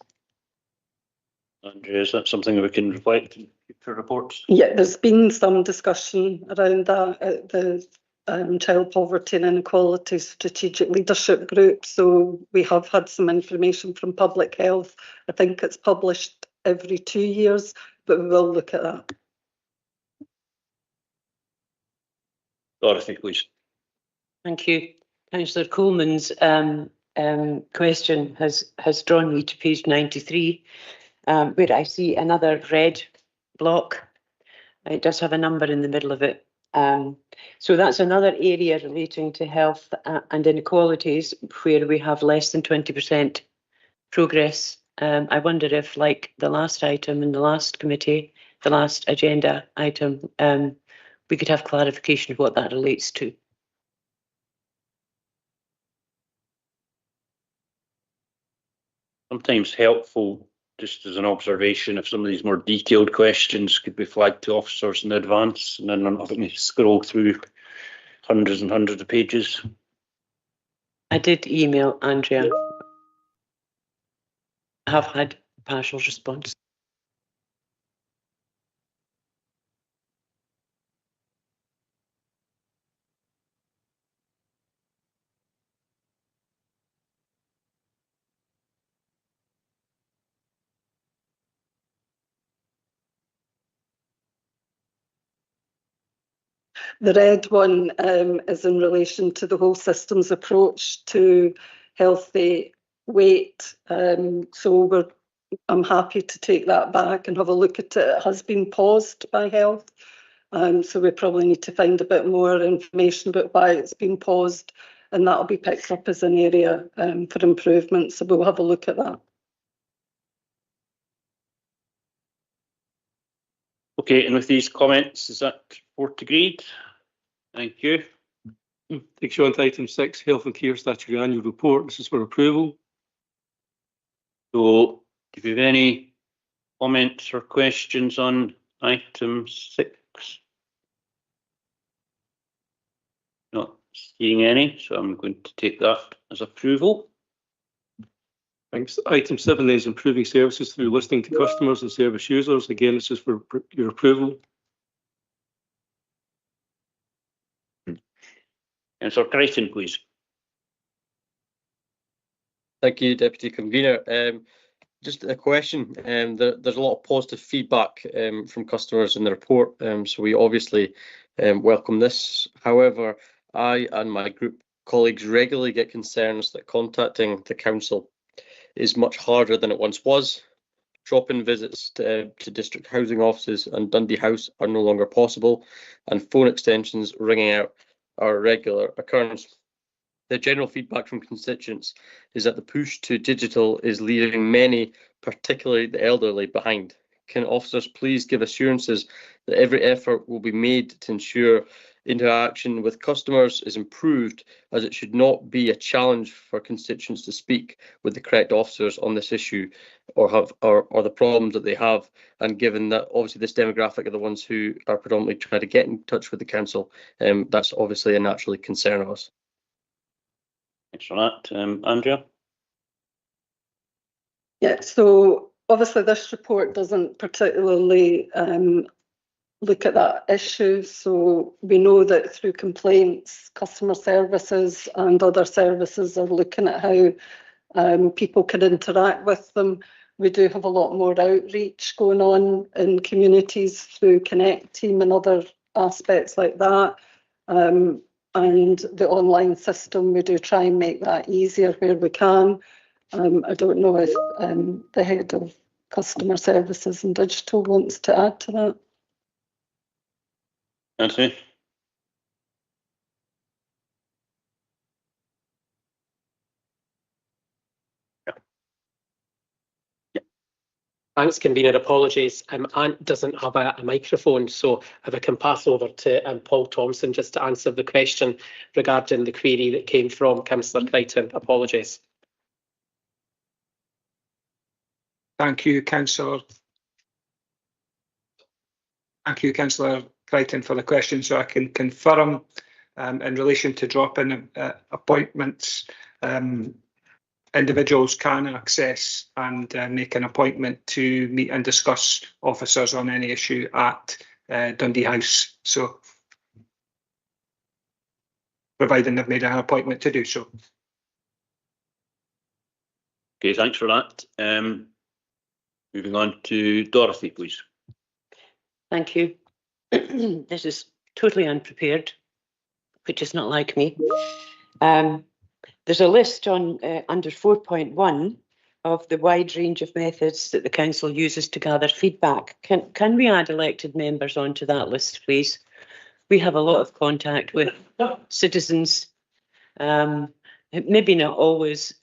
Andrea, is that something we can reflect in future reports? Yeah, there's been some discussion around that at the Child Poverty and Inequality Strategic Leadership Group. So we have had some information from Public Health. I think it's published every 2 years, but we will look at that. Dorothy, please. Thank you. Councillor Coleman's question has drawn me to page 93. Where I see another red block. It does have a number in the middle of it. So that's another area relating to health and inequalities where we have less than 20% progress. I wonder if, like the last item in the last committee, the last agenda item, we could have clarification of what that relates to. Sometimes helpful, just as an observation, if some of these more detailed questions could be flagged to officers in advance, and then I'm not going to scroll through hundreds and hundreds of pages. I did email Andrea. I have had partial response. The red one is in relation to the whole systems approach to healthy weight. So I'm happy to take that back and have a look at it. It has been paused by health. So we probably need to find a bit more information about why it's been paused, and that'll be picked up as an area for improvement. So we'll have a look at that. Okay, and with these comments, is that report agreed? Thank you. Takes you on to item 6, Health and Care Statutory Annual Report. This is for approval. So, if you have any comments or questions on item 6? Not seeing any, so I'm going to take that as approval. Thanks. Item 7 is improving services through listening to customers and service users. Again, this is for your approval. Councillor Crichton, please. Thank you, Deputy Convener. Just a question. There's a lot of positive feedback from customers in the report, so we obviously welcome this. However, I and my group colleagues regularly get concerns that contacting the council is much harder than it once was. drop-in visits to district housing offices and Dundee House are no longer possible, and phone extensions ringing out are a regular occurrence. The general feedback from constituents is that the push to digital is leaving many, particularly the elderly, behind. Can officers please give assurances that every effort will be made to ensure interaction with customers is improved, as it should not be a challenge for constituents to speak with the correct officers on this issue or the problems that they have, and given that obviously this demographic are the ones who are predominantly trying to get in touch with the council, that's obviously a naturally concern of us. Thanks for that. Andrea? Yeah, so obviously this report doesn't particularly look at that issue. So we know that through complaints, customer services and other services are looking at how people can interact with them. We do have a lot more outreach going on in communities through Connect Team and other aspects like that. And the online system, we do try and make that easier where we can. I don't know if the head of customer services and digital wants to add to that. Anthony? Thanks, convener. Apologies. Ant doesn't have a microphone, so if I can pass over to Paul Thompson just to answer the question regarding the query that came from Councillor Crichton. Apologies. Thank you, Councillor. Thank you, Councillor Crichton, for the question. So I can confirm in relation to drop-in appointments, individuals can access and make an appointment to meet and discuss officers on any issue at Dundee House. So, providing they've made an appointment to do so. Okay, thanks for that. Moving on to Dorothy, please. Thank you. This is totally unprepared, which is not like me. There's a list on under 4.1 of the wide range of methods that the council uses to gather feedback. Can we add elected members onto that list, please? We have a lot of contact with citizens, maybe not always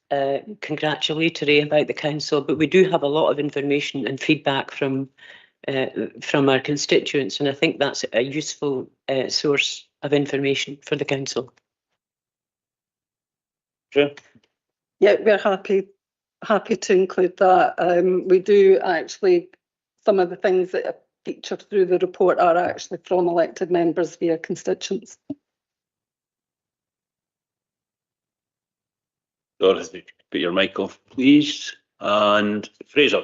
congratulatory about the council, but we do have a lot of information and feedback from our constituents, and I think that's a useful source of information for the council. Sure. Yeah, we're happy to include that. We do actually, some of the things that are featured through the report are actually from elected members via constituents. Dorothy, put your mic off, please. And Fraser.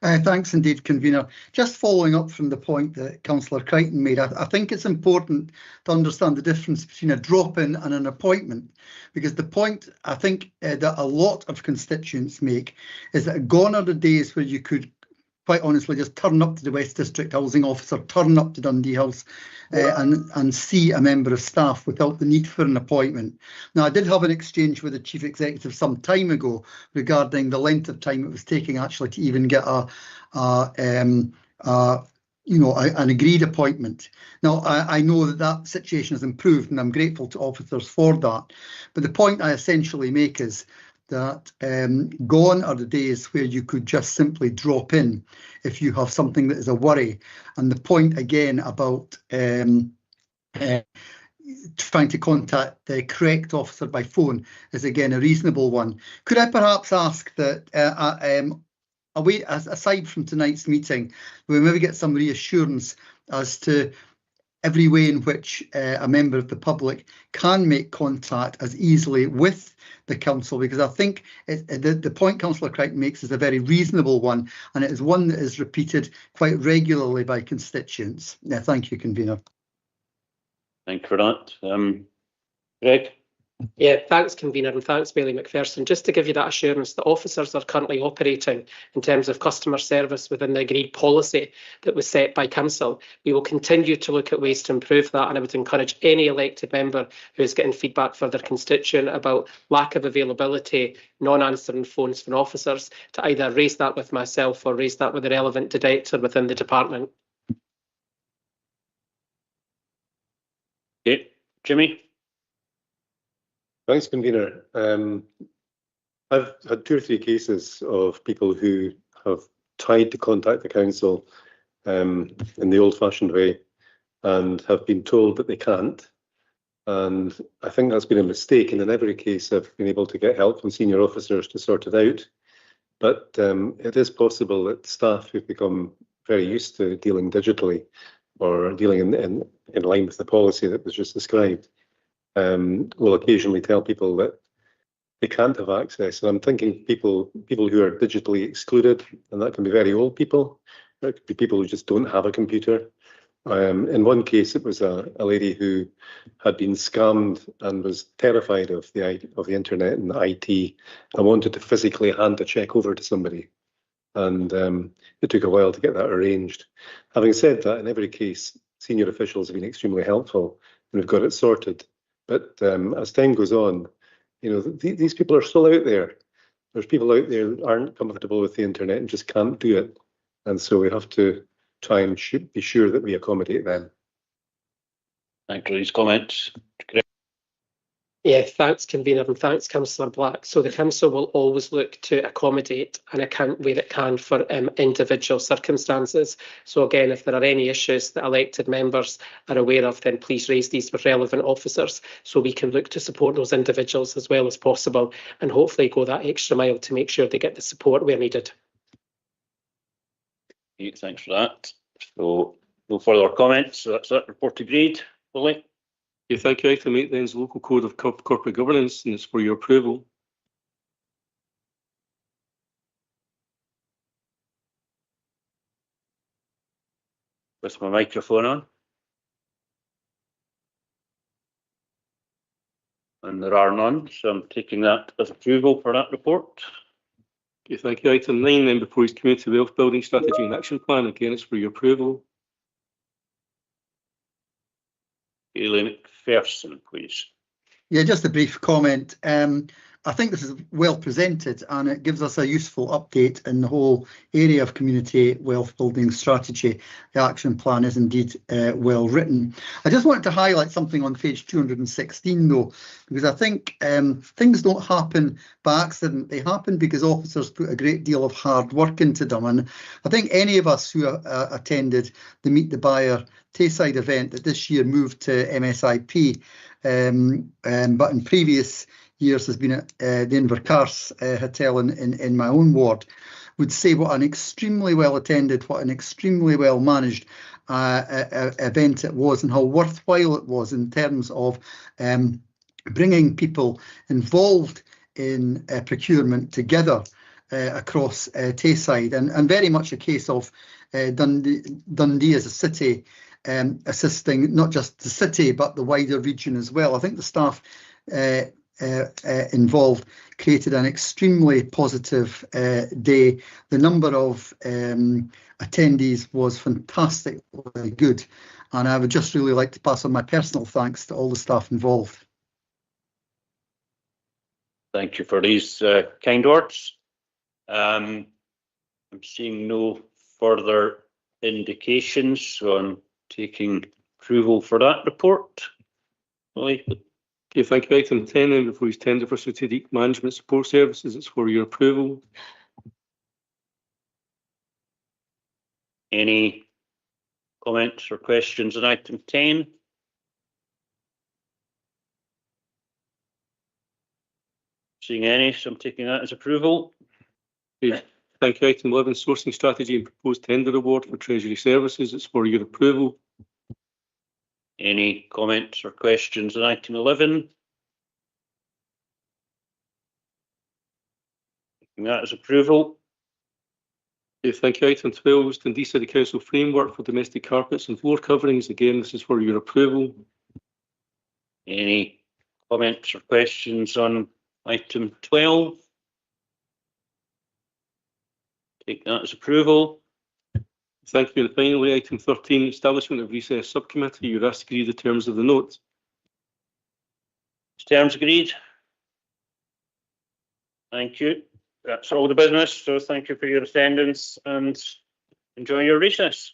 Thanks indeed, convener. Just following up from the point that Councillor Crichton made, I think it's important to understand the difference between a drop-in and an appointment, because the point I think that a lot of constituents make is that gone are the days where you could quite honestly just turn up to the West District Housing Officer, turn up to Dundee House and see a member of staff without the need for an appointment. Now, I did have an exchange with the Chief Executive some time ago regarding the length of time it was taking actually to even get an agreed appointment. Now, I know that situation has improved and I'm grateful to officers for that. But the point I essentially make is that gone are the days where you could just simply drop in if you have something that is a worry. And the point again about trying to contact the correct officer by phone is again a reasonable one. Could I perhaps ask that aside from tonight's meeting, we maybe get some reassurance as to every way in which a member of the public can make contact as easily with the council, because I think the point Councillor Crichton makes is a very reasonable one, and it is one that is repeated quite regularly by constituents. Thank you, convener. Thank you for that. Greg? Yeah, thanks, convener, and thanks, Bailey McPherson. Just to give you that assurance, the officers are currently operating in terms of customer service within the agreed policy that was set by council. We will continue to look at ways to improve that, and I would encourage any elected member who is getting feedback for their constituent about lack of availability, non-answering phones from officers, to either raise that with myself or raise that with the relevant director within the department. Okay, Jimmy. Thanks, convener. I've had 2 or 3 cases of people who have tried to contact the council in the old-fashioned way and have been told that they can't. And I think that's been a mistake. And in every case, I've been able to get help from senior officers to sort it out. But it is possible that staff who've become very used to dealing digitally or dealing in line with the policy that was just described will occasionally tell people that they can't have access. And I'm thinking people who are digitally excluded, and that can be very old people. It could be people who just don't have a computer. In one case, it was a lady who had been scammed and was terrified of the internet and IT and wanted to physically hand a cheque over to somebody. And it took a while to get that arranged. Having said that, in every case, senior officials have been extremely helpful and we've got it sorted. But as time goes on, you know, these people are still out there. There's people out there who aren't comfortable with the internet and just can't do it. And so we have to try and be sure that we accommodate them. Thanks for these comments. Yeah, thanks, convener, and thanks, Councillor Black. So the council will always look to accommodate and account where it can for individual circumstances. So again, if there are any issues that elected members are aware of, then please raise these with relevant officers so we can look to support those individuals as well as possible and hopefully go that extra mile to make sure they get the support where needed. Okay, thanks for that. So no further comments. So that's that report agreed. Willie? Yeah, thank you. Item 8 then is local code of corporate governance, and it's for your approval. With my microphone on. And there are none, so I'm taking that as approval for that report. Okay, thank you. Item 9 then, proposed community wealth building strategy and action plan. Again, it's for your approval. Bailey McPherson, please. Yeah, just a brief comment. I think this is well presented and it gives us a useful update in the whole area of community wealth building strategy. The action plan is indeed well written. I just wanted to highlight something on page 216 though, because I think things don't happen by accident. They happen because officers put a great deal of hard work into them. And I think any of us who attended the Meet the Buyer Tayside event that this year moved to MSIP, but in previous years has been at the Invercars Hotel in my own ward, would say what an extremely well attended, what an extremely well managed event it was and how worthwhile it was in terms of bringing people involved in procurement together across Tayside, and very much a case of Dundee as a city assisting not just the city but the wider region as well. I think the staff involved created an extremely positive day. The number of attendees was fantastically good, and I would just really like to pass on my personal thanks to all the staff involved. Thank you for these kind words. I'm seeing no further indications, so I'm taking approval for that report. Willie? Okay, thank you. Item 10 then, before his tender for strategic management support services, it's for your approval. Any comments or questions on item 10? Seeing any, so I'm taking that as approval. Okay, thank you. Item 11, sourcing strategy and proposed tender award for Treasury services, it's for your approval. Any comments or questions on item 11? That is approval. Okay, thank you. Item 12 is Dundee City Council framework for domestic carpets and floor coverings. Again, this is for your approval. Any Comments or questions on item 12? Take that as approval. Thank you. And finally, item 13, establishment of recess subcommittee. You're asked to agree the terms of the note. Terms agreed. Thank you. That's all the business. So thank you for your attendance and enjoy your recess.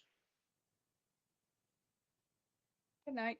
Good night.